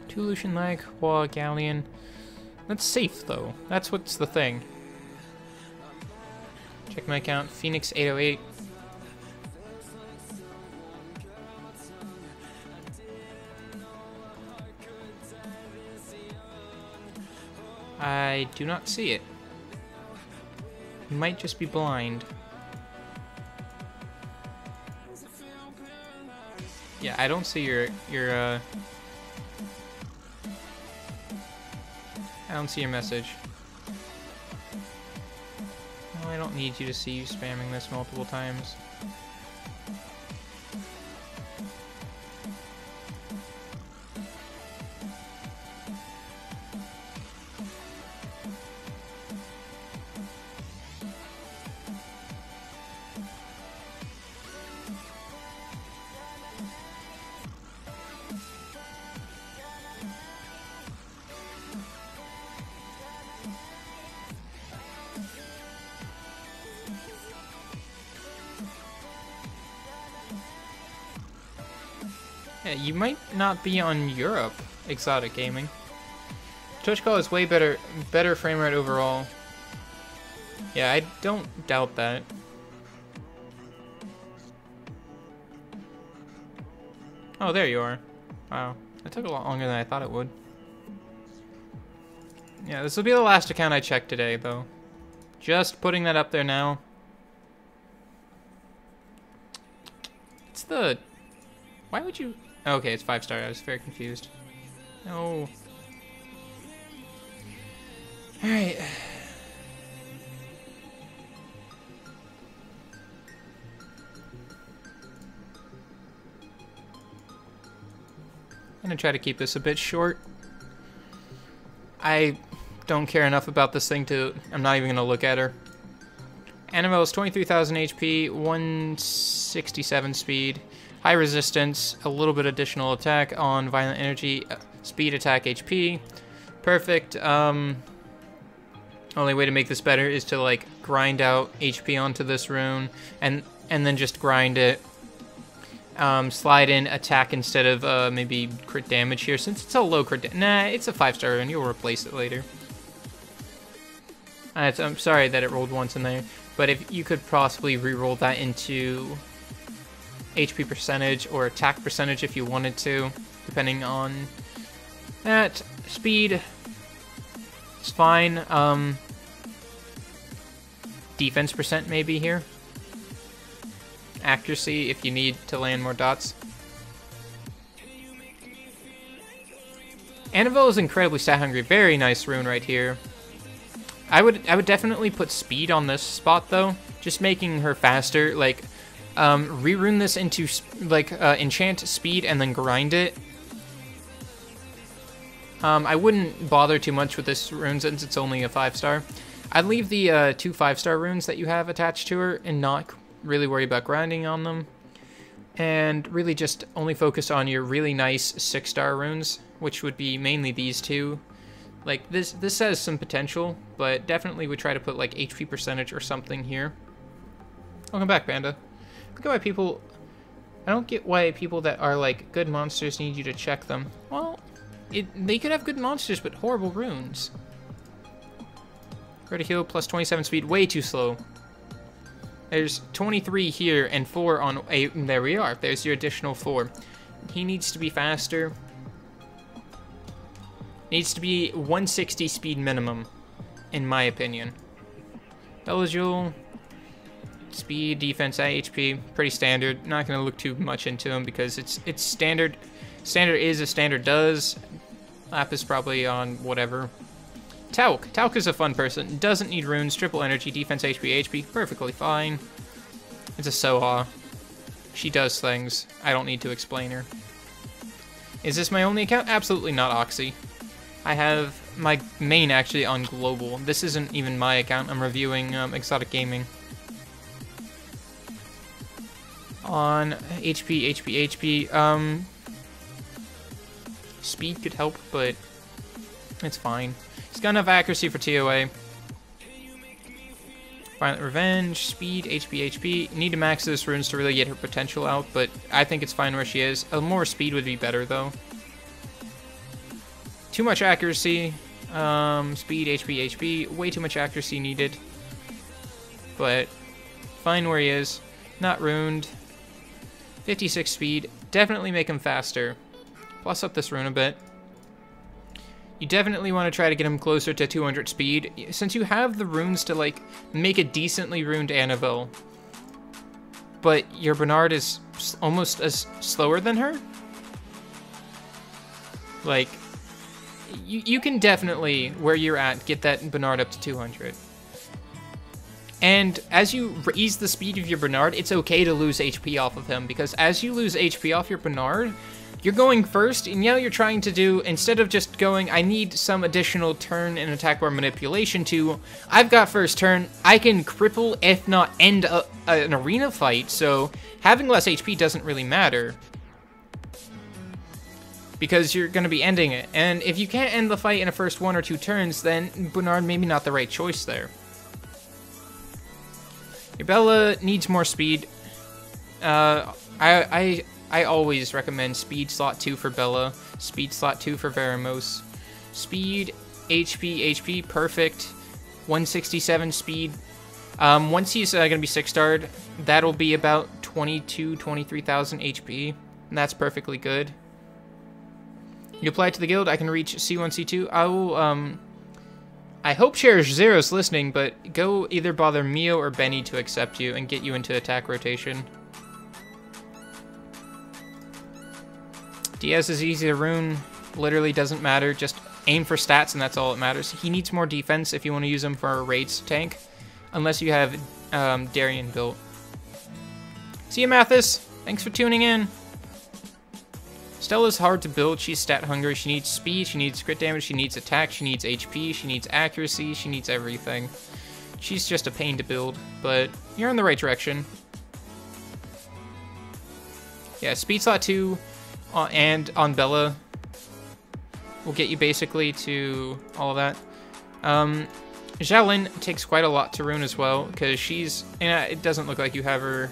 Two Lucian lag, Hua, Galleon. That's safe though. That's what's the thing. Check my account, Phoenix 808. I do not see it. You might just be blind. Yeah, I don't see your I don't see your message. Well, I don't need you to see you spamming this multiple times. Yeah, you might not be on Europe, Exotic Gaming. Twitch call is way better frame rate overall. Yeah, I don't doubt that. Oh, there you are. Wow, that took a lot longer than I thought it would. Yeah, this will be the last account I checked today, though. Just putting that up there now. It's the... Why would you... Okay, it's 5-star. I was very confused. No. Alright. I'm gonna try to keep this a bit short. I don't care enough about this thing to... I'm not even gonna look at her. Annabelle is 23,000 HP, 167 speed. High resistance, a little bit additional attack on violent energy, speed, attack, HP. Perfect. Only way to make this better is to like grind out HP onto this rune and then just grind it. Slide in attack instead of maybe crit damage here since it's a low crit. Nah, it's a 5-star rune. You'll replace it later. I'm sorry that it rolled once in there, but if you could possibly re-roll that into HP percentage or attack percentage if you wanted to, depending on that. Speed, it's fine. Defense percent maybe here. Accuracy if you need to land more dots. Annabelle is incredibly stat hungry. Very nice rune right here. I would definitely put speed on this spot though, just making her faster. Like re-rune this into like enchant speed and then grind it. I wouldn't bother too much with this rune since it's only a 5-star. I'd leave the 2 5-star runes that you have attached to her and not really worry about grinding on them. And really just only focus on your really nice 6-star runes, which would be mainly these two. Like this has some potential, but definitely would try to put like HP percentage or something here. Welcome back, Panda. Look at why people... I don't get why people that are like good monsters need you to check them. Well, they could have good monsters but horrible runes. Ready to heal plus 27 speed, way too slow. There's 23 here and 4 on 8. There we are. There's your additional 4. He needs to be faster. Needs to be 160 speed minimum, in my opinion. Eligible. Speed, defense, HP, pretty standard. Not going to look too much into him because it's standard. Standard is as standard does. Lap is probably on whatever. Tauk. Tauk is a fun person. Doesn't need runes. Triple energy, defense, HP. Perfectly fine. It's a Soha. She does things. I don't need to explain her. Is this my only account? Absolutely not, Oxy. I have my main actually on global. This isn't even my account. I'm reviewing Exotic Gaming. On HP. Speed could help, but it's fine. He's got enough accuracy for TOA. Violent Revenge, Speed, HP. Need to max those runes to really get her potential out, but I think it's fine where she is. A more speed would be better, though. Too much accuracy. Speed, HP. Way too much accuracy needed. But fine where he is. Not ruined. 56 speed. Definitely make him faster. Plus up this rune a bit. You definitely want to try to get him closer to 200 speed, since you have the runes to, like, make a decently runed Annabelle. But your Bernard is almost as slower than her? Like, you can definitely, where you're at, get that Bernard up to 200. And as you raise the speed of your Bernard, it's okay to lose HP off of him, because as you lose HP off your Bernard, you're going first, and now you're trying to do, instead of just going, I need some additional turn and attack bar manipulation to, I've got first turn, I can cripple, if not end an arena fight, so having less HP doesn't really matter. Because you're going to be ending it, and if you can't end the fight in the first 1 or 2 turns, then Bernard maybe not the right choice there. Your Bella needs more speed. I always recommend speed slot 2 for Bella, speed slot 2 for Veramos. Speed, HP, perfect. 167 speed. Once he's going to be 6-starred, that'll be about 23,000 HP, and that's perfectly good. You apply to the guild, I can reach C1, C2. I will, I hope Cherish Zero's listening, but go either bother Mio or Benny to accept you and get you into attack rotation. Diaz is easy to rune, literally doesn't matter, just aim for stats and that's all that matters. He needs more defense if you want to use him for a raids tank, unless you have Darien built. See you, Mathis! Thanks for tuning in! Stella's hard to build, she's stat hungry, she needs speed, she needs crit damage, she needs attack, she needs HP, she needs accuracy, she needs everything. She's just a pain to build, but you're in the right direction. Yeah, speed slot 2 and on Bella will get you basically to all of that. Xiaolin takes quite a lot to rune as well, because she's, and it doesn't look like you have her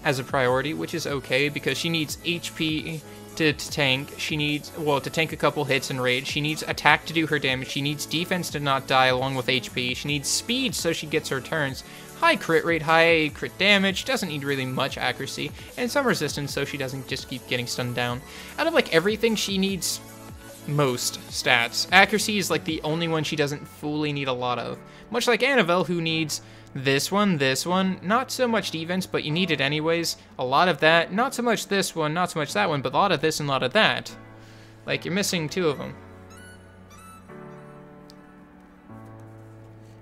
as a priority, which is okay, because she needs HP to tank, she needs, well, to tank a couple hits and raid, she needs attack to do her damage, she needs defense to not die along with HP, she needs speed so she gets her turns, high crit rate, high crit damage, doesn't need really much accuracy, and some resistance so she doesn't just keep getting stunned down. Out of, like, everything, she needs most stats. Accuracy is, like, the only one she doesn't fully need a lot of. Much like Annabelle, who needs this one, not so much defense, but you need it anyways. A lot of that, not so much this one, not so much that one, but a lot of this and a lot of that. Like, you're missing 2 of them.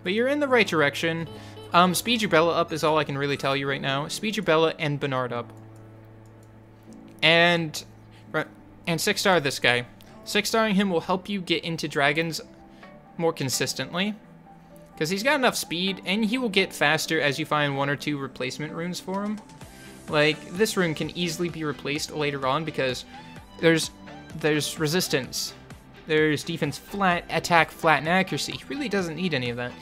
But you're in the right direction. Speed your Bella up is all I can really tell you right now. Speed your Bella and Bernard up. And 6-star this guy. 6-starring him will help you get into dragons more consistently, because he's got enough speed, and he will get faster as you find 1 or 2 replacement runes for him. Like, this rune can easily be replaced later on, because there's resistance, there's defense flat, attack flat, and accuracy. He really doesn't need any of that.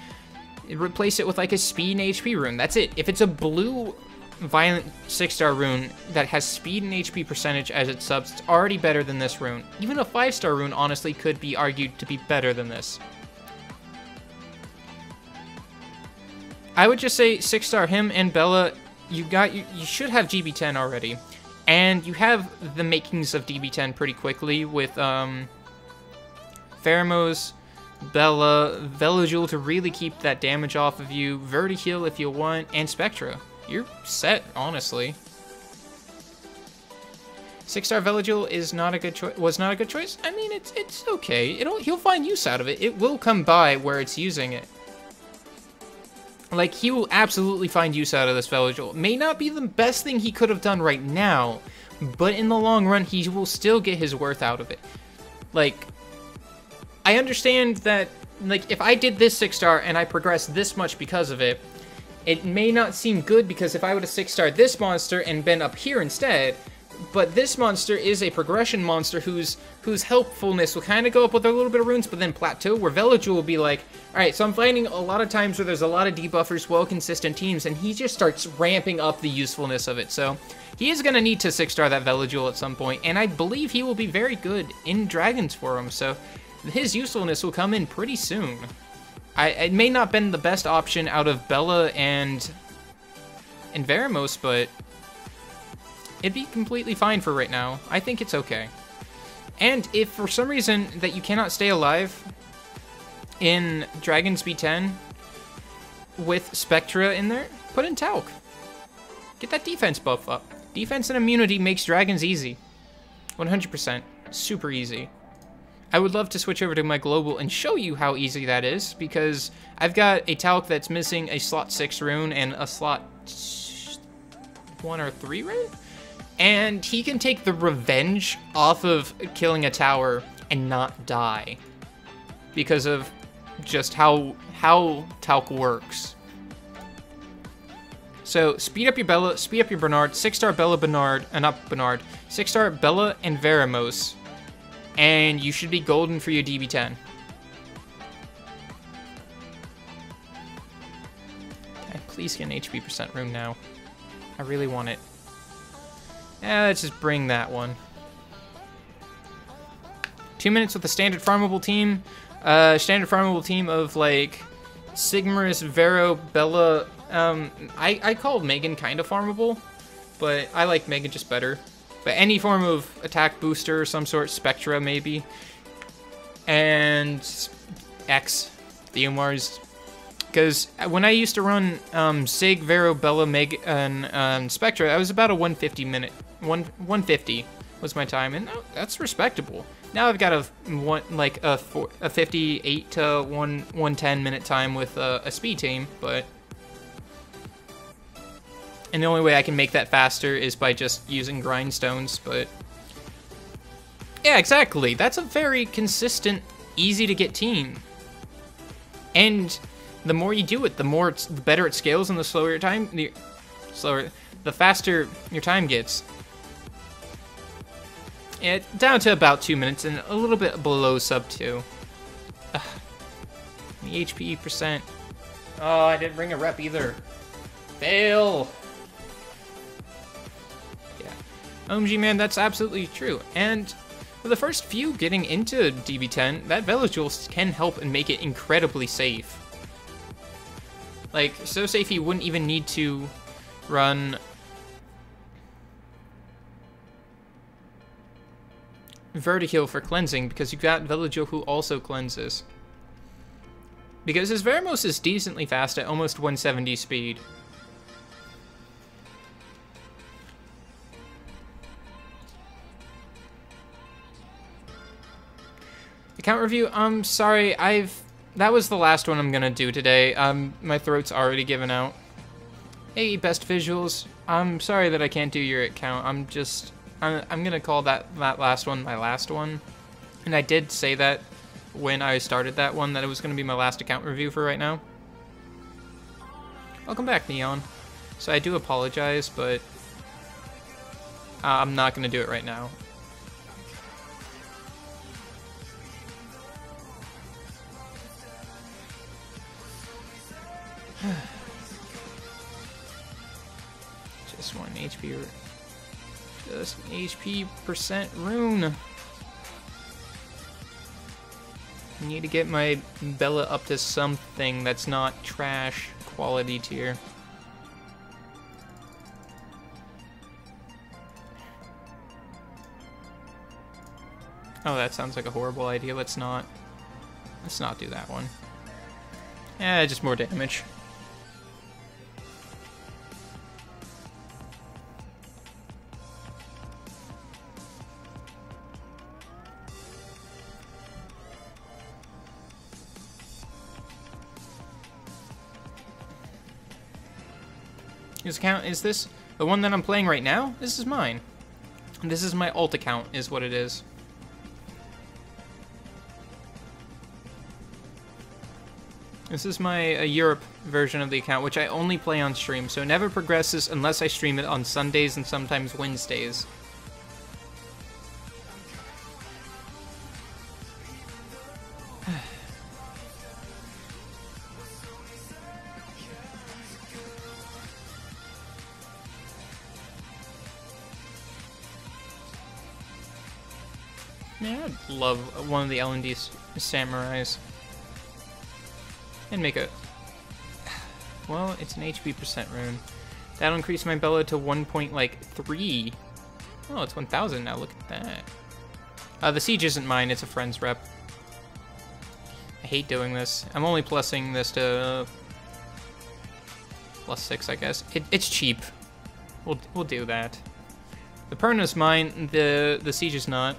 Replace it with, like, a speed and HP rune. That's it. If it's a blue violent 6-star rune that has speed and HP percentage as its subs, it's already better than this rune. Even a 5-star rune, honestly, could be argued to be better than this. I would just say 6-star him and Bella. You should have GB10 already, and you have the makings of DB10 pretty quickly with Pheromos, Bella, Velojule to really keep that damage off of you, Vertiheal if you want, and Spectra. You're set, honestly. 6-star Veligil is not a good choice. Was not a good choice. I mean, it's okay. He'll find use out of it. It will come by where it's using it. Like, he will absolutely find use out of this Veligil. May not be the best thing he could have done right now, but in the long run, he will still get his worth out of it. Like, I understand that, like, if I did this 6-star and I progressed this much because of it, it may not seem good because if I would have 6-starred this monster and been up here instead, but this monster is a progression monster whose helpfulness will kind of go up with a little bit of runes, but then plateau, where Veligil will be like, alright, so I'm finding a lot of times where there's a lot of debuffers, well-consistent teams, and he just starts ramping up the usefulness of it. So he is going to need to 6-star that Veligil at some point, and I believe he will be very good in Dragons for him, so his usefulness will come in pretty soon. It may not have been the best option out of Bella and Veramos, but it'd be completely fine for right now. I think it's okay. And if for some reason that you cannot stay alive in Dragons B10 with Spectra in there, put in Talc. Get that defense buff up. Defense and immunity makes Dragons easy. 100%. Super easy. I would love to switch over to my global and show you how easy that is, because I've got a Talc that's missing a slot 6 rune and a slot 1 or 3 rune? And he can take the revenge off of killing a tower and not die because of just how Talc works. So speed up your Bella, speed up your Bernard, 6-star Bella Bernard, not Bernard, 6-star Bella and Veramos, and you should be golden for your DB10. Okay, please get an HP percent rune now. I really want it. Let's just bring that one. 2 minutes with a standard farmable team. Standard farmable team of, like, Sigmarus, Vero, Bella. I call Megan kind of farmable, but I like Megan just better. But any form of attack booster, some sort, Spectra maybe. And X, Theomars. Because when I used to run Sig, Vero, Bella, Meg, and Spectra, I was about a 150 minute. 150 was my time, and that's respectable. Now I've got a 58 to 110 minute time with a speed team, but... And the only way I can make that faster is by just using grindstones, but... Yeah, exactly. That's a very consistent, easy to get team. And the more you do it, the better it scales, and the slower your time... the faster your time gets. Yeah, down to about 2 minutes and a little bit below sub 2. Ugh. The HP percent. Oh, I didn't bring a rep either. Fail. Yeah. OMG, man, that's absolutely true. And for the first few getting into DB10, that Veligil can help and make it incredibly safe. Like, so safe you wouldn't even need to run... Vertiheal for cleansing, because you've got Veligil who also cleanses. Because his Veramos is decently fast at almost 170 speed. Account review, I'm sorry, that was the last one I'm gonna do today. My throat's already given out. Hey, best visuals, I'm sorry that I can't do your account. I'm gonna call that last one my last one. And I did say that when I started that one, that it was gonna be my last account review for right now. Welcome back, Neon. So I do apologize, but I'm not gonna do it right now. Just one HP. Just an HP percent rune. I need to get my Bella up to something that's not trash quality tier. Oh, that sounds like a horrible idea. Let's not do that one. Just more damage. Whose account is this? The one that I'm playing right now? This is mine. This is my alt account, is what it is. This is my Europe version of the account, which I only play on stream, so it never progresses unless I stream it on Sundays and sometimes Wednesdays. Yeah, I'd love one of the L&D samurais. And make a... Well, it's an HP percent rune. That'll increase my Bella to 1.3. Oh, it's 1,000 now, look at that. The siege isn't mine, it's a friend's rep. I hate doing this. I'm only plussing this to... +6, I guess. It's cheap. We'll do that. The Perna's mine, the siege is not.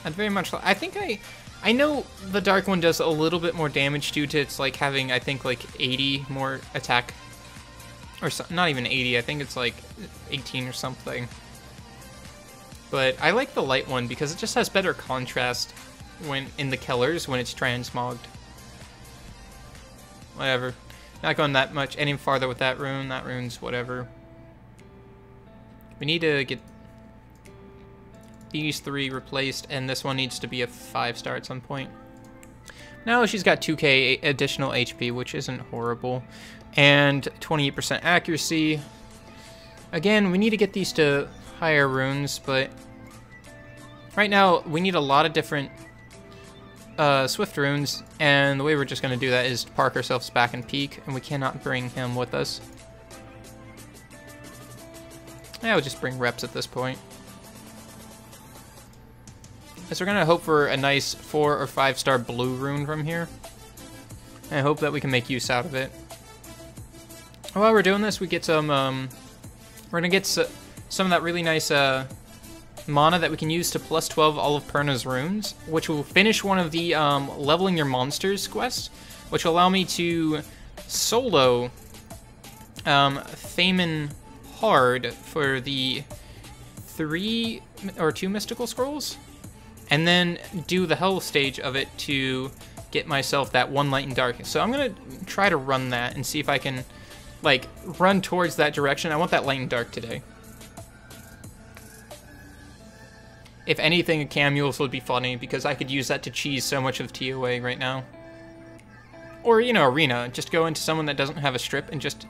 I'd very much. I think I know the dark one does a little bit more damage due to its like having I think like 80 more attack, or so, not even 80. I think it's like 18 or something. But I like the light one because it just has better contrast when in the killers when it's transmogged. Whatever. Not going that much any farther with that rune. That rune's whatever. We need to get these 3 replaced, and this one needs to be a 5-star at some point. Now she's got 2k additional HP, which isn't horrible, and 28% accuracy. Again, we need to get these to higher runes, but right now we need a lot of different Swift runes, and the way we're just going to do that is to park ourselves back in Peak, and we cannot bring him with us. I would just bring reps at this point. So we're going to hope for a nice 4 or 5-star blue rune from here. And I hope that we can make use out of it. While we're doing this, we get some, we're going to get some of that really nice mana that we can use to +12 all of Perna's runes, which will finish one of the leveling your monsters quests, which will allow me to solo Thamen hard for the 3 or 2 mystical scrolls. And then do the hell stage of it to get myself that 1 light and dark. So I'm gonna try to run that and see if I can, like, run towards that direction. I want that light and dark today. If anything, a Camules would be funny because I could use that to cheese so much of TOA right now. Or, you know, Arena. Just go into someone that doesn't have a strip and just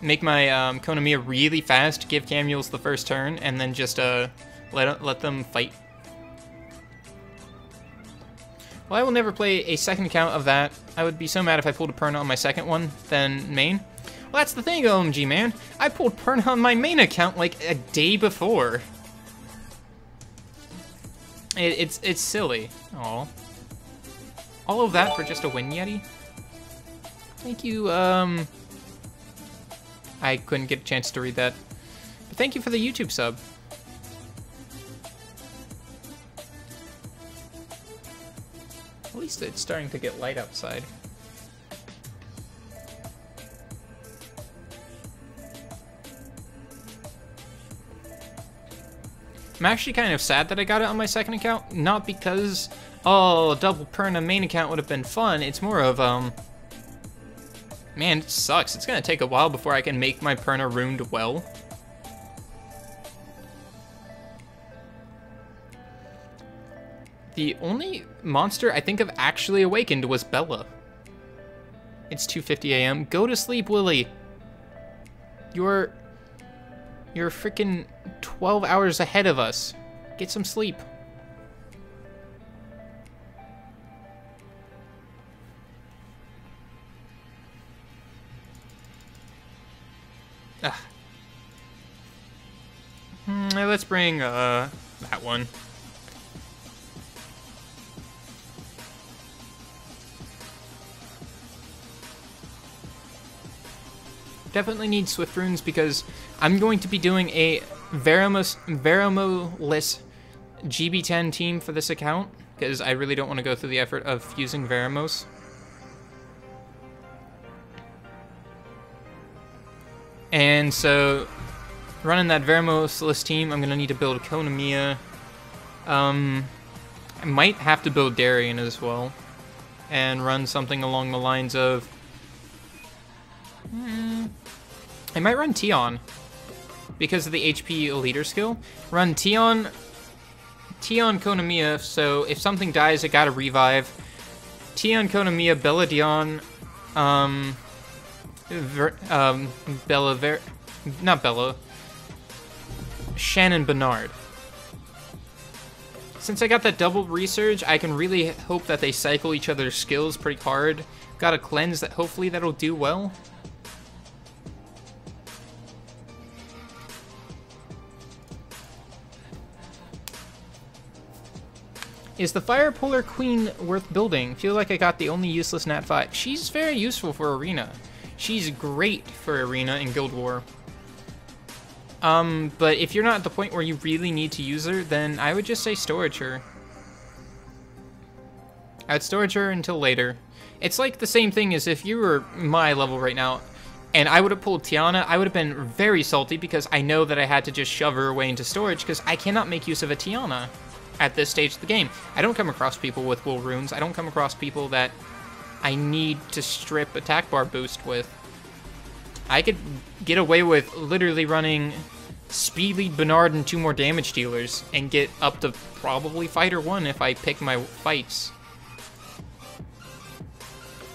make my Konamiya really fast, give Camules the first turn, and then just let them fight. Well, I will never play a second account of that. I would be so mad if I pulled a Perna on my second one, then main. Well, that's the thing, OMG, man. I pulled Perna on my main account like a day before. It's silly. Aw. All of that for just a win, Yeti? Thank you, I couldn't get a chance to read that. But thank you for the YouTube sub. At least it's starting to get light outside. I'm actually kind of sad that I got it on my second account. Not because, oh, a double Perna main account would have been fun. It's more of, man, it sucks. It's gonna take a while before I can make my Perna runed well. The only monster I think of actually awakened was Bella. It's 2:50 a.m. Go to sleep, Willy. You're freaking 12 hours ahead of us. Get some sleep. Let's bring that one. Definitely need Swift runes because I'm going to be doing a Veromoless GB10 team for this account because I really don't want to go through the effort of fusing Veromos. And so, running that Veromoless team, I'm going to need to build Konamiya. I might have to build Darien as well. And run something along the lines of... I might run Tion. Because of the HP leader skill. Run Tion Konamiya, so if something dies, it gotta revive. Tion Konamiya, Bella Shannon Bernard. Since I got that double resurge, I can really hope that they cycle each other's skills pretty hard. Got a cleanse that hopefully that'll do well. Is the Fire Polar Queen worth building? Feel like I got the only useless Nat 5. She's very useful for Arena. She's great for Arena and Guild War. But if you're not at the point where you really need to use her, then I would just say storage her. I'd storage her until later. It's like the same thing as if you were my level right now, and I would have pulled Tiana, I would have been very salty because I know that I had to just shove her away into storage because I cannot make use of a Tiana at this stage of the game. I don't come across people with wool runes. I don't come across people that I need to strip attack bar boost with. I could get away with literally running Speed Lead Bernard and 2 more damage dealers and get up to probably Fighter 1 if I pick my fights.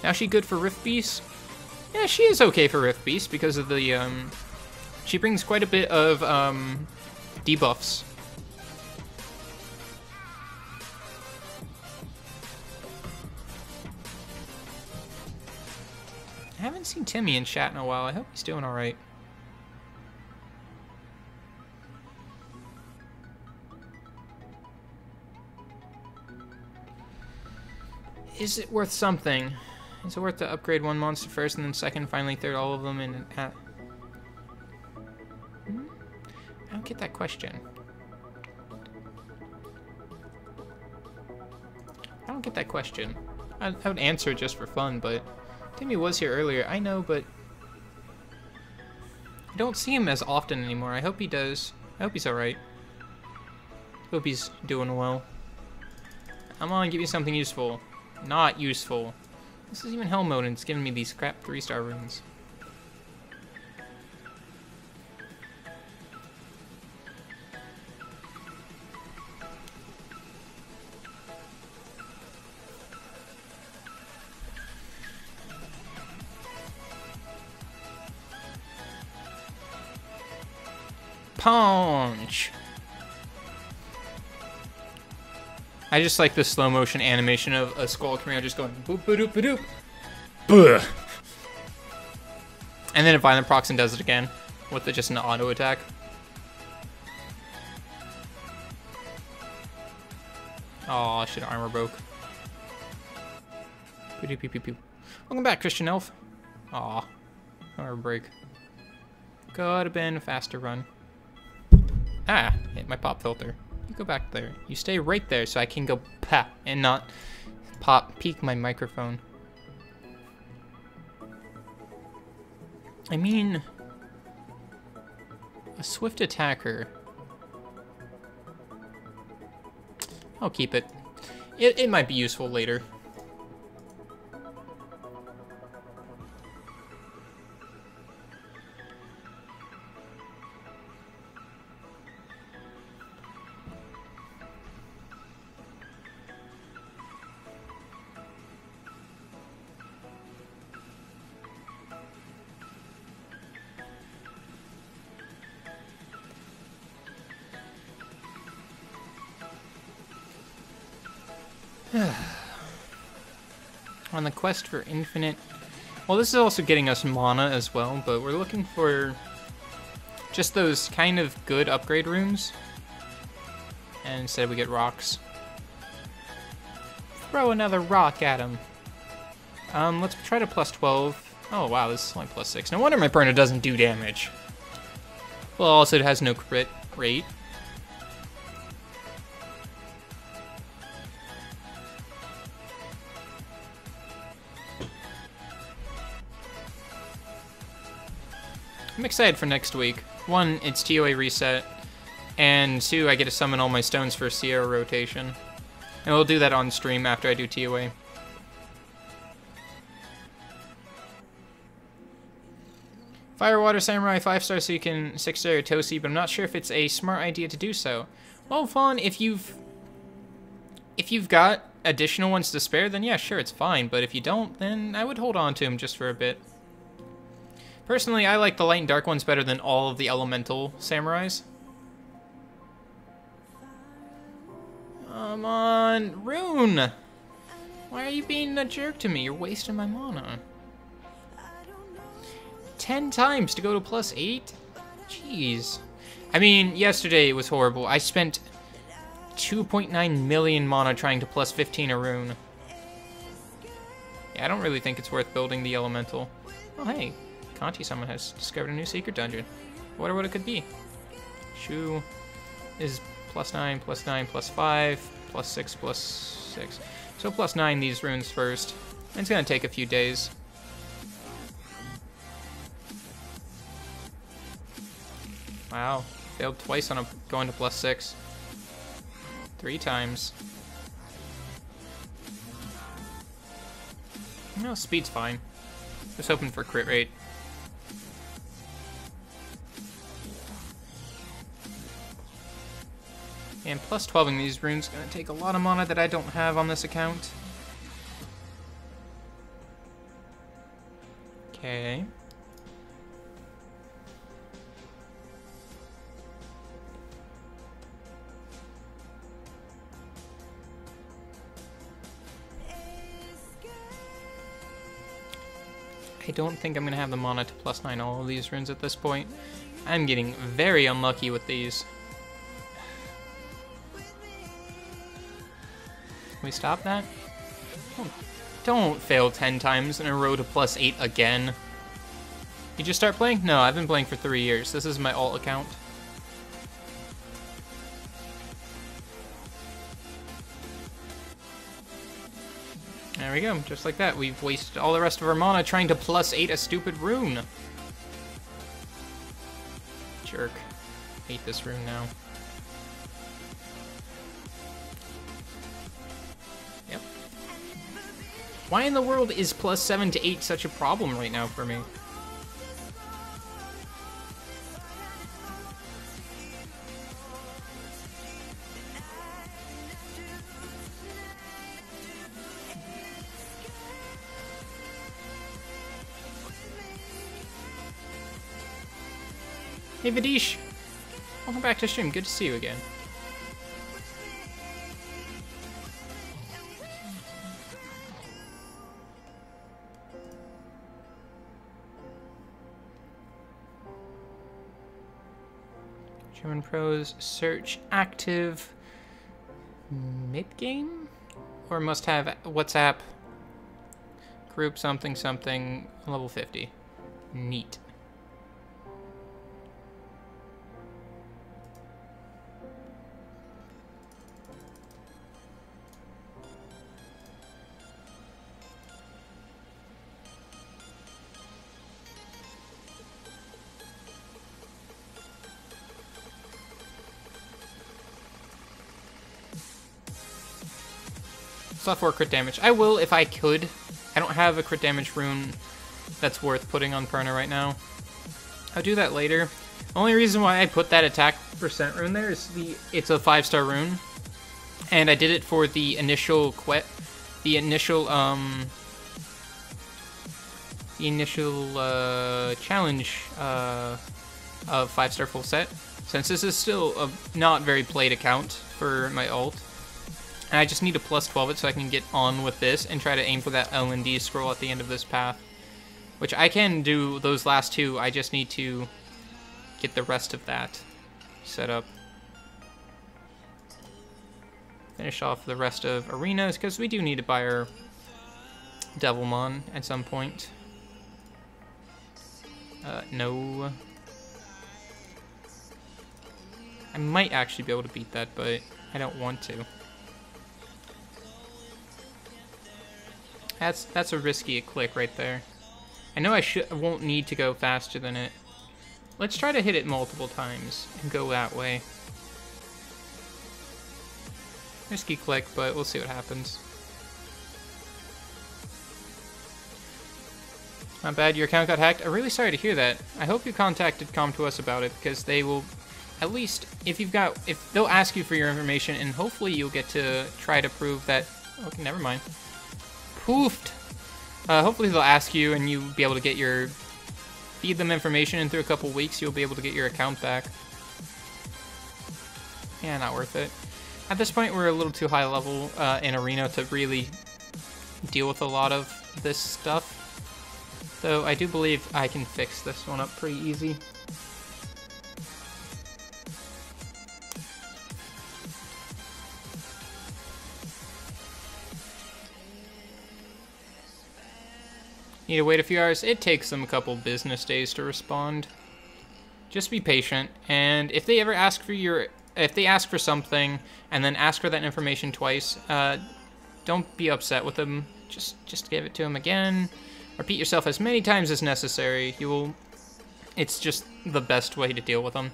Now, is she good for Rift Beast? Yeah, she is okay for Rift Beast because of the, she brings quite a bit of, debuffs. I haven't seen Timmy in chat in a while. I hope he's doing alright. Is it worth something? Is it worth to upgrade one monster first and then second, finally third, all of them in... I don't get that question. I don't get that question. I would answer it just for fun, but... Timmy was here earlier, I know, but... I don't see him as often anymore. I hope he does. I hope he's alright. Hope he's doing well. Come on, give me something useful. Not useful. This is even hell mode and it's giving me these crap 3-star runes. Punch! I just like the slow motion animation of a Skull Cameo just going boop ba doop ba doop. Buh! And then it Violent Procs and does it again with just an auto attack. Oh, shit, armor broke. Pew, pew, pew, pew. Welcome back, Christian Elf. Aw, armor break. Could have been a faster run. Ah, hit my pop filter. You go back there. You stay right there so I can go pop and not peek my microphone. I mean, a swift attacker. I'll keep it. It might be useful later. On the quest for infinite... Well, this is also getting us mana as well, but we're looking for just those kind of good upgrade rooms. And instead we get rocks. Throw another rock at him. Let's try to plus 12. Oh wow, this is only +6. No wonder my Perna doesn't do damage. Well, also it has no crit rate. I'm excited for next week. 1, it's TOA reset, and 2, I get to summon all my stones for Sierra rotation. And we'll do that on stream after I do TOA. Fire Water Samurai 5-star so you can 6-star your Tosi, but I'm not sure if it's a smart idea to do so. Well, Fawn, if you've got additional ones to spare, then yeah, sure, it's fine. But if you don't, then I would hold on to him just for a bit. Personally, I like the light and dark ones better than all of the elemental samurais. Come on, Rune! Why are you being a jerk to me? You're wasting my mana. 10 times to go to +8? Jeez. I mean, yesterday it was horrible. I spent 2.9 million mana trying to +15 a rune. Yeah, I don't really think it's worth building the elemental. Oh, hey. Conti someone has discovered a new secret dungeon. I wonder what it could be. Shu is +9, +9, +5, +6, +6. So +9 these runes first. And it's gonna take a few days. Wow, failed twice on a going to +6. 3 times. No, speed's fine. Just hoping for crit rate. And +12ing these runes is going to take a lot of mana that I don't have on this account. Okay. I don't think I'm going to have the mana to +9 all of these runes at this point. I'm getting very unlucky with these. Can we stop that? Don't fail 10 times in a row to +8 again. You just start playing? No, I've been playing for 3 years. This is my alt account. There we go, just like that. We've wasted all the rest of our mana trying to +8 a stupid rune. Jerk. Hate this rune now. Yep. Why in the world is +7 to 8 such a problem right now for me? Hey Vidish! Welcome back to stream, good to see you again. German Pros, search active mid-game? Or must have WhatsApp group something something level 50. Neat. Slot 4 crit damage. I will if I could. I don't have a crit damage rune that's worth putting on Perna right now. I'll do that later. The only reason why I put that attack percent rune there is it's a 5-star rune. And I did it for the initial challenge of 5-star full set. Since this is still a not very played account for my ult. And I just need to +12 it so I can get on with this and try to aim for that L&D scroll at the end of this path. Which I can do those last 2, I just need to get the rest of that set up. Finish off the rest of arenas, because we do need to buy our Devilmon at some point. No. I might actually be able to beat that, but I don't want to. That's a risky click right there. I know I won't need to go faster than it. Let's try to hit it multiple times and go that way. Risky click, but we'll see what happens. Not bad, your account got hacked. I'm really sorry to hear that. I hope you contacted Com2Us about it, because they will, at least, if they'll ask you for your information, and hopefully you'll get to try to prove that, okay, never mind. Poofed! Hopefully they'll ask you, and you'll be able to get feed them information, and through a couple weeks you'll be able to get your account back. Yeah, not worth it. At this point, we're a little too high level in Arena to really deal with a lot of this stuff. Though I do believe I can fix this one up pretty easy. Need to wait a few hours? It takes them a couple business days to respond. Just be patient, and if they ever ask for if they ask for something and then ask for that information twice, don't be upset with them. Just give it to them again. Repeat yourself as many times as necessary. It's just the best way to deal with them.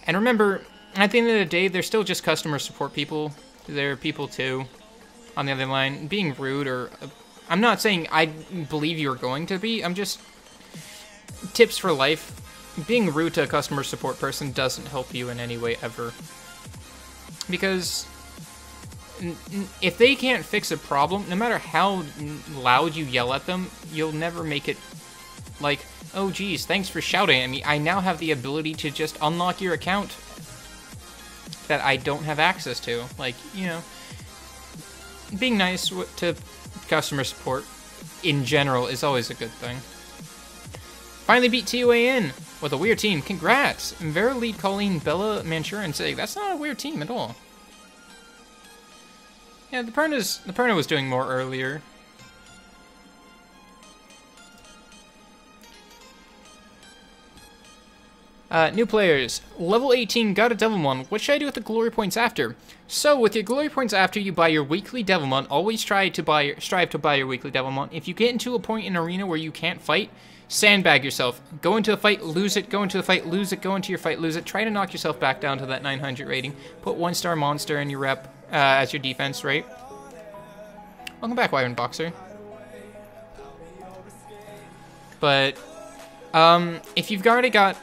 And remember, at the end of the day, they're still just customer support people. They're people too, on the other line. Being rude or... I'm not saying I believe you're going to be. I'm just... Tips for life. Being rude to a customer support person doesn't help you in any way ever. Because... if they can't fix a problem, no matter how loud you yell at them, you'll never make it like, oh geez, thanks for shouting at me. I now have the ability to just unlock your account that I don't have access to. Like, you know, being nice to customer support in general is always a good thing. Finally beat TOA in with a weird team. Congrats! Vera lead Colleen, Bella, Manchurian saying that's not a weird team at all. Yeah, the Perna was doing more earlier. New players. Level 18, got a Devilmon. What should I do with the glory points after? So, with your glory points after you buy your weekly Devilmon, always strive to buy your weekly Devilmon. If you get into a point in Arena where you can't fight, sandbag yourself. Go into a fight, lose it, go into a fight, lose it, go into your fight, lose it. Try to knock yourself back down to that 900 rating. Put 1-star monster in your rep as your defense, right? Welcome back, Wyvern Boxer. But, if you've already got...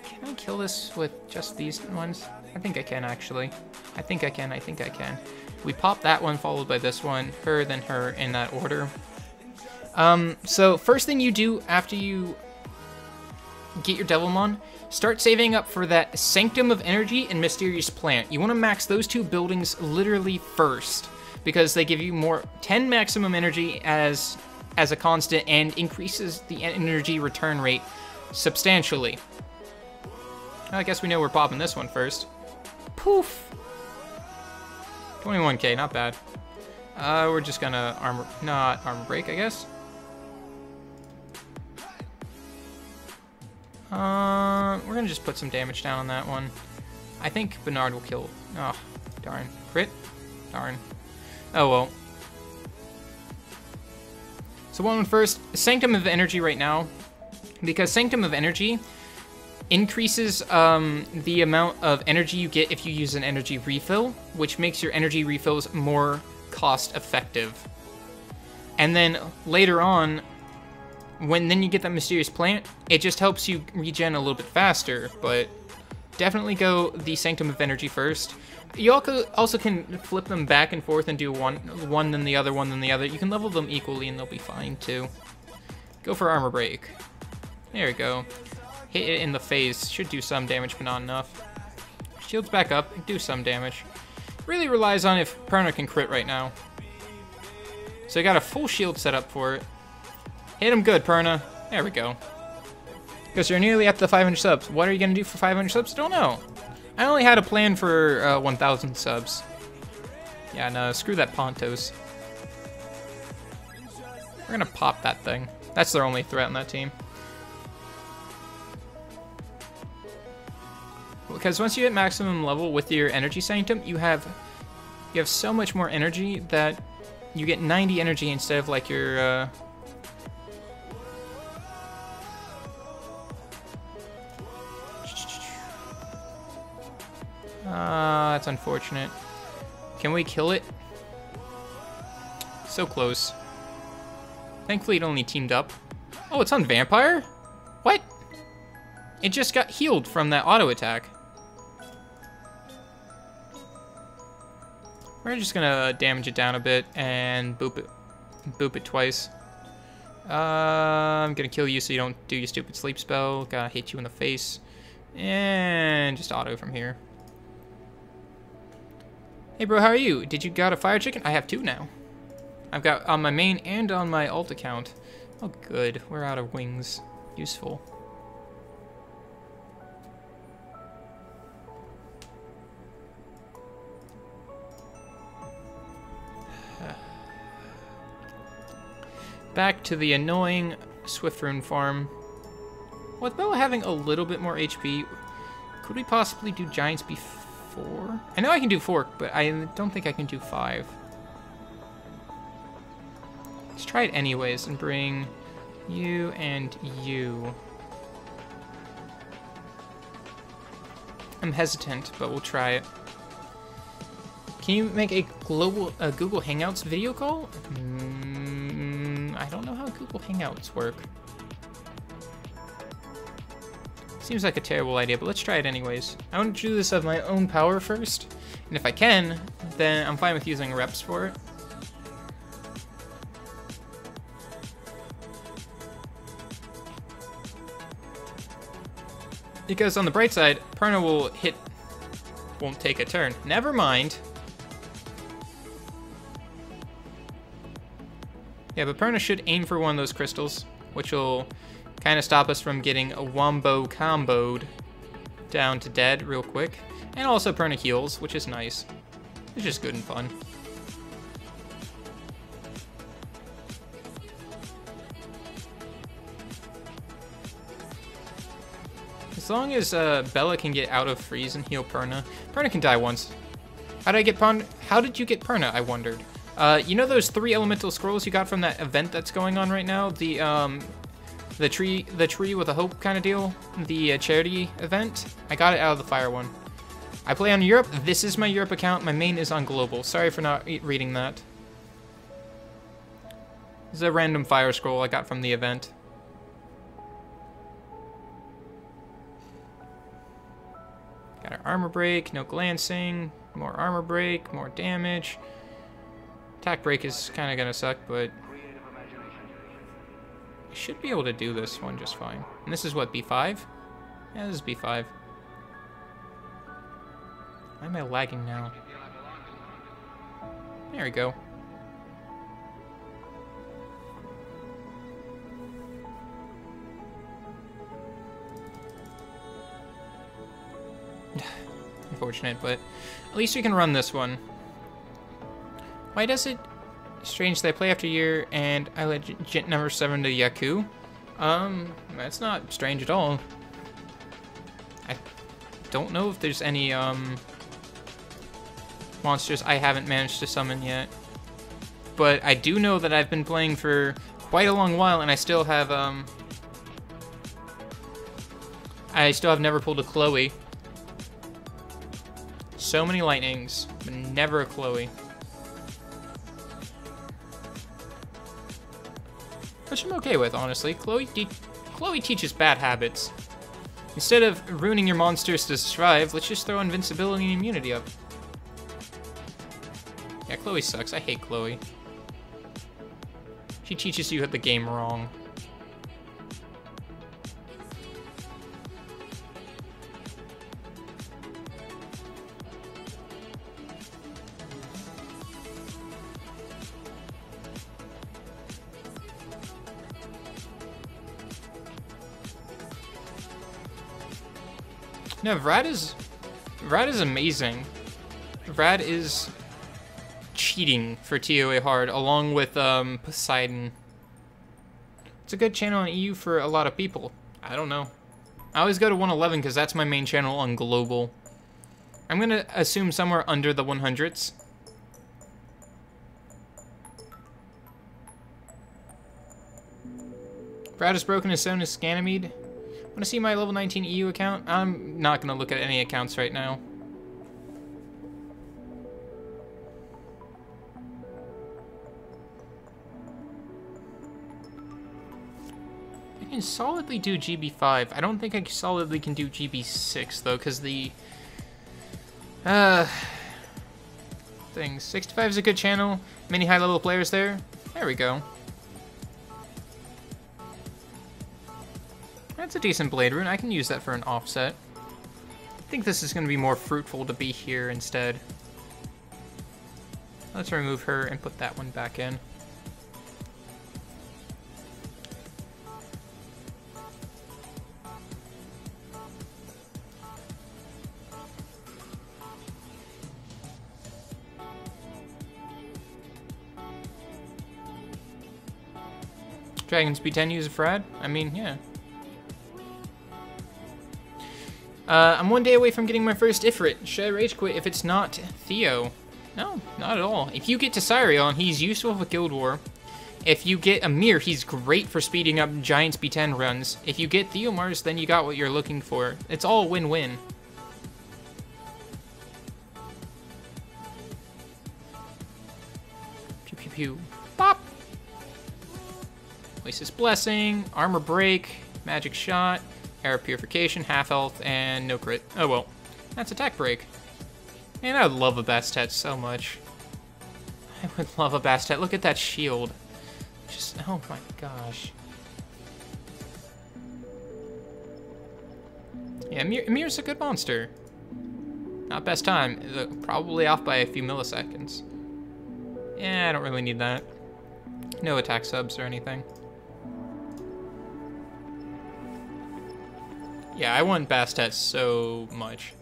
Can I kill this with just these ones? I think I can, actually. I think I can. We pop that one, followed by this one, her, then her, in that order. So, first thing you do after you get your Devilmon, start saving up for that Sanctum of Energy and Mysterious Plant. You want to max those two buildings literally first, because they give you 10 maximum energy as a constant and increases the energy return rate substantially. I guess we know we're popping this one first. Poof! 21k, not bad. We're just gonna not armor break, I guess. We're gonna just put some damage down on that one. I think Bernard will kill. Oh, darn. Crit? Darn. Oh well. So one first, Sanctum of Energy right now, because Sanctum of Energy increases the amount of energy you get if you use an energy refill, which makes your energy refills more cost effective. And then later on, when then you get that Mysterious Plant, it just helps you regen a little bit faster, but definitely go the Sanctum of Energy first. You also can flip them back and forth and do one then the other, one then the other. You can level them equally and they'll be fine too. Go for Armor Break. There we go. Hit it in the face. Should do some damage, but not enough. Shields back up. Do some damage. Really relies on if Perna can crit right now. So I got a full shield set up for it. Hit him good, Perna. There we go. Because you're nearly at the 500 subs. What are you going to do for 500 subs? Don't know. I only had a plan for 1,000 subs. Yeah, no, screw that Pontos. We're going to pop that thing. That's their only threat on that team. Because once you hit maximum level with your energy sanctum, you have so much more energy that you get 90 energy instead of like your that's unfortunate. Can we kill it? So close. Thankfully it only teamed up. Oh, it's on Vampire? What? It just got healed from that auto attack. We're just gonna damage it down a bit and boop it twice. I'm gonna kill you so you don't do your stupid sleep spell. Gotta hit you in the face. And just auto from here. Hey bro, how are you? Did you got a fire chicken? I have 2 now. I've got on my main and on my alt account. Oh good, we're out of wings. Useful. Back to the annoying Swift Rune farm. With Bella having a little bit more HP, could we possibly do Giants before? I know I can do 4, but I don't think I can do 5. Let's try it anyways and bring you and you. I'm hesitant, but we'll try it. Can you make a Google Hangouts video call? I don't know how Google Hangouts work. Seems like a terrible idea, but let's try it anyways. I want to do this of my own power first, and if I can, then I'm fine with using reps for it. Because on the bright side, Perna won't take a turn. Never mind. Yeah, but Perna should aim for one of those crystals, which will kind of stop us from getting a wombo comboed down to dead real quick. And also Perna heals, which is nice. It's just good and fun. As long as Bella can get out of freeze and heal Perna. Perna can die once. How did you get Perna, I wondered. You know those 3 elemental scrolls you got from that event that's going on right now? The tree with a hope kind of deal? The charity event? I got it out of the fire one. I play on Europe. This is my Europe account. My main is on global. Sorry for not reading that. This is a random fire scroll I got from the event. Got our armor break, no glancing, more armor break, more damage. Attack break is kind of gonna suck, but I should be able to do this one just fine. And this is what, B5? Yeah, this is B5. Why am I lagging now? There we go. Unfortunate, but at least we can run this one. Why does it strange that I play after year and I legit number 7 to Yaku? That's not strange at all. I don't know if there's any monsters I haven't managed to summon yet. But I do know that I've been playing for quite a long while and I still have never pulled a Chloe. So many lightnings, but never a Chloe. Which I'm okay with, honestly. Chloe teaches bad habits. Instead of ruining your monsters to survive, let's just throw invincibility and immunity up. Yeah, Chloe sucks. I hate Chloe. She teaches you the game wrong. No, Vrad is amazing. Vrad is cheating for TOA hard, along with Poseidon. It's a good channel on EU for a lot of people. I don't know. I always go to 111 because that's my main channel on global. I'm gonna assume somewhere under the 100s. Brad is broken, his phone is Ganymede. Want to see my level 19 EU account? I'm not gonna look at any accounts right now. I can solidly do GB5. I don't think I solidly can do GB6 though, because the things. 65 is a good channel. Many high-level players there. There we go. That's a decent blade rune. I can use that for an offset. I think this is going to be more fruitful to be here instead. Let's remove her and put that one back in. Dragon's B10 use a Frad? I mean, yeah. I'm 1 day away from getting my first Ifrit. Should I rage quit if it's not Theo? No, not at all. If you get to Cyrion, he's useful for Guild War. If you get Amir, he's great for speeding up Giants B10 runs. If you get Theomars, then you got what you're looking for. It's all win-win. Pew pew pew. Pop! Oasis Blessing, Armor Break, Magic Shot, Air Purification, half health, and no crit. Oh well, that's Attack Break. Man, I would love a Bastet so much. I would love a Bastet. Look at that shield. Just, oh my gosh. Yeah, Amir's a good monster. Not best time. Probably off by a few milliseconds. Yeah, I don't really need that. No attack subs or anything. Yeah, I want Bastet so much.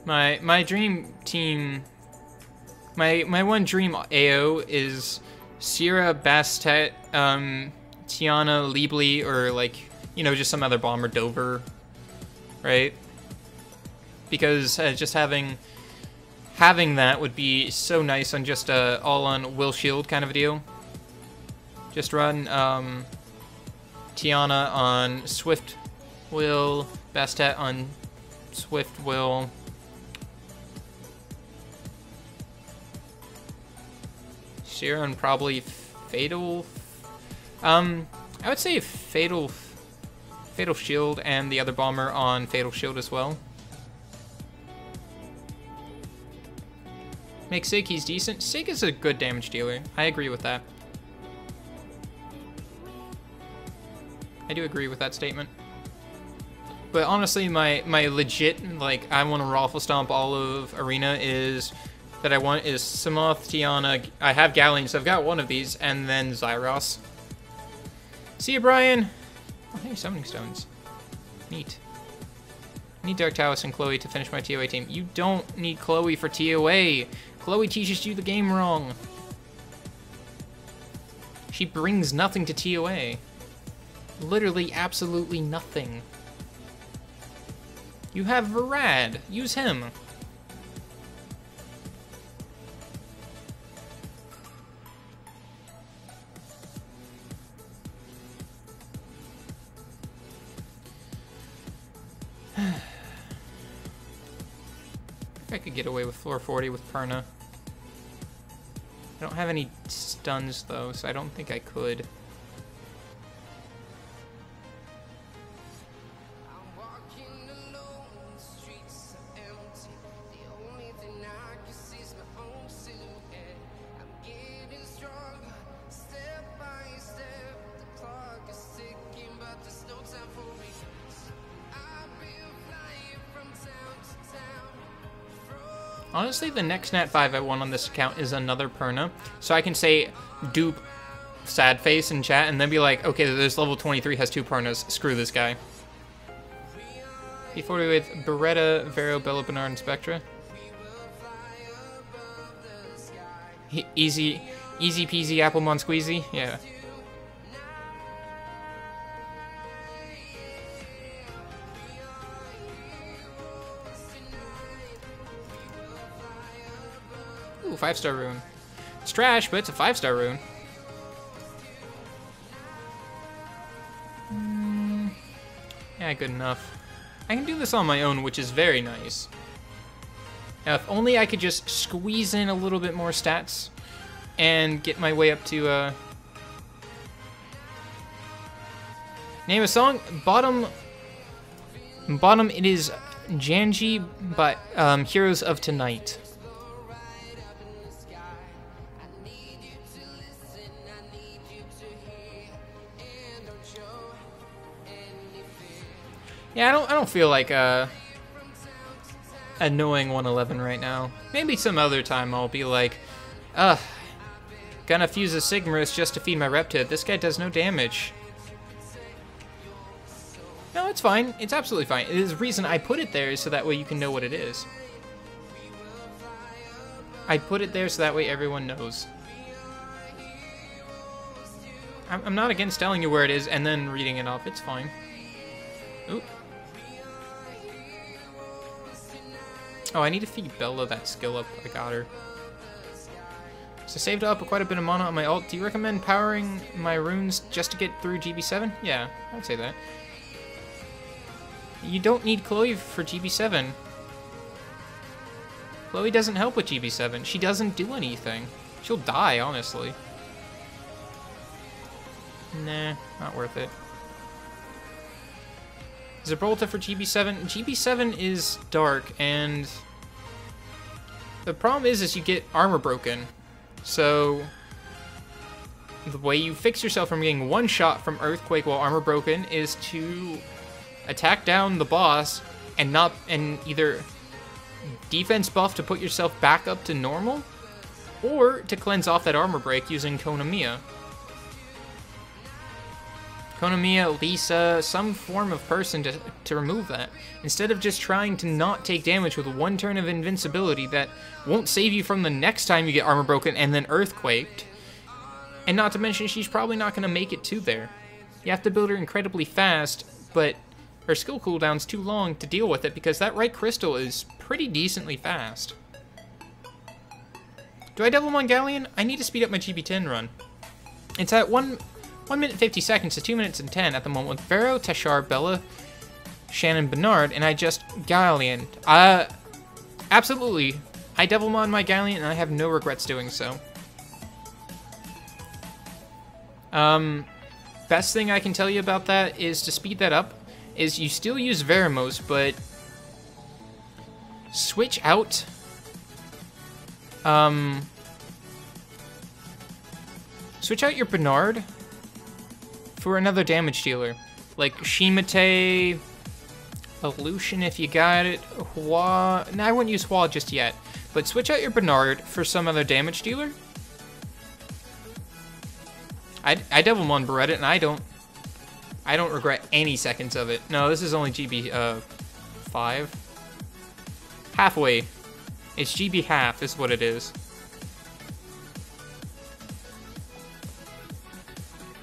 My dream team, my one dream AO is Sierra, Bastet, Tiana, Liebly, or like, you know, just some other bomber, Dover, right? Because just having that would be so nice on just a all-on Will Shield kind of a deal. Just run Tiana on Swift Will, Bastet on Swift Will. Sharon probably Fatal. I would say Fatal Shield and the other bomber on Fatal Shield as well. Make Sig, he's decent. Sig is a good damage dealer. I agree with that. I do agree with that statement. But honestly, my legit, like, I want to Raffle Stomp all of Arena is... that I want is Samoth, Tiana, I have Galleon, so I've got one of these, and then Zyros. See you, Brian! Oh, hey, Summoning Stones. Neat. I need Dark Taoist and Chloe to finish my TOA team. You don't need Chloe for TOA! Chloe teaches you the game wrong. She brings nothing to TOA. Literally, absolutely nothing. You have Varad. Use him. If I could get away with floor 40 with Perna. I don't have any stuns though, so I don't think I could. Honestly, the next Nat 5 I want on this account is another Perna, so I can say dupe sad face in chat and then be like, okay, this level 23 has 2 Pernas, screw this guy. P40 with Beretta, Vero, Bella, Bernard, and Spectra. Easy peasy Applemon squeezy. Yeah. Ooh, 5-star rune. It's trash, but it's a 5-star rune. Yeah, good enough. I can do this on my own, which is very nice. Now, if only I could just squeeze in a little bit more stats and get my way up to, name a song? Bottom, it is Janji, but, Heroes of Tonight. Yeah, I don't feel like, annoying 111 right now. Maybe some other time I'll be like, gonna fuse a Sigmarus just to feed my Reptid. This guy does no damage. No, it's fine. It's absolutely fine. It is the reason I put it there so that way you can know what it is. I put it there so that way everyone knows. I'm not against telling you where it is and then reading it off. It's fine. Oop. Oh, I need to feed Bella that skill up. I got her. So I saved up quite a bit of mana on my ult. Do you recommend powering my runes just to get through GB7? Yeah, I would say that. You don't need Chloe for GB7. Chloe doesn't help with GB7. She doesn't do anything. She'll die, honestly. Nah, not worth it. Gibraltar for GB7. GB7 is dark, and the problem is you get armor broken. So the way you fix yourself from getting one shot from Earthquake while armor broken is to attack down the boss and either defense buff to put yourself back up to normal, or to cleanse off that armor break using Konamiya. Konamiya, Lisa, some form of person to remove that. Instead of just trying to not take damage with one turn of invincibility that won't save you from the next time you get armor broken and then earthquaked. And not to mention, she's probably not going to make it to there. You have to build her incredibly fast, but her skill cooldown's too long to deal with it because that right crystal is pretty decently fast. Do I Devilmon Galleon? I need to speed up my GB10 run. It's at 1 minute 50 seconds to 2 minutes and 10 at the moment with Vero, Teshar, Bella, Shannon, Bernard, and I just Galleon. Absolutely. I Devilmon my Galleon, and I have no regrets doing so. Best thing I can tell you about that is to speed that up, is you still use Veramos, but switch out, switch out your Bernard for another damage dealer, like Shimate, Illusion if you got it, Hua. No, I wouldn't use Hua just yet, but switch out your Bernard for some other damage dealer. I Devilmon Beretta, and I don't regret any seconds of it. No, this is only GB 5. Halfway. It's GB half is what it is.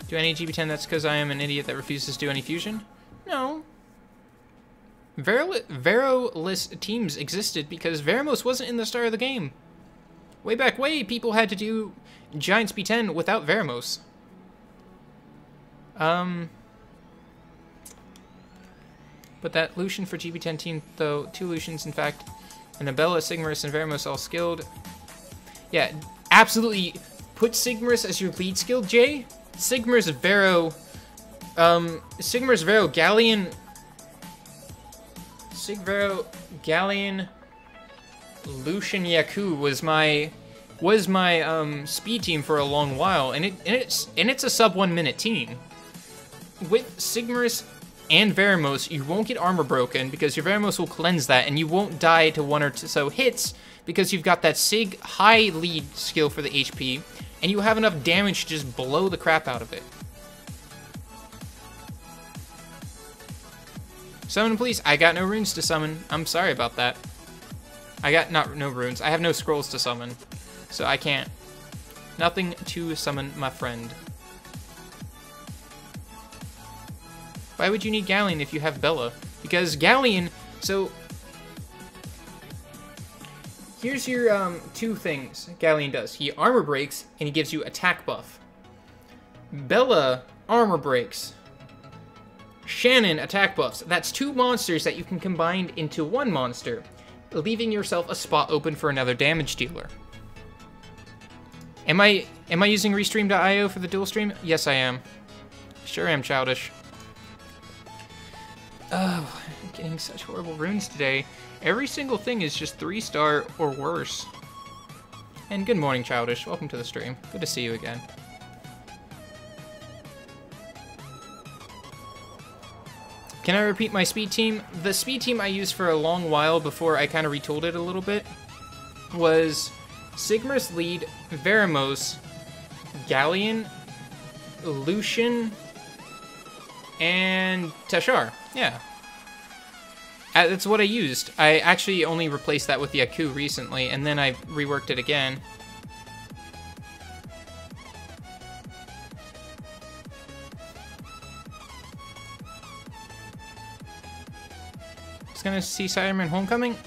Do I need GB10? That's because I am an idiot that refuses to do any fusion? No. Vero-less teams existed because Veramos wasn't in the start of the game. Way back way, people had to do Giant Speed 10 without Veramos. But that Lucian for GB10 team, though, 2 Lucians, in fact, and Abella, Sigmarus, and Veramos all skilled. Yeah, absolutely. Put Sigmarus as your lead skill, Jay. Sigmarus Vero, Galleon, Sigvero, Galleon, Lucian Yaku was my speed team for a long while, and it's a sub 1 minute team. With Sigmarus and Veramos, you won't get armor broken because your Veramos will cleanse that, and you won't die to 1 or 2 so hits because you've got that Sig high lead skill for the HP, and you have enough damage to just blow the crap out of it. Summon, please. I got no runes to summon. I'm sorry about that. I got no runes. I have no scrolls to summon, so I can't Nothing to summon my friend. Why would you need Galleon if you have Bella? Because Galleon, so here's your two things Galleon does. He armor breaks and he gives you attack buff. Bella armor breaks. Shannon attack buffs. That's two monsters that you can combine into one monster, leaving yourself a spot open for another damage dealer. Am I using Restream.io for the dual stream? Yes, I am. Sure am, Childish. Oh, I'm getting such horrible runes today. Every single thing is just 3-star or worse. And good morning, Childish. Welcome to the stream. Good to see you again. Can I repeat my speed team? The speed team I used for a long while before I kind of retooled it a little bit was Sigmar's lead, Veramos, Galleon, Lucian, and Tashar. Yeah. That's what I used. I actually only replaced that with Yaku recently, and then I reworked it again. Gonna see Spider-Man Homecoming?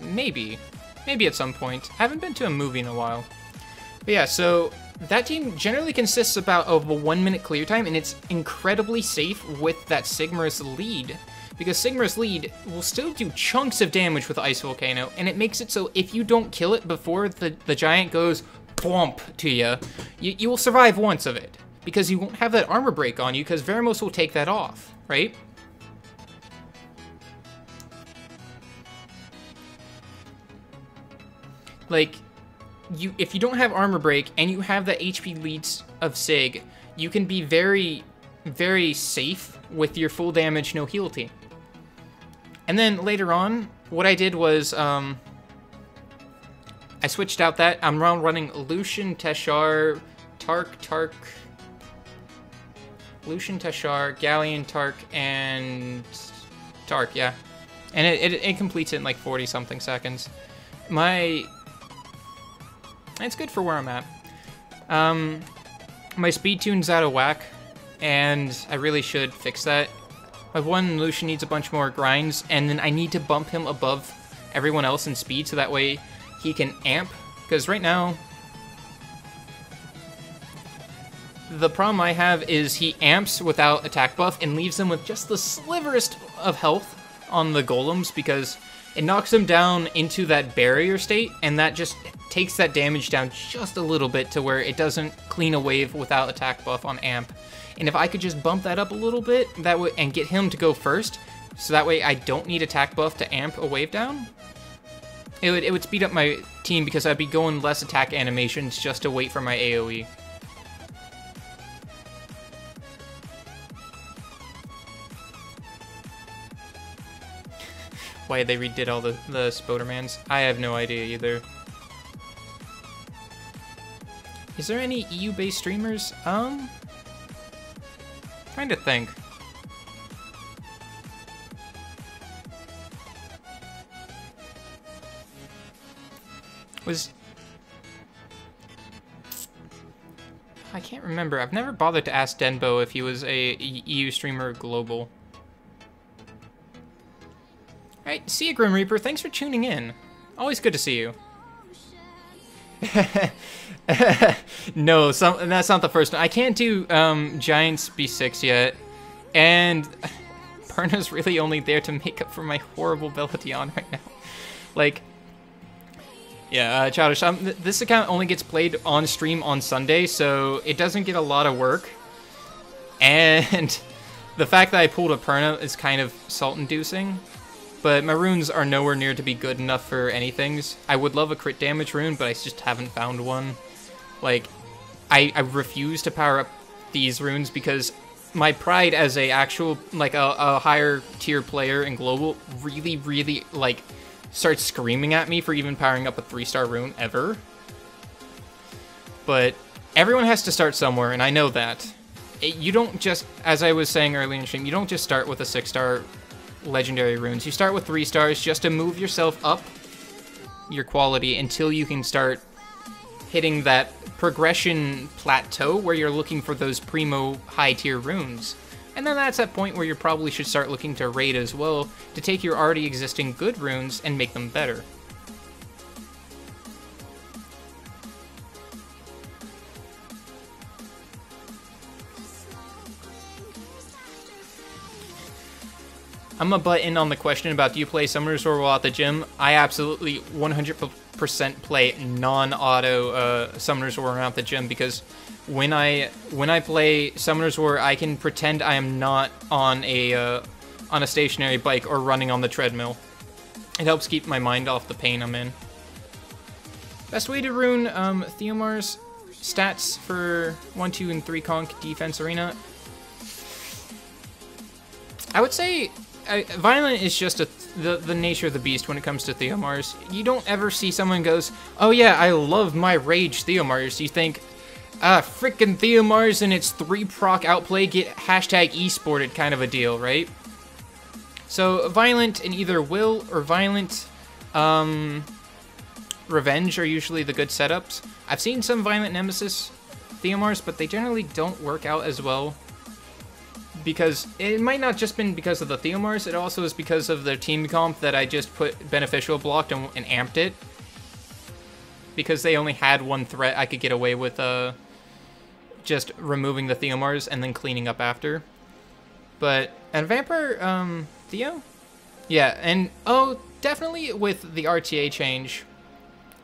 Maybe. Maybe at some point. I haven't been to a movie in a while. But yeah, so that team generally consists of a 1 minute clear time, and it's incredibly safe with that Sigmar's lead. Because Sigmar's lead will still do chunks of damage with Ice Volcano, and it makes it so if you don't kill it before the giant goes plump to you, you will survive once of it. Because you won't have that armor break on you, because Veramos will take that off, right? Like, if you don't have armor break and you have the HP leads of Sig, you can be very, very safe with your full damage no heal team. And then later on, what I did was I switched out that. I'm now running Lucian, Teshar, Tark, Lucian, Teshar, Galleon, Tark, and Tark, yeah. And it completes it in like 40 something seconds. It's good for where I'm at. My speed tune's out of whack, and I really should fix that. My one Lucian needs a bunch more grinds, and then I need to bump him above everyone else in speed, so that way he can amp. Because right now, the problem I have is he amps without attack buff and leaves them with just the sliverest of health on the golems, because it knocks them down into that barrier state, and that just takes that damage down just a little bit to where it doesn't clean a wave without attack buff on amp. And if I could just bump that up a little bit, that would, and get him to go first, so that way I don't need attack buff to amp a wave down, it would speed up my team, because I'd be going less attack animations just to wait for my AoE. Why they redid all the Spodermans? I have no idea either. Is there any EU-based streamers? Trying to think. I can't remember. I've never bothered to ask Denbo if he was a EU streamer or global. Alright, see you, Grim Reaper. Thanks for tuning in. Always good to see you. No, that's not the first one. I can't do Giants B6 yet, and Perna's really only there to make up for my horrible Bellation right now. Like, yeah, Childish, this account only gets played on stream on Sunday, so it doesn't get a lot of work, and the fact that I pulled a Perna is kind of salt-inducing. But my runes are nowhere near to be good enough for anything. I would love a crit damage rune, but I just haven't found one. Like, I refuse to power up these runes because my pride as a actual, like, a higher tier player in global really, really, like, starts screaming at me for even powering up a 3-star rune ever. But everyone has to start somewhere, and I know that. You don't just, as I was saying earlier in stream, you don't just start with a 6-star legendary runes. You start with 3 stars just to move yourself up your quality until you can start hitting that progression plateau where you're looking for those primo high-tier runes. And then that's that point where you probably should start looking to raid as well, to take your already existing good runes and make them better. I'm gonna butt in on the question about do you play Summoner's War while at the gym. I absolutely 100% play non-auto Summoner's War around the gym, because when I play Summoner's War, I can pretend I am not on a stationary bike or running on the treadmill. It helps keep my mind off the pain I'm in. Best way to rune Theomar's stats for 1, 2, and 3 conk defense arena. I would say Violent is just the nature of the beast when it comes to Theomars. You don't ever see someone goes, oh yeah, I love my rage Theomars. You think, frickin' Theomars and its 3 proc outplay get hashtag esported kind of a deal, right? So Violent and either Will or Violent Revenge are usually the good setups. I've seen some Violent Nemesis Theomars, but they generally don't work out as well. Because it might not just been because of the Theomars, it also is because of their team comp that I just put Beneficial blocked and amped it. Because they only had one threat, I could get away with just removing the Theomars and then cleaning up after. But, and Vampire, Theo? Yeah, and, oh, definitely with the RTA change,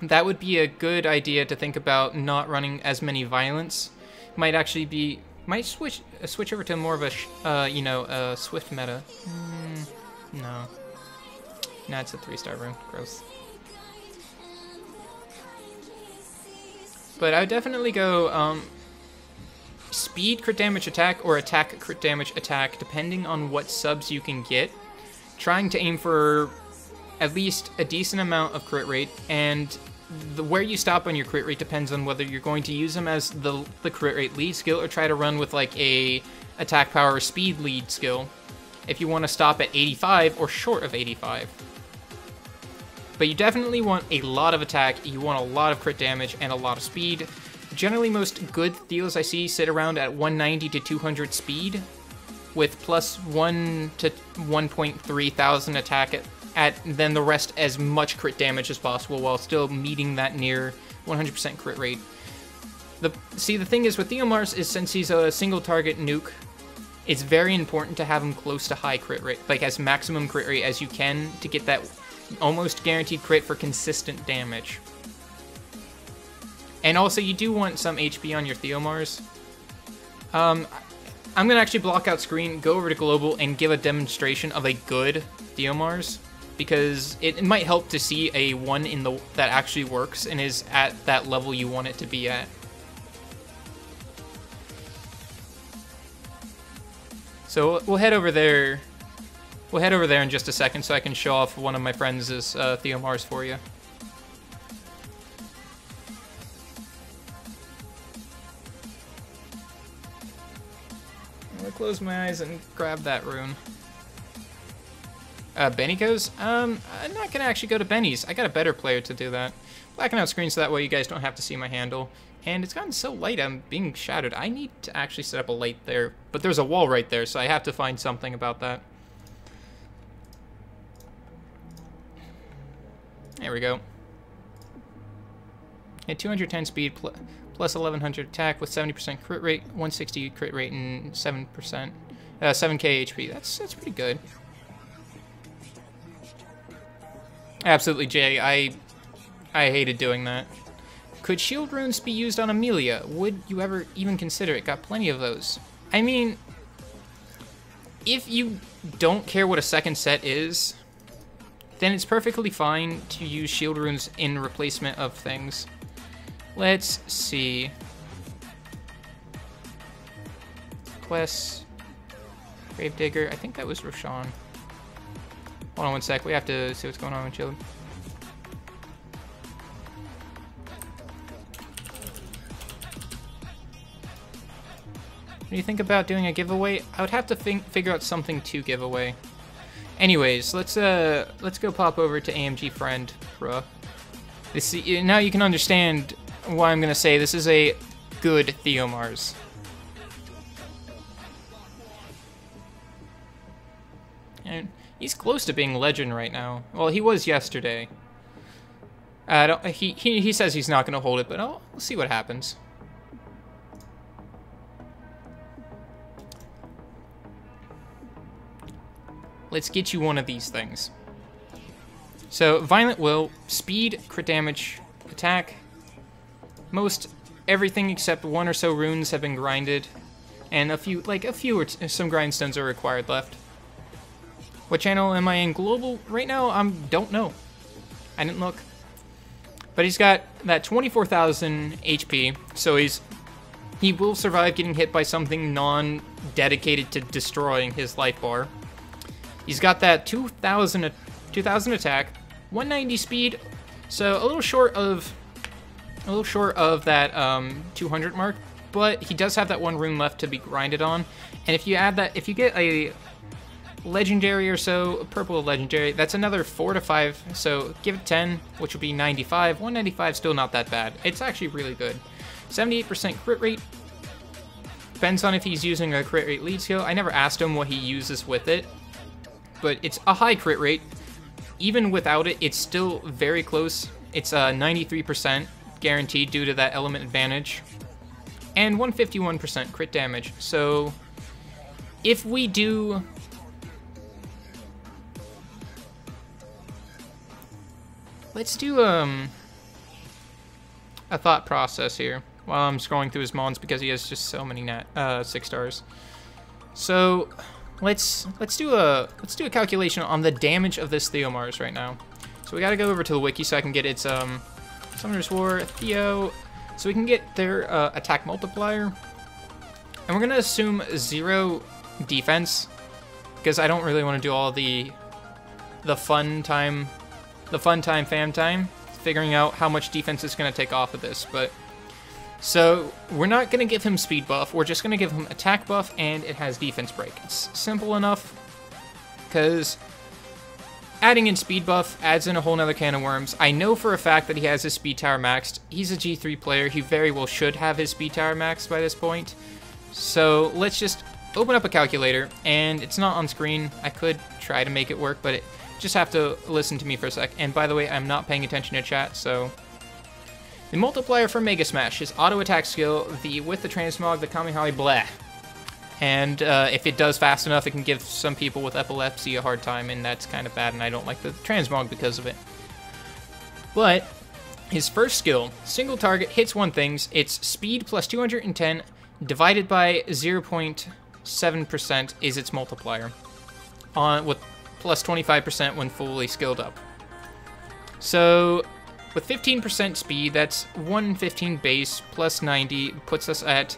that would be a good idea to think about not running as many Violence. Might actually be... Might switch over to more of a, Swift meta. No. Nah, it's a 3-star rune. Gross. But I would definitely go, speed crit damage attack or attack crit damage attack, depending on what subs you can get. Trying to aim for at least a decent amount of crit rate, and where you stop on your crit rate depends on whether you're going to use them as the crit rate lead skill or try to run with like a attack power or speed lead skill. If you want to stop at 85 or short of 85. But you definitely want a lot of attack, you want a lot of crit damage, and a lot of speed. Generally most good Theos I see sit around at 190 to 200 speed, with plus 1 to 1.3 thousand attack at then the rest as much crit damage as possible while still meeting that near 100% crit rate. The thing is with Theomars is since he's a single target nuke, it's very important to have him close to high crit rate, like as maximum crit rate as you can to get that almost guaranteed crit for consistent damage. And also you do want some HP on your Theomars. I'm gonna actually block out screen, go over to global, and give a demonstration of a good Theomars, because it might help to see a one that actually works and is at that level you want it to be at. So we'll head over there. We'll head over there in just a second so I can show off one of my friends' Theomars for you. I'm gonna close my eyes and grab that rune. Benny goes? I'm not gonna actually go to Benny's. I got a better player to do that. Blacking out screen so that way you guys don't have to see my handle. And it's gotten so light, I'm being shadowed. I need to actually set up a light there. But there's a wall right there, so I have to find something about that. There we go. At 210 speed, plus 1100 attack with 70% crit rate, 160 crit rate, and 7%, 7k HP. That's pretty good. Absolutely, Jay. I hated doing that. Could shield runes be used on Amelia? Would you ever even consider it? Got plenty of those. I mean, if you don't care what a second set is, then it's perfectly fine to use shield runes in replacement of things. Let's see. Quest. Gravedigger. I think that was Roshan. Hold on one sec. We have to see what's going on with Chilled. What do you think about doing a giveaway? I would have to figure out something to give away. Anyways, let's go pop over to AMG Friend, bruh. Now you can understand why I'm going to say this is a good Theomars. And he's close to being legend right now. Well, he was yesterday. He says he's not going to hold it, but we'll see what happens. Let's get you one of these things. So, Violent Will, speed, crit damage, attack. Most everything except one or so runes have been grinded, and some grindstones are required left. What channel am I in global right now? Don't know. I didn't look. But he's got that 24,000 HP, so he will survive getting hit by something non-dedicated to destroying his life bar. He's got that 2,000 attack, 190 speed, so a little short of that 200 mark, but he does have that one rune left to be grinded on. And if you add that, if you get a legendary or so, a purple legendary, that's another 4 to 5, so give it 10, which would be 95. 195 still not that bad. It's actually really good. 78% crit rate. Depends on if he's using a crit rate lead skill. I never asked him what he uses with it, but it's a high crit rate. Even without it, it's still very close. It's 93% guaranteed due to that element advantage. And 151% crit damage. So if we do... Let's do a thought process here while I'm scrolling through his mons because he has just so many 6 stars. So let's do a calculation on the damage of this Theomars right now. So we got to go over to the wiki so I can get its Summoner's War Theo, so we can get their attack multiplier, and we're gonna assume 0 defense because I don't really want to do all the fun time fam time, figuring out how much defense is going to take off of this. But so we're not going to give him speed buff, we're just going to give him attack buff, and it has defense break. It's simple enough because adding in speed buff adds in a whole nother can of worms. I know for a fact that he has his speed tower maxed. He's a G3 player, he very well should have his speed tower maxed by this point. So let's just open up a calculator, and it's not on screen. I could try to make it work, but just have to listen to me for a sec. And by the way, I'm not paying attention to chat, so... The multiplier for Mega Smash, his auto attack skill, with the transmog, the Kamihari, blah. And if it does fast enough, it can give some people with epilepsy a hard time, and that's kind of bad, and I don't like the transmog because of it. But his first skill, single target, hits one things. It's speed plus 210 divided by 0.7% is its multiplier, with plus 25% when fully skilled up. So with 15% speed, that's 115 base plus 90 puts us at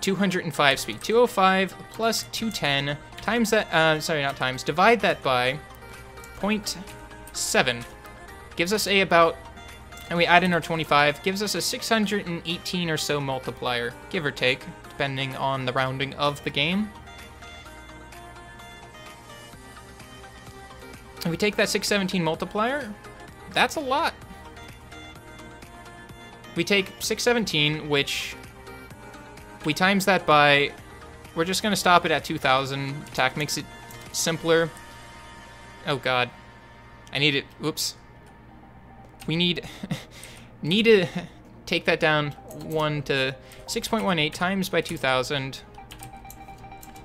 205 speed. 205 plus 210 times that, divide that by 0.7 gives us and we add in our 25, gives us a 618 or so multiplier, give or take, depending on the rounding of the game. If we take that 617 multiplier, that's a lot. We take 617, which we times that by, we're just going to stop it at 2,000. Attack makes it simpler. Oh god. I need it. Whoops. We need to take that down 1 to 6.18 times by 2,000.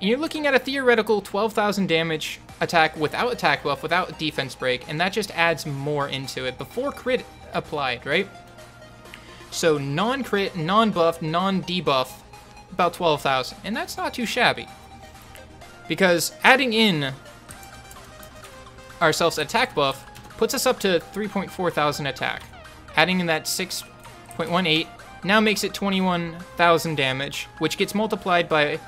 And you're looking at a theoretical 12,000 damage attack without attack buff, without defense break, and that just adds more into it before crit applied, right? So non-crit, non-buff, non-debuff, about 12,000, and that's not too shabby. Because adding in ourselves attack buff puts us up to 3.4 thousand attack. Adding in that 6.18 now makes it 21,000 damage, which gets multiplied by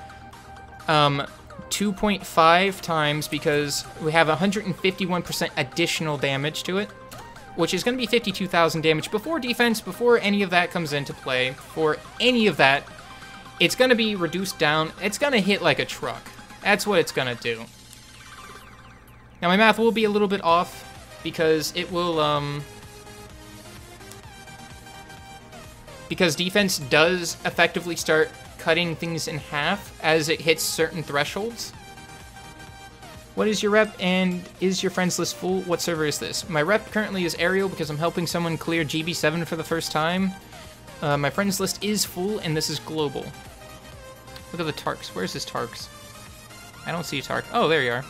2.5 times because we have 151% additional damage to it, which is going to be 52,000 damage before defense, before any of that comes into play. For any of that, it's going to be reduced down. It's going to hit like a truck. That's what it's going to do. Now my math will be a little bit off because it will because defense does effectively start cutting things in half as it hits certain thresholds. What is your rep, and is your friends list full? What server is this? My rep currently is Ariel because I'm helping someone clear GB7 for the first time. My friends list is full, and this is global. Look at the Tarks. Where's his Tarks? I don't see Tark. Oh, there you are.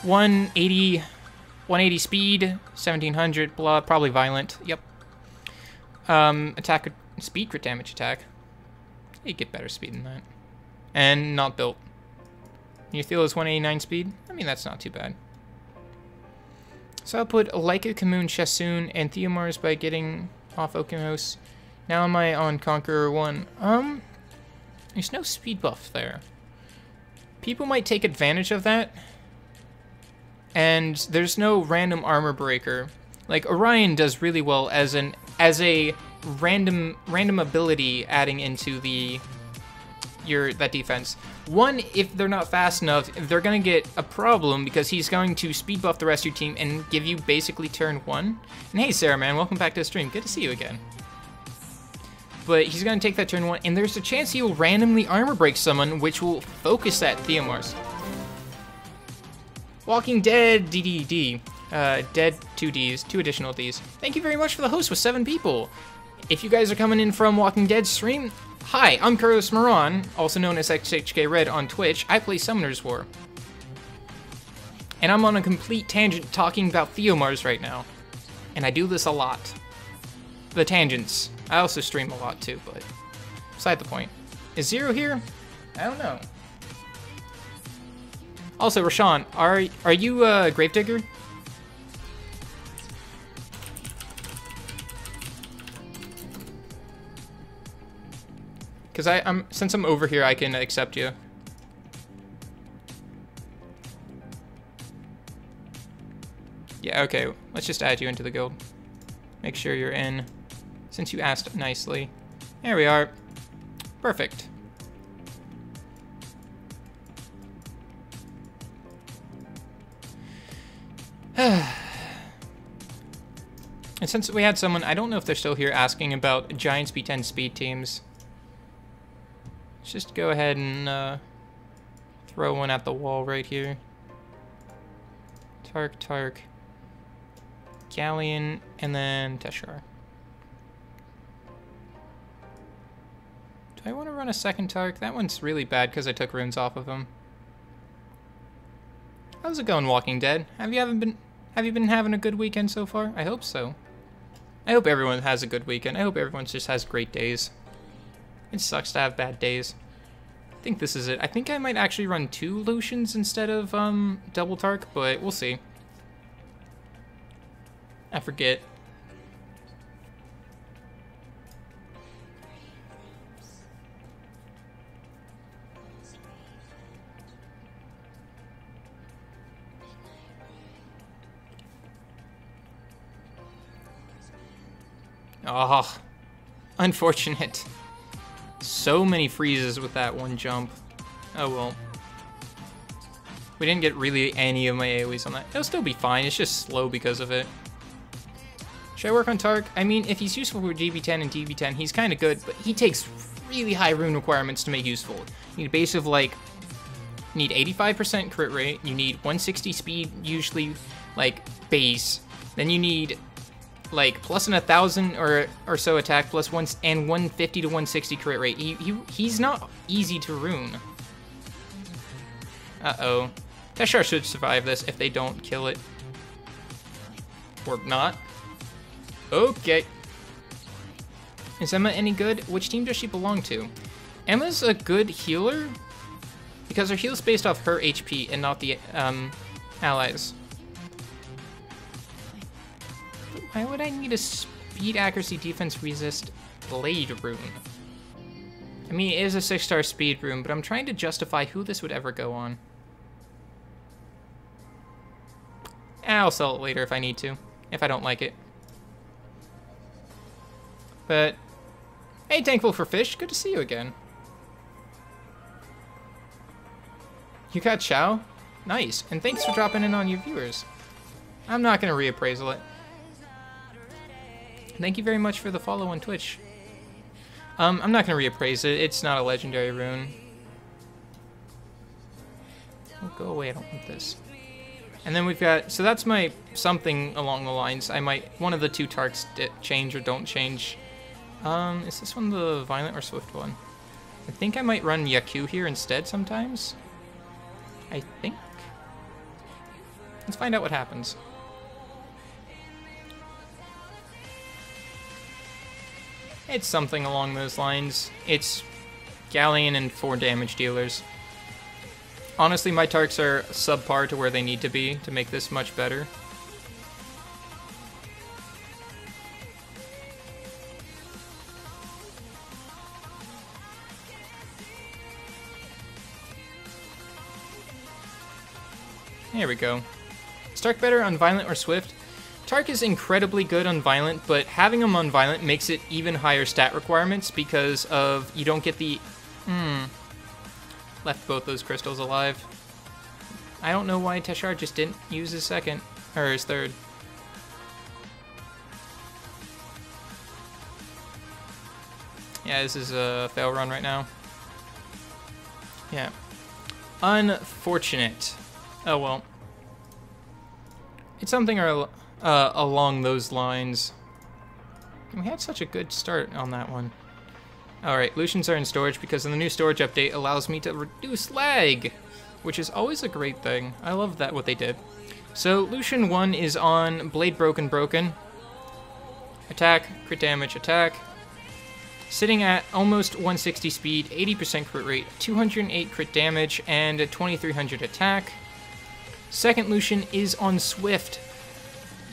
180 speed, 1700, blah, probably violent. Yep. Attack, speed, crit damage attack. You get better speed than that. And not built. Your Theo is 189 speed. I mean, that's not too bad. So I'll put Leica, Kamoon, Shasun, and Theomars by getting off Okimos. Now am I on Conqueror 1? There's no speed buff there. People might take advantage of that. And there's no random armor breaker. Like, Orion does really well as a random ability adding into that defense. One, if they're not fast enough, they're gonna get a problem because he's going to speed buff the rest of your team and give you basically turn 1. And hey, Sarah, man, welcome back to the stream. Good to see you again. But he's gonna take that turn 1, and there's a chance he will randomly armor break someone, which will focus that Theomars. Walking Dead DDD. Dead 2 Ds, 2 additional Ds. Thank you very much for the host with 7 people. If you guys are coming in from Walking Dead stream, hi, I'm Carlos Moran, also known as XHK Red on Twitch. I play Summoner's War. And I'm on a complete tangent talking about Theomars right now. And I do this a lot. The tangents. I also stream a lot too, but beside the point. Is Zero here? I don't know. Also, Rashawn, are you a Gravedigger? Because since I'm over here, I can accept you. Yeah, okay. Let's just add you into the guild. Make sure you're in. Since you asked nicely. There we are. Perfect. And since we had someone, I don't know if they're still here, asking about Giants B10 speed teams. Let's just go ahead and throw one at the wall right here. Tark, Galleon, and then Teshar. Do I want to run a second Tark? That one's really bad because I took runes off of him. How's it going, Walking Dead? Have you been having a good weekend so far? I hope so. I hope everyone has a good weekend. I hope everyone just has great days. It sucks to have bad days. I think this is it. I think I might actually run 2 Lucians instead of double Tark, but we'll see. I forget. Oh, unfortunate. So many freezes with that one jump. Oh well. We didn't get really any of my AoEs on that. It'll still be fine, it's just slow because of it. Should I work on Tark? I mean, if he's useful for GB10 and DB10, he's kind of good, but he takes really high rune requirements to make useful. You need a base of like, you need 85% crit rate, you need 160 speed, usually like base. Then you need like plus 1,000 or so attack, plus 150 to 160 crit rate. He's not easy to rune. Uh-oh. Teshar should survive this if they don't kill it. Or not. Okay. Is Emma any good? Which team does she belong to? Emma's a good healer because her heal's based off her HP and not the allies. Why would I need a speed, accuracy, defense, resist blade rune? I mean, it is a 6-star speed rune, but I'm trying to justify who this would ever go on. I'll sell it later if I need to, if I don't like it. But, hey, Thankful for Fish, good to see you again. You got Chow? Nice, and thanks for dropping in on your viewers. I'm not going to reappraisal it. Thank you very much for the follow on Twitch. I'm not going to reappraise it. It's not a legendary rune. Oh, go away. I don't want this. And then we've got... So that's my something along the lines. I might... One of the two tarks change or don't change. Is this one the Violent or Swift one? I think I might run Yaku here instead sometimes. I think. Let's find out what happens. It's something along those lines. It's Galleon and 4 damage dealers. Honestly, my tarks are subpar to where they need to be to make this much better. There we go. Is Tark better on Violent or Swift? Tark is incredibly good on Violent, but having him on Violent makes it even higher stat requirements because of you don't get the... Left both those crystals alive. I don't know why Teshar just didn't use his second, or his third. Yeah, this is a fail run right now. Yeah. Unfortunate. Oh well. It's something along those lines. We had such a good start on that one. Alright, Lucians are in storage because the new storage update allows me to reduce lag, which is always a great thing. I love that what they did. So Lucian 1 is on Blade Broken Broken. Attack, crit damage, attack. Sitting at almost 160 speed, 80% crit rate, 208 crit damage, and 2300 attack. Second Lucian is on Swift.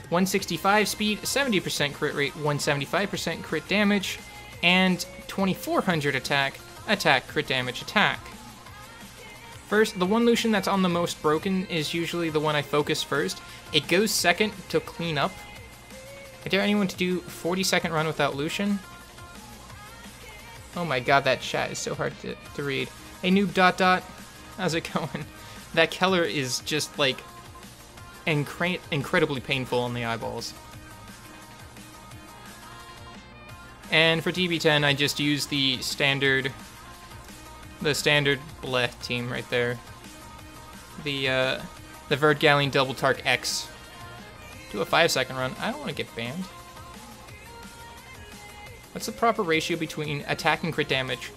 165 speed, 70% crit rate, 175% crit damage, and 2400 attack, crit damage, attack. First, the one Lucian that's on the most broken is usually the one I focus first. It goes second to clean up. I dare anyone to do 40-second run without Lucian. Oh my god, that chat is so hard to read. Hey noob ... How's it going? That Keller is just like incredibly painful on the eyeballs. And for TB10, I just use the standard bleh team right there. The Verd Galleon Double Tark X. Do a 5-second run. I don't want to get banned. What's the proper ratio between attack and crit damage?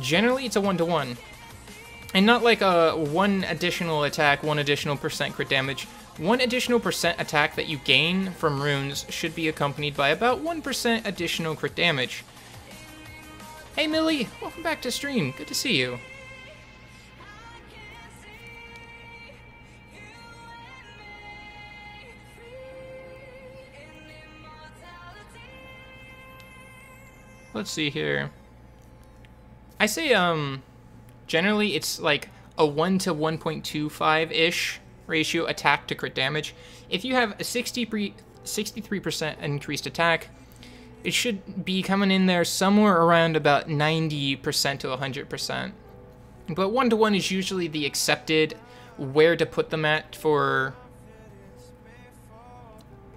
Generally, it's a 1-to-1. And not like a 1 additional attack, 1 additional % crit damage. 1 additional % attack that you gain from runes should be accompanied by about 1% additional crit damage. Hey Millie, welcome back to stream. Good to see you. Let's see here. I say, generally it's like a 1 to 1.25-ish ratio attack to crit damage. If you have a 63% increased attack, it should be coming in there somewhere around about 90% to 100%. But 1-to-1 is usually the accepted where to put them at for...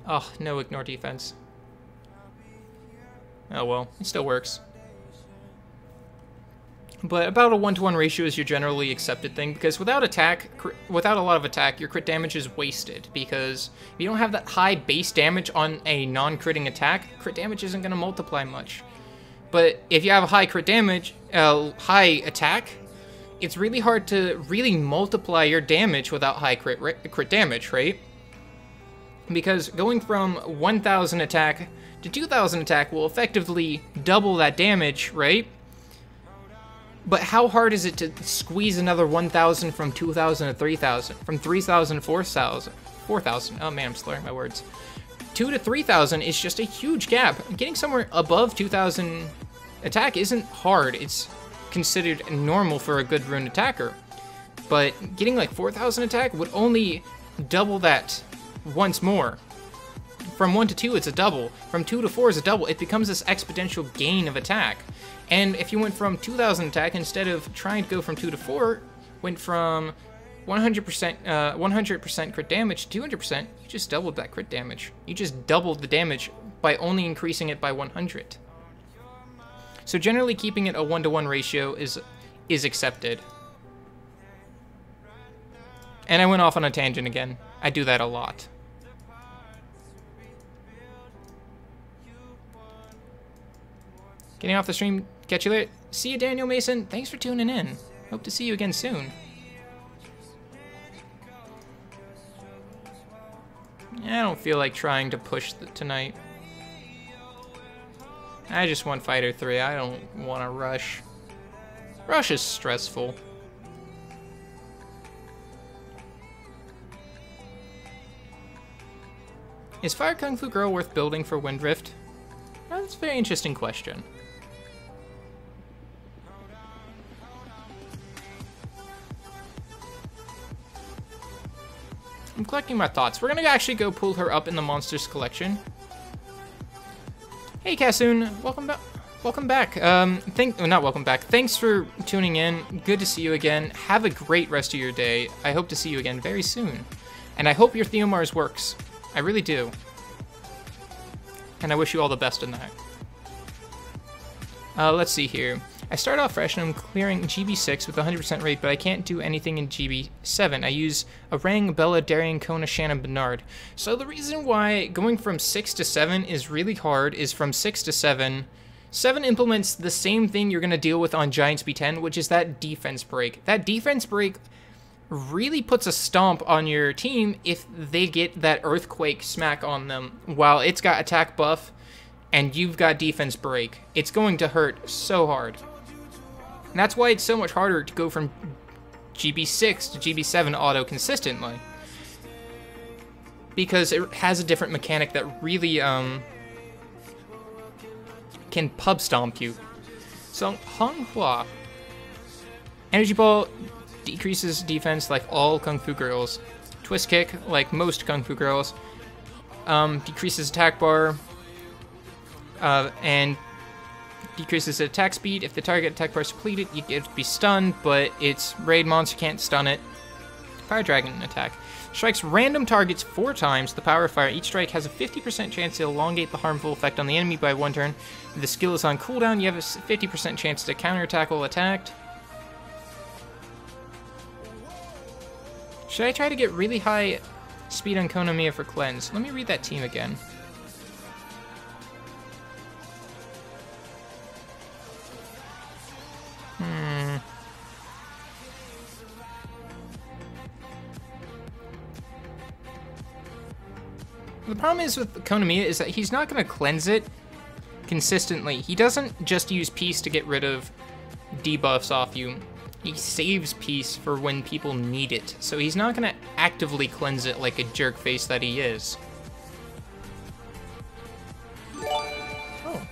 Oh, no ignore defense. Oh well, it still works. But about a 1-to-1 ratio is your generally accepted thing, because without a lot of attack, your crit damage is wasted, because if you don't have that high base damage on a non-critting attack, crit damage isn't going to multiply much. But if you have a high crit damage, high attack, it's really hard to really multiply your damage without high crit damage, right? Because going from 1000 attack to 2000 attack will effectively double that damage, right? But how hard is it to squeeze another 1000 from 2000 to 3000, from 3000 to 4000? Oh man, I'm slurring my words. 2 to 3000 is just a huge gap. Getting somewhere above 2000 attack isn't hard. It's considered normal for a good rune attacker. But getting like 4000 attack would only double that once more. From 1 to 2, it's a double. From 2 to 4 is a double. It becomes this exponential gain of attack. And if you went from 2000 attack, instead of trying to go from 2 to 4, went from 100% crit damage to 200%, you just doubled that crit damage. You just doubled the damage by only increasing it by 100. So generally keeping it a 1-to-1 ratio is accepted. And I went off on a tangent again. I do that a lot. Getting off the stream. Catch you later. See you, Daniel Mason. Thanks for tuning in. Hope to see you again soon. I don't feel like trying to push tonight. I just want Fighter 3. I don't want to rush. Rush is stressful. Is Fire Kung Fu Girl worth building for Wind Rift? Well, that's a very interesting question. I'm collecting my thoughts. We're gonna actually go pull her up in the Monsters collection. Hey, Kassoon. Welcome back. Welcome back. Not welcome back. Thanks for tuning in. Good to see you again. Have a great rest of your day. I hope to see you again very soon. And I hope your Theomars works. I really do. And I wish you all the best in that. Let's see here. I start off fresh and I'm clearing GB6 with 100% rate, but I can't do anything in GB7. I use Orang, Bella, Darian, Kona, Shannon, Bernard. So the reason why going from 6 to 7 is really hard is from 6 to 7, 7 implements the same thing you're going to deal with on Giants B10, which is that defense break. That defense break really puts a stomp on your team if they get that Earthquake smack on them while it's got attack buff and you've got defense break. It's going to hurt so hard. And that's why it's so much harder to go from GB6 to GB7 auto consistently. Because it has a different mechanic that really can pub stomp you. So Hong Hua. Energy Ball decreases defense like all Kung Fu Girls. Twist Kick, like most Kung Fu Girls, decreases attack bar, and decreases attack speed. If the target attack bar is depleted, you get to be stunned, but its raid monster can't stun it. Fire Dragon attack. Strikes random targets 4 times the power of fire. Each strike has a 50% chance to elongate the harmful effect on the enemy by 1 turn. If the skill is on cooldown, you have a 50% chance to counterattack while attacked. Should I try to get really high speed on Konomiya for cleanse? Let me read that team again. The problem is with Konomiya is that he's not going to cleanse it consistently. He doesn't just use peace to get rid of debuffs off you. He saves peace for when people need it. So he's not going to actively cleanse it like a jerk face that he is. Oh.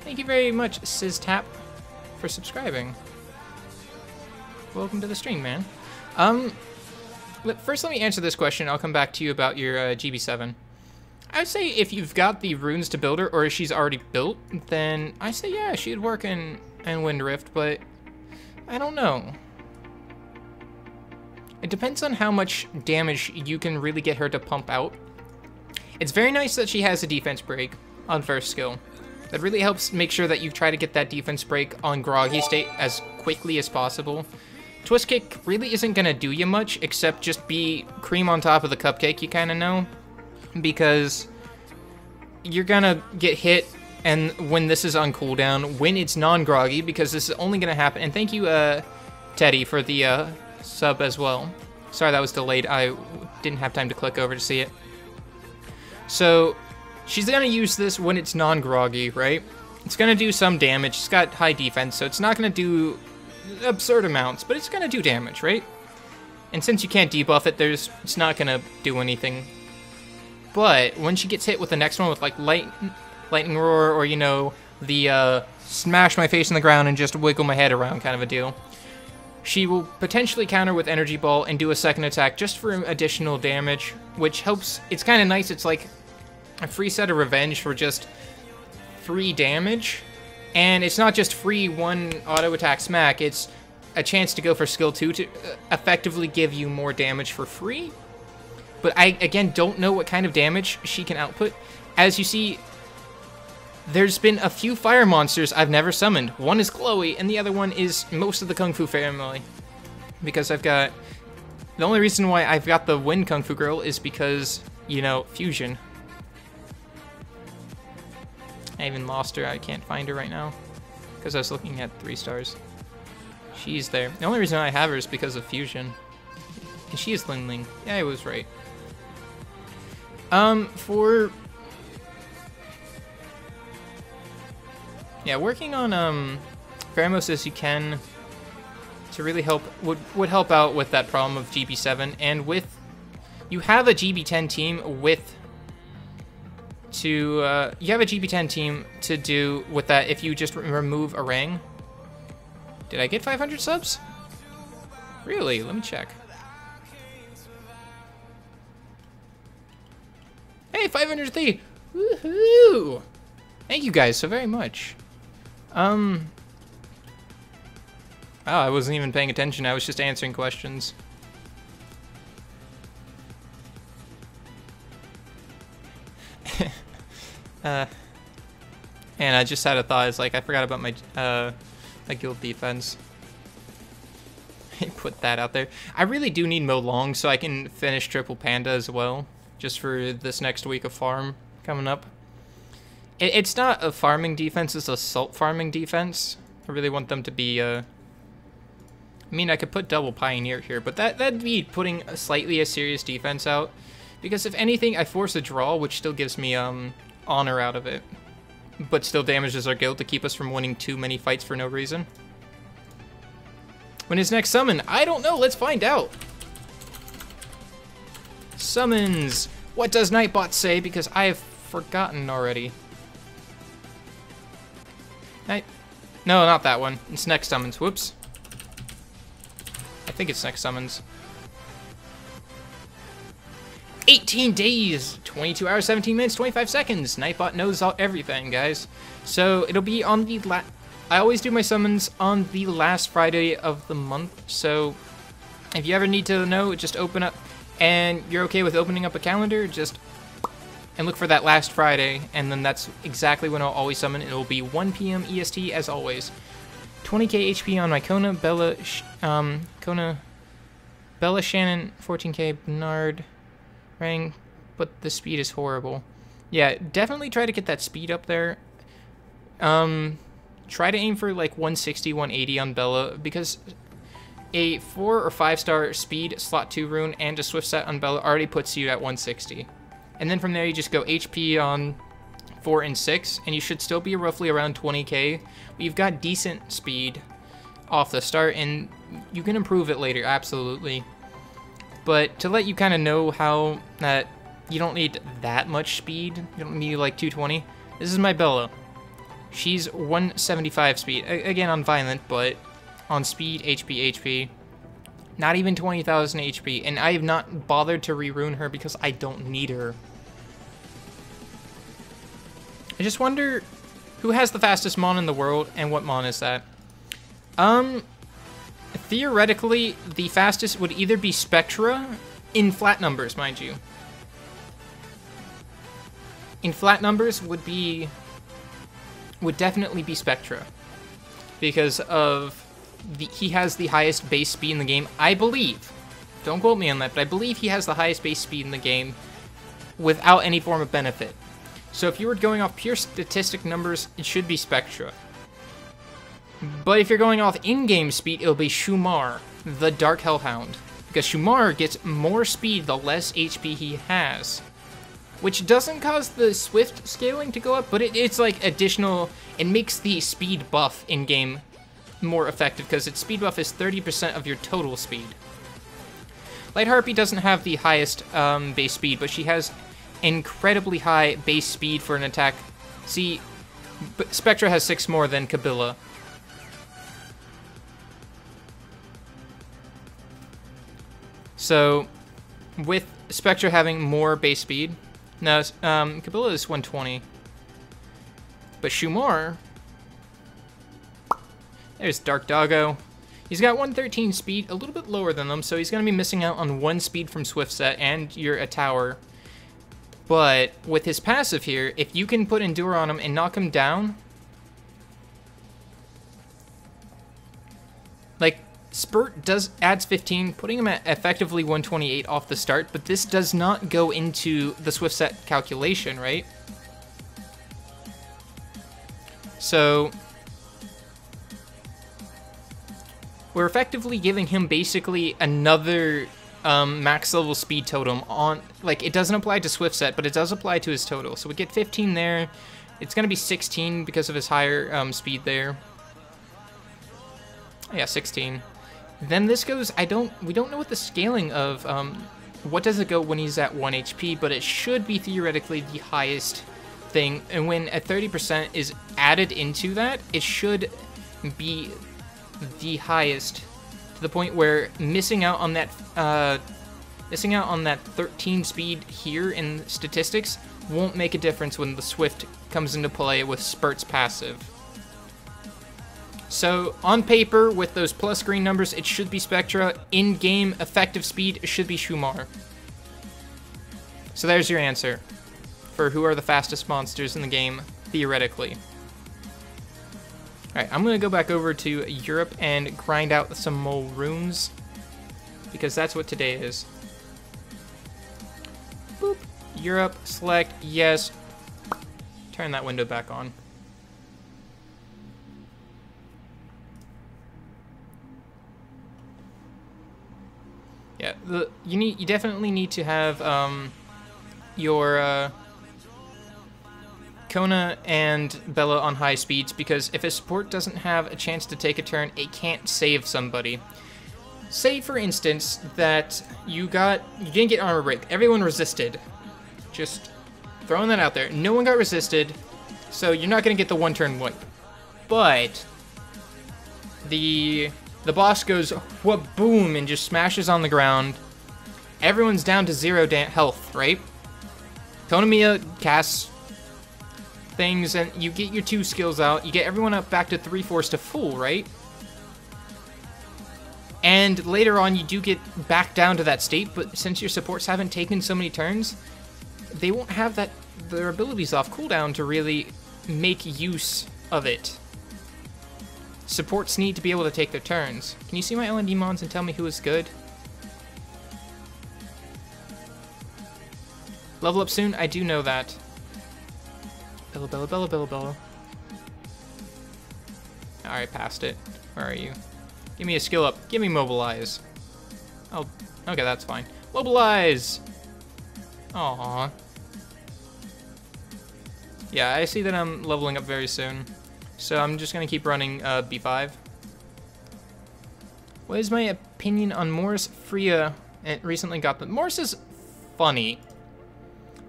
Thank you very much, SizTap, for subscribing. Welcome to the stream, man. First, let me answer this question. I'll come back to you about your GB7. I would say if you've got the runes to build her, or if she's already built, then I say yeah, she'd work in Wind Rift, but I don't know. It depends on how much damage you can really get her to pump out. It's very nice that she has a defense break on first skill. That really helps make sure that you try to get that defense break on groggy state as quickly as possible. Twist Kick really isn't going to do you much, except just be cream on top of the cupcake, you kind of know. Because you're going to get hit, and when this is on cooldown, when it's non-groggy, because this is only going to happen. And thank you, Teddy, for the sub as well. Sorry that was delayed. I didn't have time to click over to see it. So, she's going to use this when it's non-groggy, right? It's going to do some damage. It's got high defense, so it's not going to do absurd amounts, but it's gonna do damage, right? And since you can't debuff it, it's not gonna do anything. But when she gets hit with the next one with like lightning roar, or you know, the smash my face in the ground and just wiggle my head around kind of a deal, she will potentially counter with energy ball and do a second attack just for additional damage, which helps. It's kind of nice. It's like a free set of revenge for just free damage. And it's not just free 1 auto attack smack, it's a chance to go for skill 2 to effectively give you more damage for free. But I, again, don't know what kind of damage she can output. as you see, there's been a few fire monsters I've never summoned. One is Chloe, and the other one is most of the Kung Fu family. Because I've got... The only reason why I've got the Wind Kung Fu Girl is because, you know, fusion. I even lost her. I can't find her right now. Because I was looking at 3 stars. She's there. The only reason I have her is because of fusion. And she is Lin Ling. Yeah, I was right. Yeah, working on Pheromos as you can to really help would help out with that problem of GB7, and with you have a GB10 team with you have a GB10 team to do with that if you just remove Orang. Did I get 500 subs? Really? Let me check. Hey, 503! Woohoo! Thank you guys so very much. Oh, I wasn't even paying attention. I was just answering questions. And I just had a thought. It's like, I forgot about my guild defense. Put that out there. I really do need Mo Long so I can finish Triple Panda as well. Just for this next week of farm coming up. It's not a farming defense, it's a salt farming defense. I really want them to be, I mean, I could put double Pioneer here, but that'd be putting a slightly a serious defense out. Because if anything, I force a draw, which still gives me, honor out of it. But still damages our guild to keep us from winning too many fights for no reason. When is next summon? I don't know, let's find out. Summons! What does Nightbot say? Because I have forgotten already. No, not that one. It's next summons. Whoops. I think it's next summons. 18 days, 22 hours, 17 minutes, 25 seconds. Nightbot knows everything, guys. So it'll be on the I always do my summons on the last Friday of the month. So if you ever need to know, just open up, and you're okay with opening up a calendar, just and look for that last Friday, and then that's exactly when I'll always summon. It will be 1 p.m. EST as always. 20k HP on my Kona, Bella, Bella Shannon, 14k Bernard, Rang, but the speed is horrible. Yeah, definitely try to get that speed up there. Try to aim for like 160, 180 on Bella, because a 4 or 5 star speed slot 2 rune and a swift set on Bella already puts you at 160. And then from there you just go HP on 4 and 6, and you should still be roughly around 20k. But you've got decent speed off the start, and you can improve it later, absolutely. But to let you kind of know how that you don't need that much speed, you don't need like 220. This is my Bella. She's 175 speed, again on violent, but on speed, HP, not even 20,000 HP, and I have not bothered to re-rune her because I don't need her. I just wonder who has the fastest Mon in the world, and what Mon is that? Theoretically, the fastest would either be Spectra, in flat numbers, mind you. In flat numbers would definitely be Spectra, because of he has the highest base speed in the game, I believe. Don't quote me on that, but I believe he has the highest base speed in the game without any form of benefit. So if you were going off pure statistic numbers, it should be Spectra. But if you're going off in-game speed, it'll be Shumar, the Dark Hellhound. Because Shumar gets more speed the less HP he has. Which doesn't cause the swift scaling to go up, but it's like additional, it makes the speed buff in-game more effective, because its speed buff is 30% of your total speed. Light Harpy doesn't have the highest base speed, but she has incredibly high base speed for an attack. See, Spectra has 6 more than Kabila. So, with Spectra having more base speed, now Kabila is 120, but Shumar, there's Dark Doggo. He's got 113 speed, a little bit lower than them, so he's going to be missing out on 1 speed from Swift Set and you're a tower. But with his passive here, if you can put Endure on him and knock him down, like, Spurt adds 15, putting him at effectively 128 off the start, but this does not go into the Swift Set calculation, right? So we're effectively giving him basically another max level speed totem on, like, it doesn't apply to Swift Set, but it does apply to his total. So we get 15 there. It's going to be 16 because of his higher speed there. Yeah, 16. Then this goes, we don't know what the scaling of, what does it go when he's at 1 HP, but it should be theoretically the highest thing. And when a 30% is added into that, it should be the highest, to the point where missing out on that 13 speed here in statistics won't make a difference when the Swift comes into play with Spurt's passive. So, on paper, with those plus green numbers, it should be Spectra. In-game effective speed, it should be Shumar. So there's your answer for who are the fastest monsters in the game, theoretically. Alright, I'm going to go back over to Europe and grind out some more runes, because that's what today is. Boop. Europe, select, yes. Turn that window back on. Yeah, you definitely need to have your Kona and Bella on high speeds, because if a support doesn't have a chance to take a turn, it can't save somebody. Say, for instance, that you didn't get armor break. Everyone resisted. Just throwing that out there. No one got resisted, so you're not going to get the one-turn wipe. But the boss goes whoop boom and just smashes on the ground. Everyone's down to 0 health, right? Konamiya casts things and you get your 2 skills out. You get everyone up back to 3 force to full, right? And later on you do get back down to that state, but since your supports haven't taken so many turns, they won't have their abilities off cooldown to really make use of it. Supports need to be able to take their turns. Can you see my LND mons and tell me who is good? Level up soon? I do know that. Bella, Bella, Bella, Bella, Bella. Alright, passed it. Where are you? Give me a skill up. Give me Mobilize. Oh, okay, that's fine. Mobilize! Aww. Yeah, I see that I'm leveling up very soon. So I'm just going to keep running B5. What is my opinion on Morris Freya? It recently got the... Morris is funny.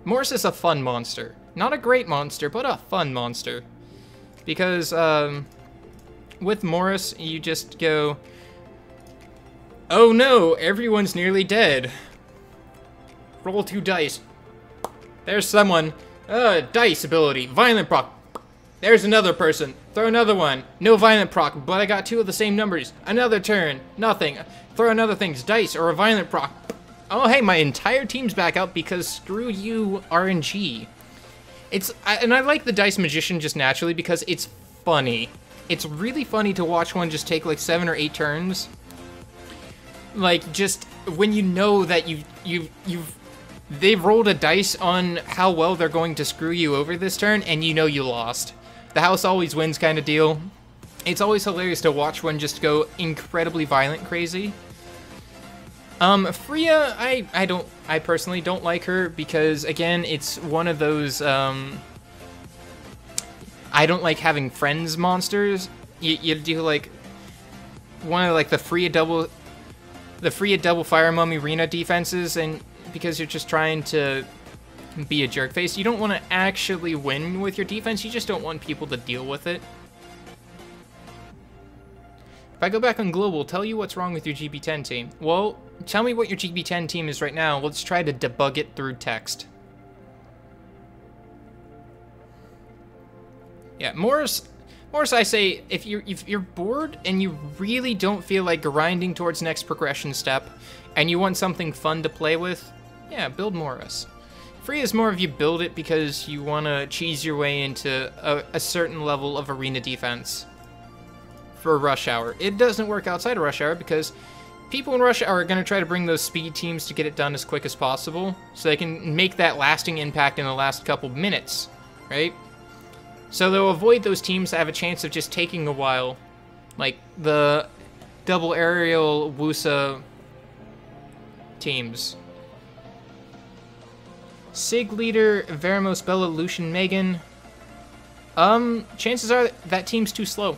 Morris is a fun monster. Not a great monster, but a fun monster. Because with Morris, you just go, oh no, everyone's nearly dead. Roll 2 dice. There's someone. Dice ability. Violent proc. There's another person. Throw another one. No violent proc, but I got 2 of the same numbers. Another turn. Nothing. Throw another things. Dice or a violent proc. Oh, hey, my entire team's back up because screw you, RNG. And I like the Dice Magician just naturally because it's funny. It's really funny to watch one just take like 7 or 8 turns. Like, just when you know that they've rolled a dice on how well they're going to screw you over this turn, and you know you lost. The house always wins kind of deal. It's always hilarious to watch one just go incredibly violent crazy. Freya, I personally don't like her because, again, it's one of those, I don't like having friends monsters. You do, like, one of, like, the Freya double Fire Mummy Rena defenses, and because you're just trying to be a jerkface, you don't want to actually win with your defense, you just don't want people to deal with it. If I go back on global, tell you what's wrong with your GB10 team. Well, tell me what your GB10 team is right now. Let's try to debug it through text. Yeah, Morris, I say, if you're bored and you really don't feel like grinding towards next progression step, and you want something fun to play with, yeah, build Morris. Free is more of you build it because you want to cheese your way into a certain level of arena defense for Rush Hour. It doesn't work outside of Rush Hour because people in Rush Hour are going to try to bring those speed teams to get it done as quick as possible so they can make that lasting impact in the last couple minutes, right? So they'll avoid those teams that have a chance of just taking a while, like the double aerial Wusa teams. Sig leader, Veramos, Bella, Lucian, Megan. Chances are that team's too slow.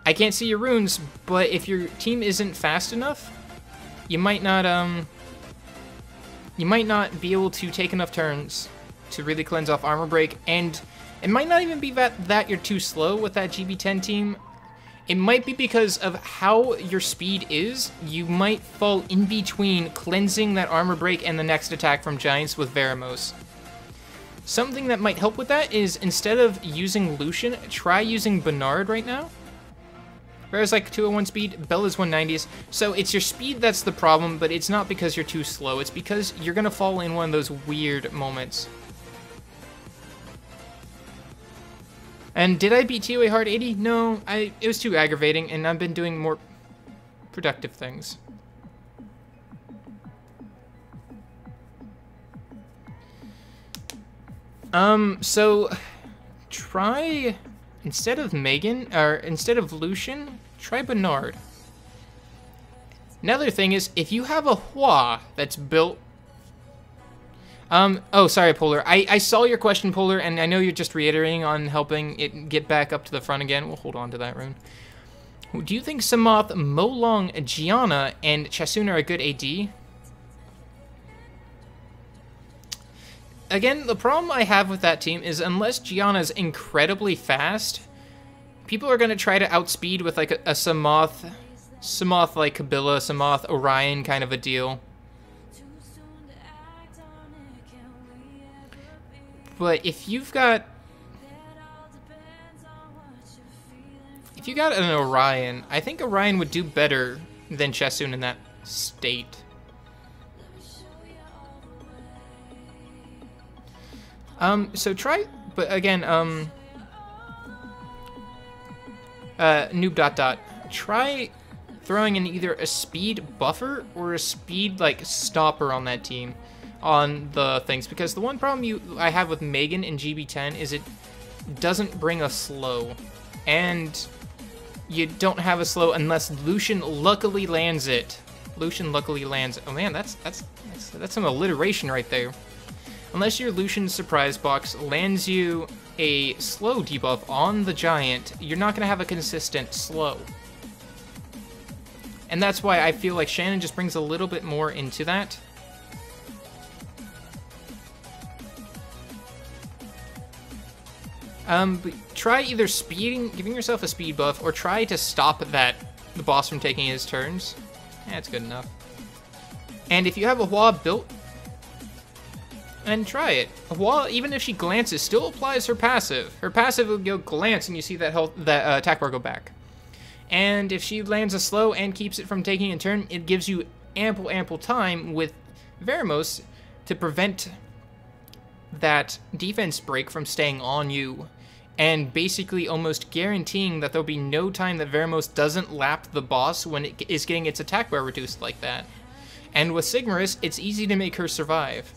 I can't see your runes, but if your team isn't fast enough, you might not be able to take enough turns to really cleanse off armor break, and it might not even be that you're too slow with that GB10 team. It might be because of how your speed is. You might fall in between cleansing that armor break and the next attack from Giants with Veramos. Something that might help with that is instead of using Lucian, try using Bernard right now. Whereas like 201 speed, Bella's 190s. So it's your speed that's the problem, but it's not because you're too slow. It's because you're going to fall in one of those weird moments. And did I beat TOA hard 80? No, it was too aggravating, and I've been doing more productive things. So try, instead of Megan, or instead of Lucian, try Bernard. Another thing is, if you have a Hua that's built... oh, sorry, Polar. I saw your question, Polar, and I know you're just reiterating on helping it get back up to the front again. We'll hold on to that rune. Do you think Samoth, Molong, Gianna, and Chasun are a good AD? Again, the problem I have with that team is unless Gianna's incredibly fast, people are going to try to outspeed with like a Samoth like Kabila, Samoth, Orion kind of a deal. But if you've got an Orion, I think Orion would do better than Chasun in that state. So try, but again, noob ... Try throwing in either a speed buffer or a speed, like, stopper on that team, on the things, because the one problem I have with Megan in GB10 is it doesn't bring a slow, and you don't have a slow unless Lucian luckily lands it. Lucian luckily lands it. Oh man, that's some alliteration right there. Unless your Lucian surprise box lands you a slow debuff on the giant, you're not going to have a consistent slow. And that's why I feel like Shannon just brings a little bit more into that. But try either giving yourself a speed buff, or try to stop the boss from taking his turns. That's good enough. And if you have a Hua built, and try it. Hua, even if she glances, still applies her passive. Her passive will go glance, and you see that attack bar go back. And if she lands a slow and keeps it from taking a turn, it gives you ample time with Veramos to prevent that defense break from staying on you, and basically almost guaranteeing that there'll be no time that Veramos doesn't lap the boss when it is getting its attack bar reduced like that. And with Sigmarus, it's easy to make her survive.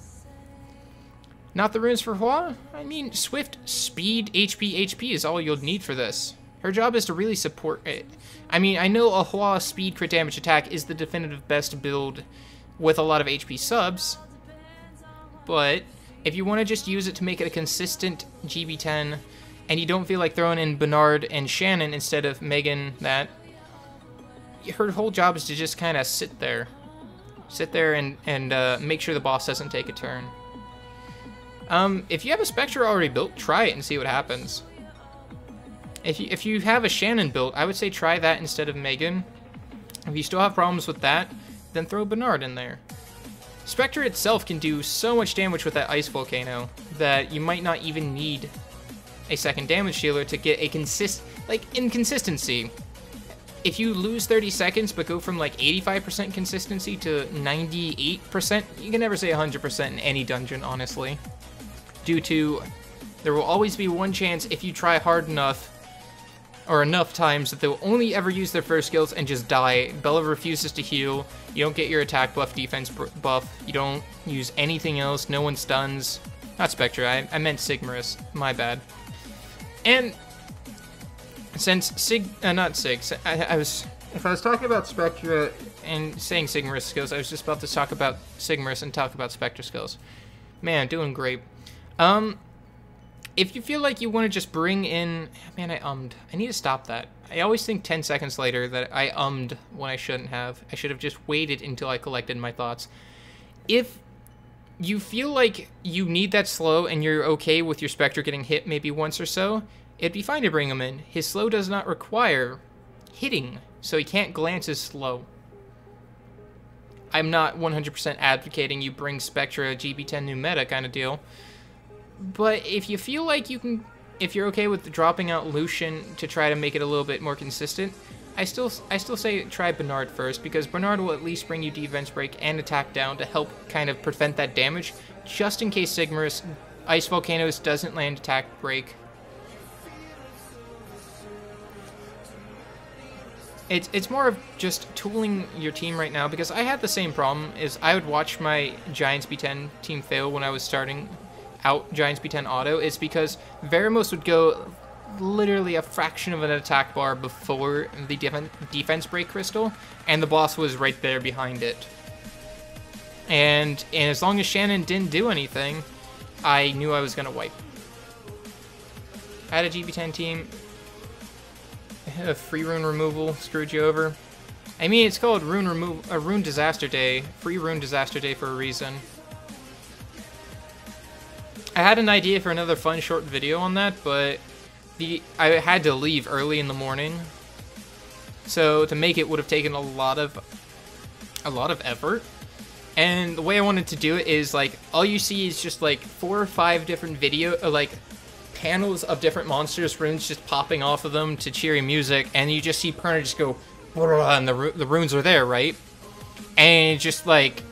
Not the runes for Hua? I mean, Swift, Speed, HP is all you'll need for this. Her job is to really support it. I mean, I know a Hua Speed crit damage attack is the definitive best build with a lot of HP subs, but if you want to just use it to make it a consistent GB10, and you don't feel like throwing in Bernard and Shannon instead of Megan, her whole job is to just kind of sit there and make sure the boss doesn't take a turn. If you have a Spectre already built, try it and see what happens. If you have a Shannon built, I would say try that instead of Megan. If you still have problems with that, then throw Bernard in there. Spectre itself can do so much damage with that Ice Volcano that you might not even need a second damage dealer to get a inconsistency. if you lose 30 seconds but go from like 85% consistency to 98%, you can never say 100% in any dungeon, honestly. Due to, there will always be one chance if you try hard enough, or enough times, that they will only ever use their first skills and just die. Bella refuses to heal, you don't get your attack buff, defense buff, you don't use anything else, no one stuns. Not Spectra, I meant Sigmarus, my bad. And since if I was talking about Spectra and saying Sigmarus skills, I was just about to talk about Sigmarus and talk about Spectra skills. Man, doing great. If you feel like you want to just bring in... Man, I need to stop that. I always think 10 seconds later that I when I shouldn't have. I should have just waited until I collected my thoughts. If you feel like you need that slow and you're okay with your Spectre getting hit maybe once or so, it'd be fine to bring him in. His slow does not require hitting, so he can't glance as slow. I'm not 100% advocating you bring Spectra GB10 new meta kind of deal. But if you feel like you can, if you're okay with dropping out Lucian to try to make it a little bit more consistent, I still say try Bernard first, because Bernard will at least bring you defense break and attack down to help kind of prevent that damage, just in case Sigmarus Ice Volcanoes doesn't land attack break. It's more of just tooling your team right now, because I had the same problem, is I would watch my Giants B10 team fail when I was starting out Giants B10 auto. It's because Veramos would go literally a fraction of an attack bar before the defense break crystal, and the boss was right there behind it. And as long as Shannon didn't do anything, I knew I was going to wipe. I had a GB10 team. A free rune removal screwed you over. I mean, it's called Rune Disaster Day, free Rune Disaster Day for a reason. I had an idea for another fun short video on that, but I had to leave early in the morning, so to make it would have taken a lot of effort. And the way I wanted to do it is like all you see is just like 4 or 5 different panels of different monsters, runes just popping off of them to cheery music, and you just see Perna just go, and the runes are there, right? And just like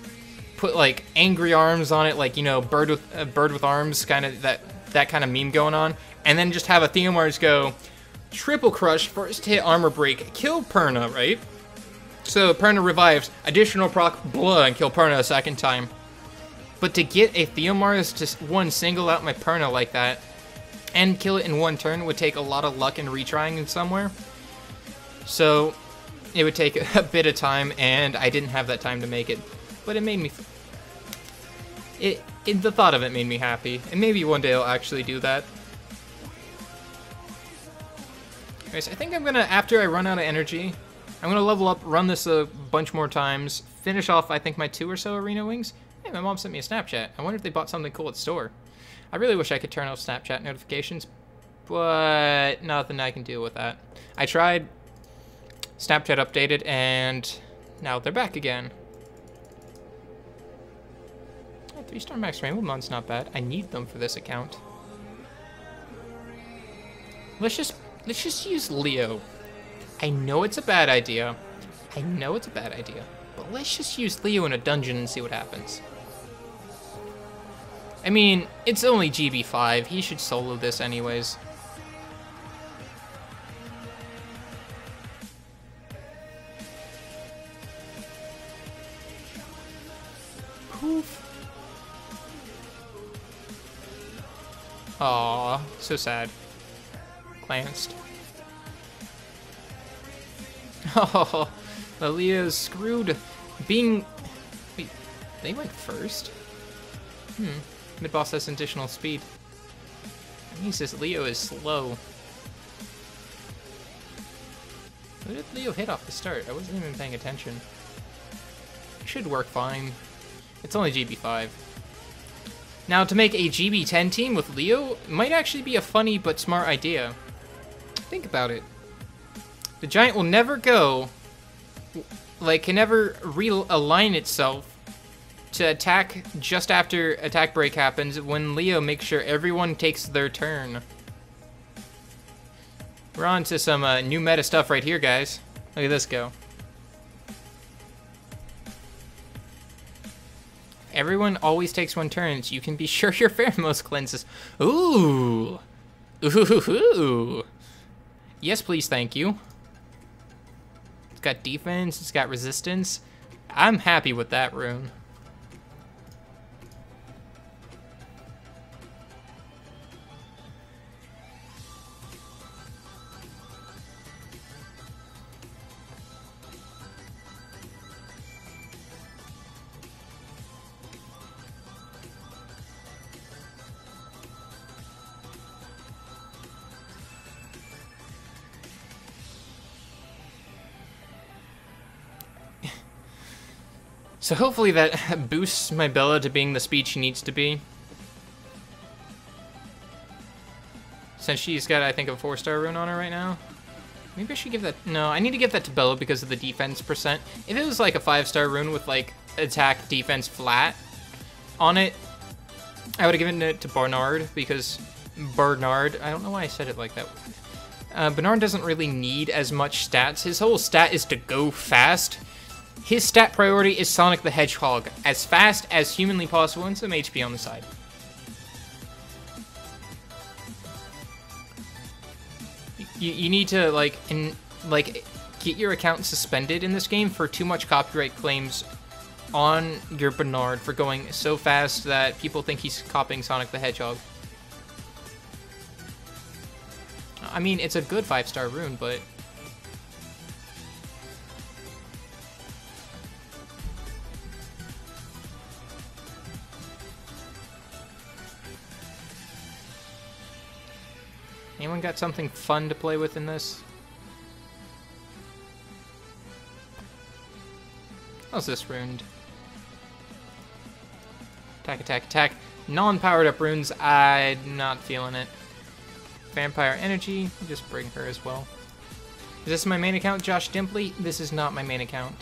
put like angry arms on it, like, you know, bird with arms, kind of that kind of meme going on, and then just have a Theomars go triple crush, first hit armor break, kill Perna, right? So Perna revives, additional proc, blah, and kill Perna a second time. But to get a Theomars to single out my Perna like that and kill it in one turn would take a lot of luck and retrying in somewhere. So it would take a bit of time, and I didn't have that time to make it. But it made me... the thought of it made me happy. And maybe one day I'll actually do that. Anyways, I think I'm gonna, after I run out of energy, I'm gonna level up, run this a bunch more times, finish off, I think, my 2 or so arena wings. Hey, my mom sent me a Snapchat. I wonder if they bought something cool at store. I really wish I could turn off Snapchat notifications, but nothing I can do with that. I tried, Snapchat updated, and now they're back again. 3-star max rainbow mon's not bad. I need them for this account. Let's just use Leo. I know it's a bad idea. But let's just use Leo in a dungeon and see what happens. I mean, it's only GB5. He should solo this anyways. Poof. Aww, so sad. Glanced. Oh, Leo's screwed. Wait, they went first? Mid-boss has additional speed. He says Leo is slow. Who did Leo hit off the start? I wasn't even paying attention. It should work fine. It's only GB5. Now, to make a GB10 team with Leo might actually be a funny but smart idea. Think about it. The Giant will never go, like, can never realign itself to attack just after attack break happens when Leo makes sure everyone takes their turn. We're on to some new meta stuff right here, guys. Look at this go. Everyone always takes one turn, so you can be sure your pheromones cleanses. Ooh. Ooh. Yes, please, thank you. It's got defense, it's got resistance. I'm happy with that rune. So hopefully that boosts my Bella to being the speed she needs to be. Since she's got, I think, a 4-star rune on her right now. Maybe I should give that... No, I need to give that to Bella because of the defense percent. If it was like a 5-star rune with like attack, defense flat on it, I would have given it to Bernard because Bernard... I don't know why I said it like that. Bernard doesn't really need as much stats. His whole stat is to go fast. His stat priority is Sonic the Hedgehog, as fast as humanly possible, and some HP on the side. You need to like get your account suspended in this game for too much copyright claims on your Bernard for going so fast that people think he's copying Sonic the Hedgehog. I mean, it's a good 5-star rune, but anyone got something fun to play with in this? How's this runed? Attack, attack, attack. Non-powered up runes, I'm not feeling it. Vampire Energy, just bring her as well. Is this my main account, Josh Dimpley? This is not my main account.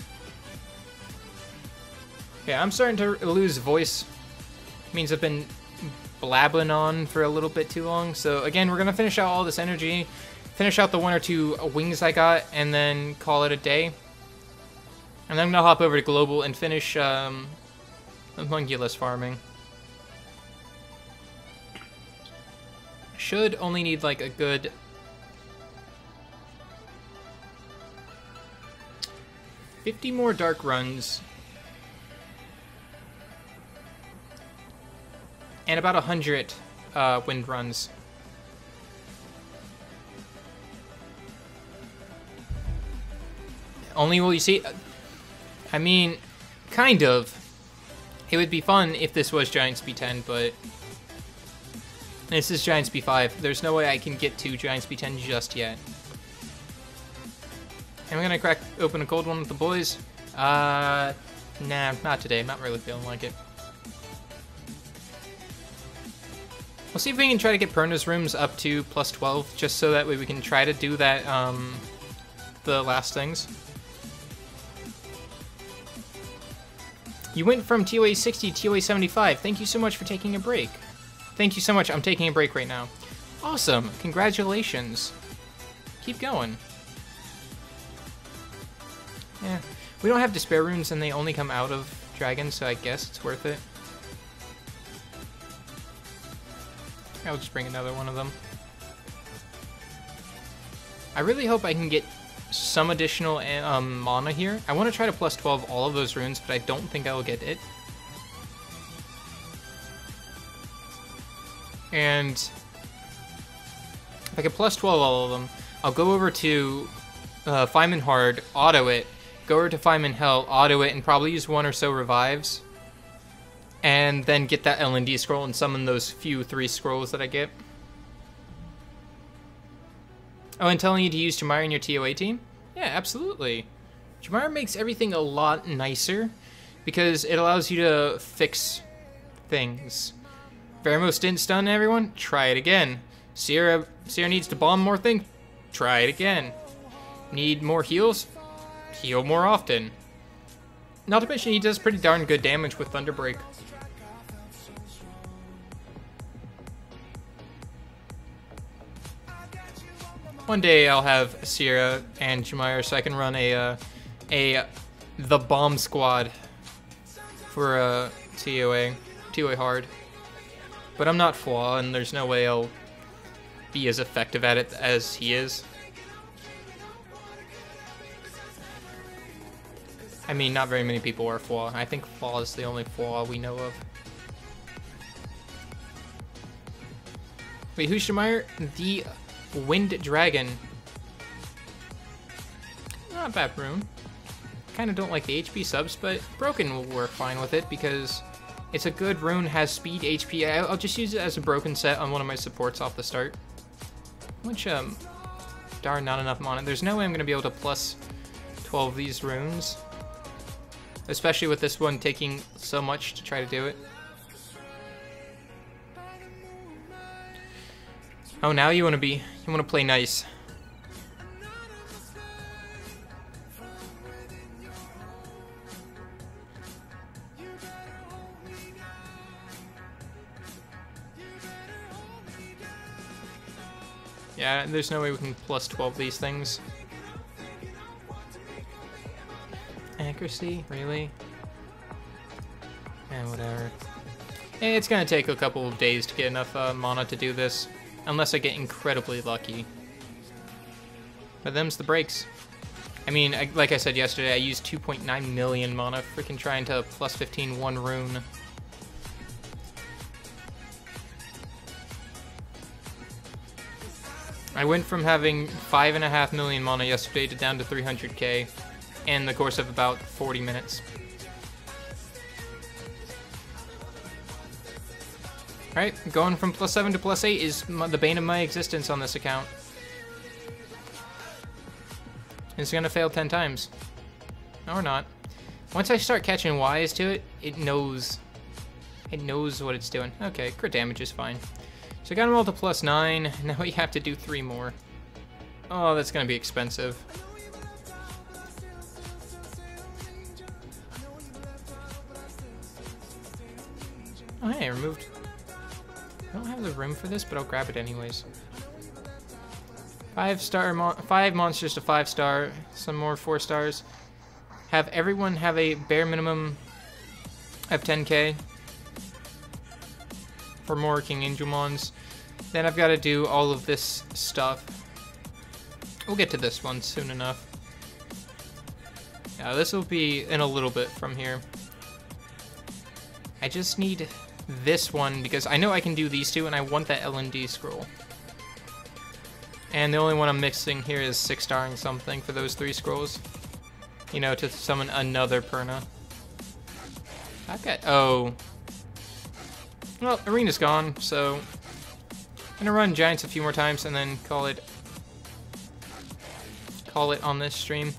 Yeah, I'm starting to lose voice. Means I've been blabbing on for a little bit too long. So again, we're gonna finish out all this energy, finish out the 1 or 2 wings I got, and then call it a day. And then I'm gonna hop over to global and finish Homunculus farming. Should only need like a good 50 more dark runs. And about 100 wind runs. Only will you see... I mean, kind of. It would be fun if this was Giants B10, but... This is Giants B5. There's no way I can get to Giants B10 just yet. Am I gonna crack open a cold one with the boys? Nah, not today. I'm not really feeling like it. We'll see if we can try to get Perna's rooms up to plus 12, just so that way we can try to do that, the last things. You went from TOA 60 to TOA 75. Thank you so much for taking a break. Thank you so much. I'm taking a break right now. Awesome. Congratulations. Keep going. Yeah. We don't have despair runes and they only come out of dragons, so I guess it's worth it. I'll just bring another one of them. I really hope I can get some additional mana here. I want to try to plus 12 all of those runes, but I don't think I will get it. And if I can plus 12 all of them, I'll go over to Feynman Hard, auto it, go over to Feynman Hell, auto it, and probably use 1 or so revives. And then get that LND scroll and summon those few 3 scrolls that I get. Oh, and telling you to use Jamire in your TOA team? Yeah, absolutely. Jamire makes everything a lot nicer because it allows you to fix things. Vermos didn't stun everyone? Try it again. Sierra needs to bomb more things? Try it again. Need more heals? Heal more often. Not to mention he does pretty darn good damage with Thunderbreak. One day I'll have Sierra and Jemire so I can run the bomb squad for TOA hard. But I'm not Flaw, and there's no way I'll be as effective at it as he is. I mean, not very many people are Flaw. I think Flaw is the only Flaw we know of. Wait, who's Jemire? The Wind Dragon. Not a bad rune. Kind of don't like the HP subs, but Broken will work fine with it because it's a good rune, has speed, HP. I'll just use it as a broken set on one of my supports off the start. Which, darn, not enough mana. There's no way I'm going to be able to plus 12 these runes. Especially with this one taking so much to try to do it. Oh, now you want to play nice. Yeah, there's no way we can plus 12 these things. Accuracy? Really? And whatever. It's gonna take a couple of days to get enough mana to do this. Unless I get incredibly lucky. But them's the breaks. I mean, like I said yesterday, I used 2.9 million mana freaking trying to plus 15 one rune. I went from having 5.5 million mana yesterday to down to 300k in the course of about 40 minutes. Alright, going from +7 to +8 is the bane of my existence on this account. It's gonna fail 10 times. Or not. Once I start catching Ys to it, it knows what it's doing. Okay, crit damage is fine. So I got them all to +9, now we have to do 3 more. Oh, that's gonna be expensive. Oh hey, I removed... I don't have the room for this, but I'll grab it anyways. 5 monsters to 5-star, some more 4 stars. Have everyone have a bare minimum of 10k for more King Angelmons. Then I've got to do all of this stuff. We'll get to this one soon enough. Yeah, this will be in a little bit from here. I just need this one because I know I can do these two and I want that L&D scroll. And the only one I'm mixing here is 6-starring something for those 3 scrolls. You know, to summon another Perna. I've got... oh. Well, Arena's gone, so... I'm gonna run Giants a few more times and then call it on this stream.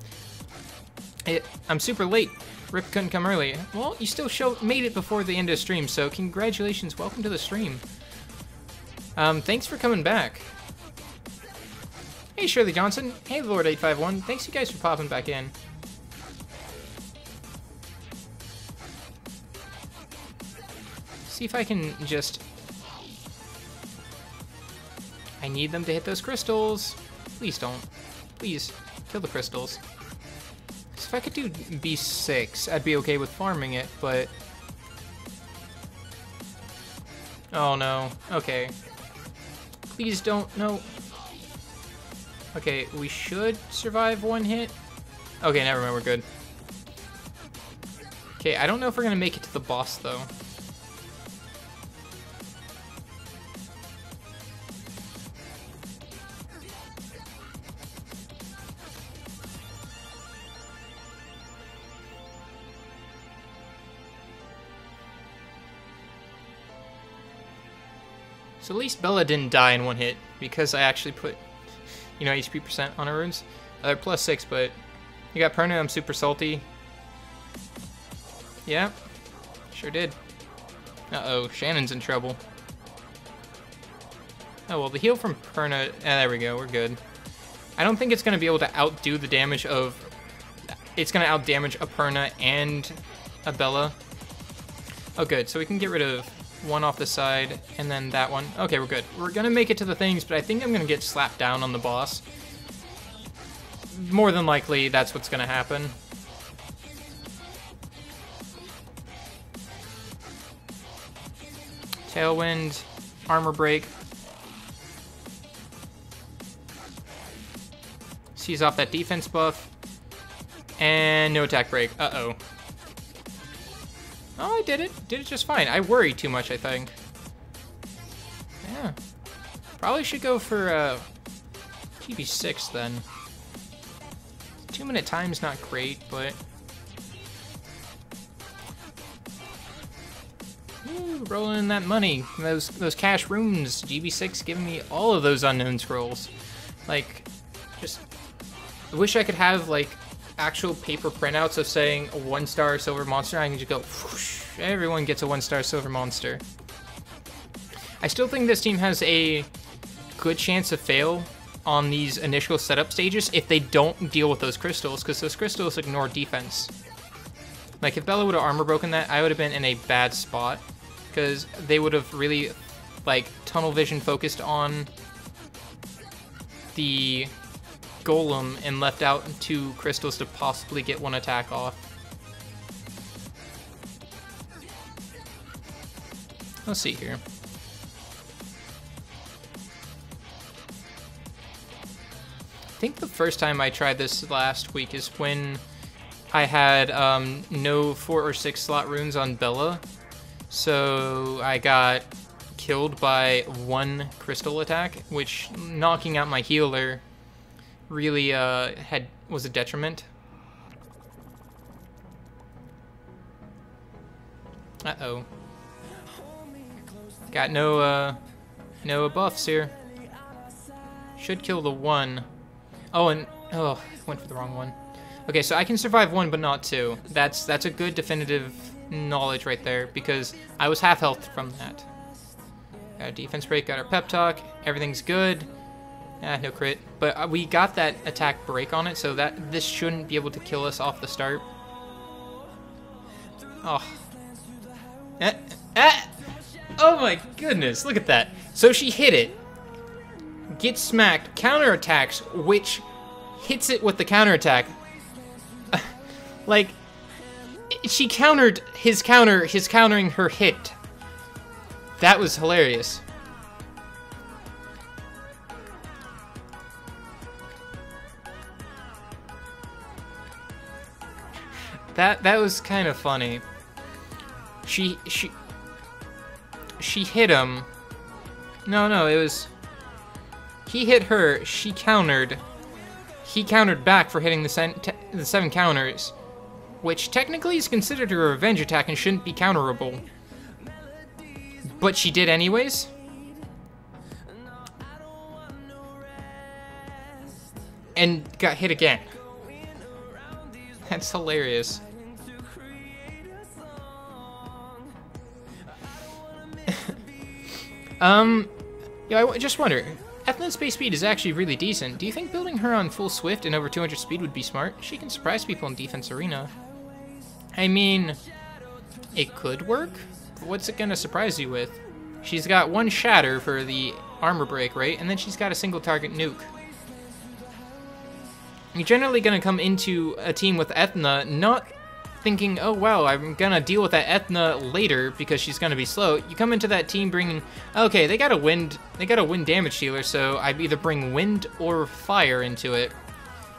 I'm super late. Rip couldn't come early. Well, you still made it before the end of the stream, so congratulations. Welcome to the stream. Thanks for coming back. Hey, Shirley Johnson. Hey, Lord851. Thanks you guys for popping back in. See if I can just... I need them to hit those crystals. Please don't. Please, kill the crystals. So if I could do B6, I'd be okay with farming it, but... oh no. Okay. Please don't. No. Okay, we should survive 1 hit. Okay, never mind, we're good. Okay, I don't know if we're gonna make it to the boss, though. So at least Bella didn't die in 1 hit, because I actually put, you know, HP percent on her runes. They're +6, but you got Perna, I'm super salty. Yeah, sure did. Uh-oh, Shannon's in trouble. Oh, well, the heal from Perna, there we go, we're good. I don't think it's going to be able to outdo the damage of, it's going to outdamage a Perna and a Bella. Oh, good, so we can get rid of 1 off the side, and then that one. Okay, we're good. We're gonna make it to the things, but I think I'm gonna get slapped down on the boss. more than likely, that's what's gonna happen. Tailwind, armor break. Sees off that defense buff. And no attack break. Uh-oh. Oh, I did it. Did it just fine. I worry too much, I think. Yeah. Probably should go for GB6 then. 2-minute time's not great, but... Ooh, rolling in that money. Those cash runes. GB6 giving me all of those unknown scrolls. Like, just... I wish I could have, like, actual paper printouts of saying a 1-star silver monster. I can just go, whoosh, everyone gets a 1-star silver monster. I still think this team has a good chance of fail on these initial setup stages if they don't deal with those crystals, because those crystals ignore defense. Like, if Bella would have armor broken that, I would have been in a bad spot, because they would have really, like, tunnel vision focused on the golem and left out 2 crystals to possibly get 1 attack off. Let's see here. I think the first time I tried this last week is when I had no 4 or 6 slot runes on Bella, so I got killed by 1 crystal attack, which knocking out my healer really was a detriment. Uh-oh. Got no buffs here. Should kill the 1. Oh, and oh, went for the wrong one. Okay, so I can survive 1 but not 2. That's a good definitive knowledge right there, because I was half health from that. Got a defense break, got our pep talk, everything's good. No crit, but we got that attack break on it, so that this shouldn't be able to kill us off the start. Oh. Oh my goodness, look at that. So she hit it, gets smacked, counterattacks, which hits it with the counterattack. Like, she countered his countering her hit. That was hilarious. That was kind of funny. She hit him. No, it was... He hit her, she countered. He countered back for hitting the 7 counters, which technically is considered a revenge attack and shouldn't be counterable. But she did anyways. And got hit again. That's hilarious. Yeah, I just wonder, Ethna's base speed is actually really decent. Do you think building her on full Swift and over 200 speed would be smart? She can surprise people in defense arena. I mean, it could work, but what's it gonna surprise you with? She's got 1 shatter for the armor break, right? And then she's got a single target nuke. You're generally gonna come into a team with Ethna not thinking, oh wow, I'm gonna deal with that Ethna later because she's gonna be slow. You come into that team bringing, okay, they got a wind damage dealer, so I either bring wind or fire into it,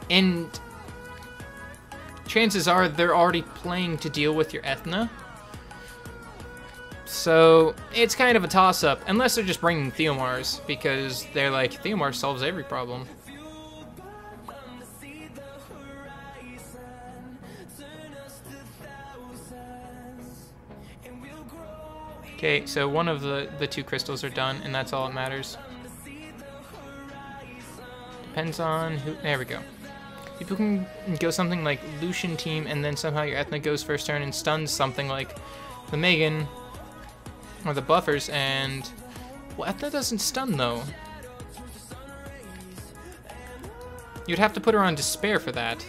and chances are they're already playing to deal with your Ethna. So it's kind of a toss-up, unless they're just bringing Theomars, because they're like, Theomar solves every problem. Okay, so one of the 2 crystals are done, and that's all that matters. Depends on who... There we go. People can go something like Lucian team, and then somehow your Ethna goes first turn and stuns something like the Megan or the buffers, and... Well, Ethna doesn't stun, though. You'd have to put her on Despair for that.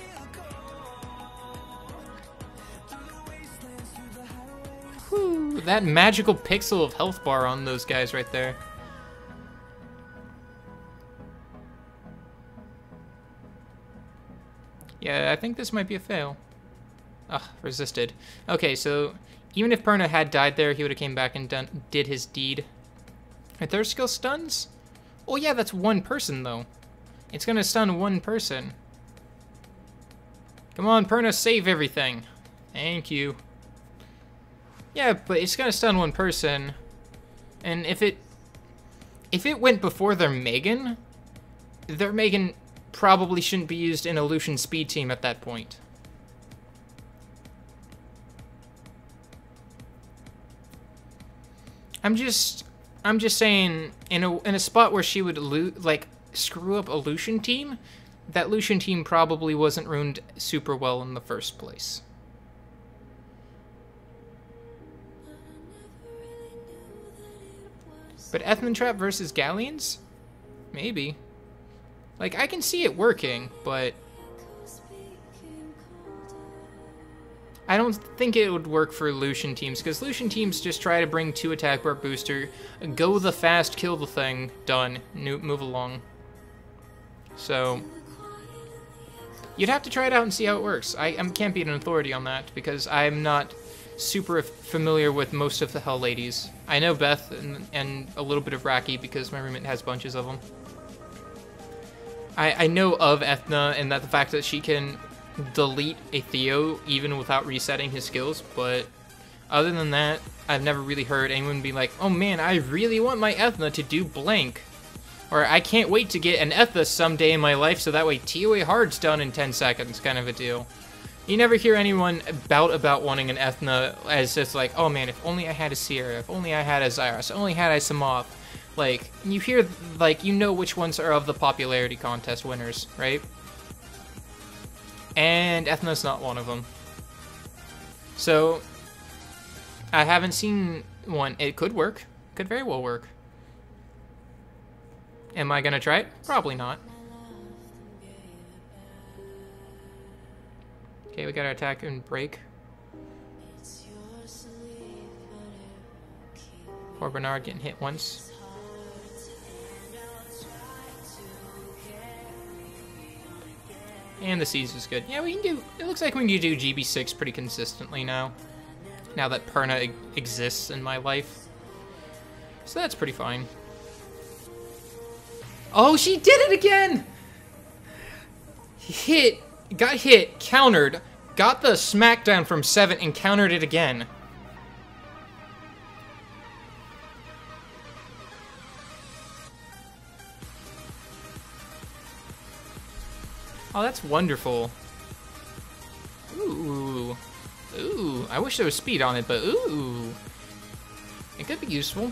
Whew, that magical pixel of health bar on those guys right there. Yeah, I think this might be a fail. Ugh, resisted. Okay, so even if Perna had died there, he would have came back and did his deed. Are third skill stuns? Oh yeah, that's one person though. It's gonna stun one person. Come on, Perna, save everything. Thank you. Yeah, but it's gonna stun one person. And if it went before their Megan probably shouldn't be used in a Lucian speed team at that point. I'm just saying, in a spot where she would like screw up a Lucian team, that Lucian team probably wasn't ruined super well in the first place. But Ethnon Trap versus Galleons? Maybe. Like, I can see it working, but I don't think it would work for Lucian teams, because Lucian teams just try to bring 2 attack bar booster, go the fast, kill the thing, done, move along. So you'd have to try it out and see how it works. I can't be an authority on that, because I'm not super familiar with most of the Hell Ladies. I know Beth and a little bit of Raki, because my roommate has bunches of them. I know of Ethna, and that the fact that she can delete a Theo even without resetting his skills, but other than that, I've never really heard anyone be like, oh man, I really want my Ethna to do blank. Or I can't wait to get an Ethna someday in my life so that way TOA hard's done in 10 seconds kind of a deal. You never hear anyone about wanting an Ethna as just like, oh man, if only I had a Sierra, if only I had a Zyros, if only I had a Samoth. Like, you hear, like, you know which ones are of the popularity contest winners, right? And Ethna's not one of them. So, I haven't seen one. It could work. Could very well work. Am I gonna try it? Probably not. Okay, we got our attack and break. Poor Bernard getting hit once. And the C's is good. Yeah, we can do, it looks like we can do GB6 pretty consistently now. Now that Perna exists in my life. So that's pretty fine. Oh, she did it again! Got hit, countered, got the smackdown from 7 and countered it again. Oh, that's wonderful. Ooh. Ooh. I wish there was speed on it, but ooh. It could be useful.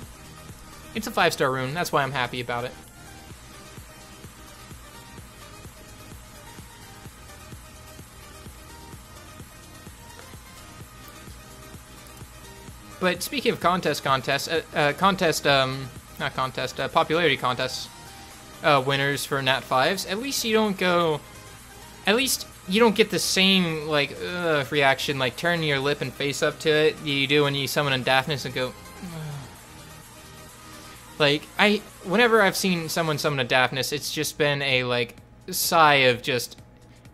It's a 5-star rune, that's why I'm happy about it. But speaking of popularity contests winners for Nat 5s, at least you don't get the same, like, reaction, like turn your lip and face up to it you do when you summon on Daphnis and go, ugh. Like, whenever I've seen someone summon a Daphnis, it's just been a, like, sigh of just,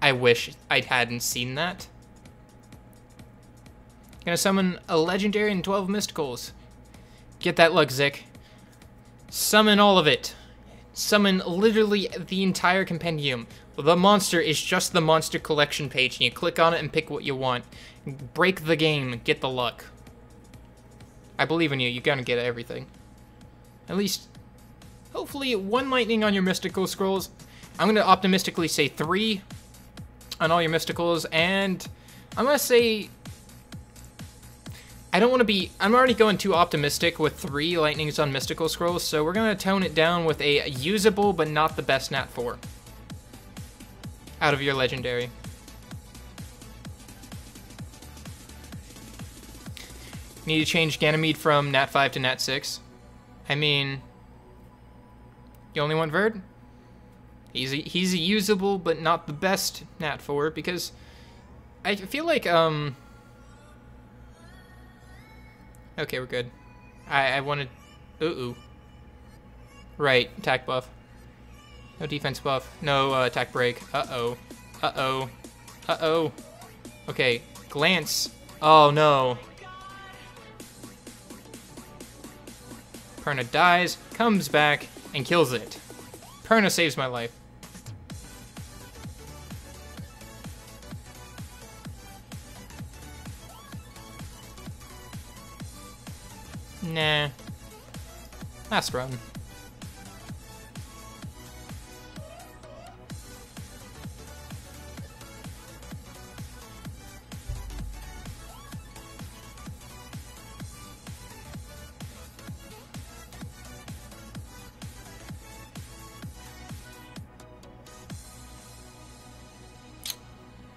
I wish I hadn't seen that. Gonna summon a legendary and 12 mysticals. Get that luck, Zik. Summon all of it. Summon literally the entire compendium. The monster is just the monster collection page, and you click on it and pick what you want. Break the game, get the luck. I believe in you, you're gonna get everything. At least, hopefully, 1 lightning on your mystical scrolls. I'm gonna optimistically say 3 on all your mysticals, and I'm gonna say, I don't want to be, I'm already going too optimistic with 3 lightnings on mystical scrolls, so we're gonna tone it down with a usable but not the best Nat 4 out of your legendary. Need to change Ganymede from Nat 5 to Nat 6. I mean, you only want Verd? He's a usable but not the best Nat 4, because I feel like, okay, we're good. I wanted, ooh. Right, attack buff. No defense buff, no attack break. Uh-oh. Uh-oh. Uh-oh. Okay, glance. Oh, no. Perna dies, comes back, and kills it. Perna saves my life. Nah. Last run.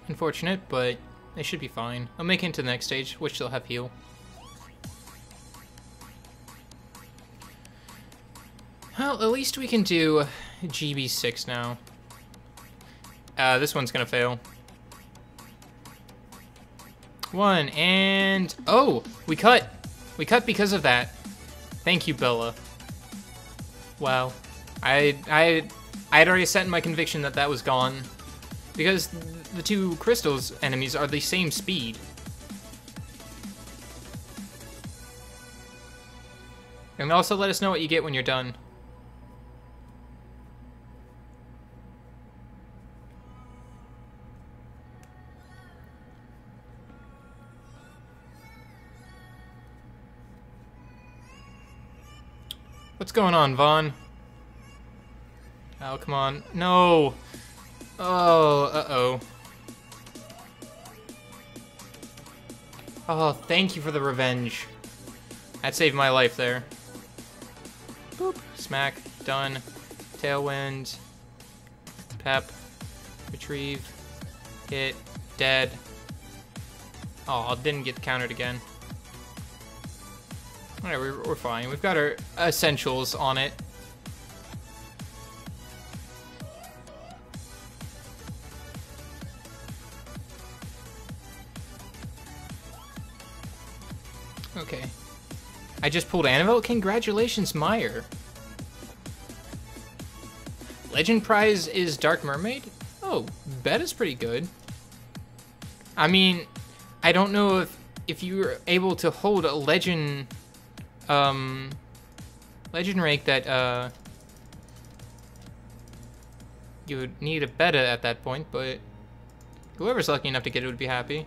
Unfortunate, but they should be fine. I'll make it into the next stage, which they'll have heal. Well, at least we can do GB6 now. This one's gonna fail. One, and... Oh! We cut! We cut because of that. Thank you, Bella. Wow. I'd already set in my conviction that that was gone. Because the two crystals enemies are the same speed. And also let us know what you get when you're done. What's going on, Vaughn? Oh, come on. No! Oh, uh-oh. Oh, thank you for the revenge. That saved my life there. Boop. Smack. Done. Tailwind. Pep. Retrieve. Hit. Dead. Oh, didn't get countered again. Alright, we're fine. We've got our essentials on it. Okay. I just pulled Annabelle. Congratulations, Meyer. Legend prize is Dark Mermaid? Oh, bet is pretty good. I mean, I don't know if you were able to hold a legend rank that you would need a beta at that point, but whoever's lucky enough to get it would be happy.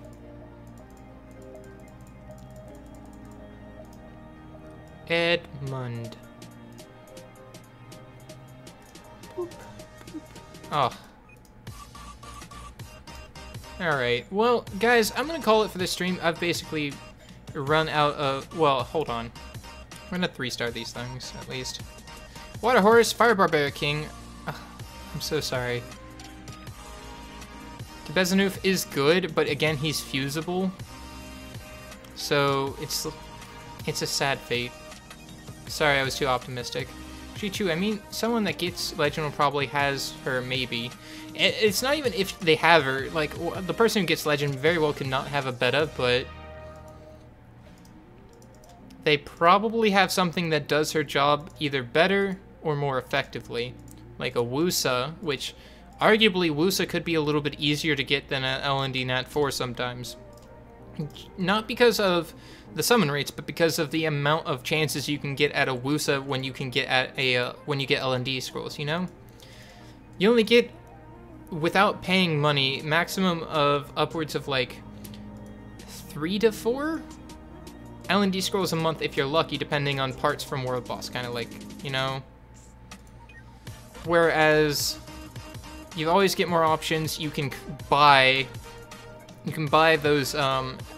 Edmund. Boop, boop. Oh. Alright, well, guys, I'm gonna call it for this stream. I've basically run out of... Well, hold on. I'm gonna 3-star these things, at least. Water Horse, Fire Barbaric King. Ugh, I'm so sorry. Tebezanuf is good, but again, he's fusible. So, it's a sad fate. Sorry, I was too optimistic. Chichu, I mean, someone that gets Legend will probably has her, maybe. It's not even if they have her. Like, the person who gets Legend very well could not have a beta, but they probably have something that does her job either better or more effectively. Like a Wusa, which arguably Wusa could be a little bit easier to get than an LND Nat 4 sometimes. Not because of the summon rates, but because of the amount of chances you can get at a Wusa when you can get at a when you get LND scrolls, you know? You only get, without paying money, maximum of upwards of like 3 to 4 LND scrolls a month if you're lucky, depending on parts from World Boss, kind of like, you know? Whereas you always get more options. You can buy those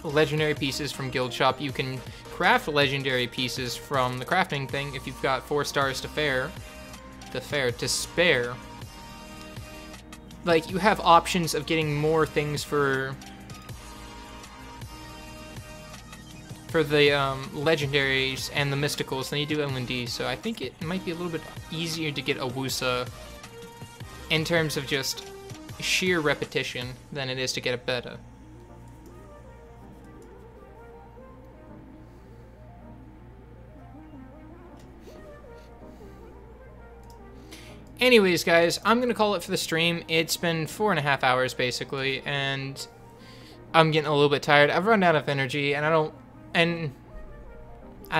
legendary pieces from Guild Shop. You can craft legendary pieces from the crafting thing if you've got 4 stars to spare. Like, you have options of getting more things for the legendaries and the mysticals than you do LND, so I think it might be a little bit easier to get a Wusa in terms of just sheer repetition than it is to get a beta. Anyways, guys, I'm going to call it for the stream. It's been 4.5 hours, basically, and I'm getting a little bit tired. I've run out of energy, and I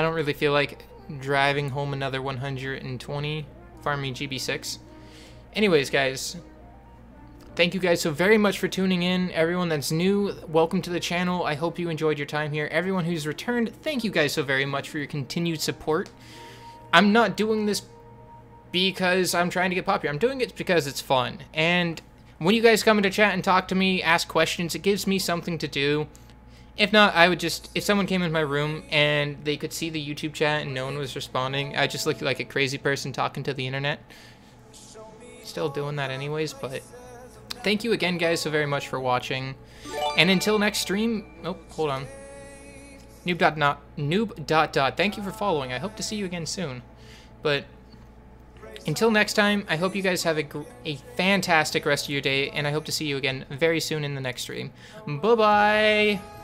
don't really feel like driving home another 120 farming GB6. Anyways, guys, thank you guys so very much for tuning in. Everyone that's new, welcome to the channel. I hope you enjoyed your time here. Everyone who's returned, thank you guys so very much for your continued support. I'm not doing this because I'm trying to get popular. I'm doing it because it's fun. And when you guys come into chat and talk to me, ask questions, it gives me something to do. If not, I would just, if someone came in my room and they could see the YouTube chat and no one was responding, I just look like a crazy person talking to the internet. Still doing that anyways, but thank you again, guys, so very much for watching. And until next stream, oh, hold on. Noob. Thank you for following. I hope to see you again soon. But until next time, I hope you guys have a fantastic rest of your day, and I hope to see you again very soon in the next stream. Bye-bye!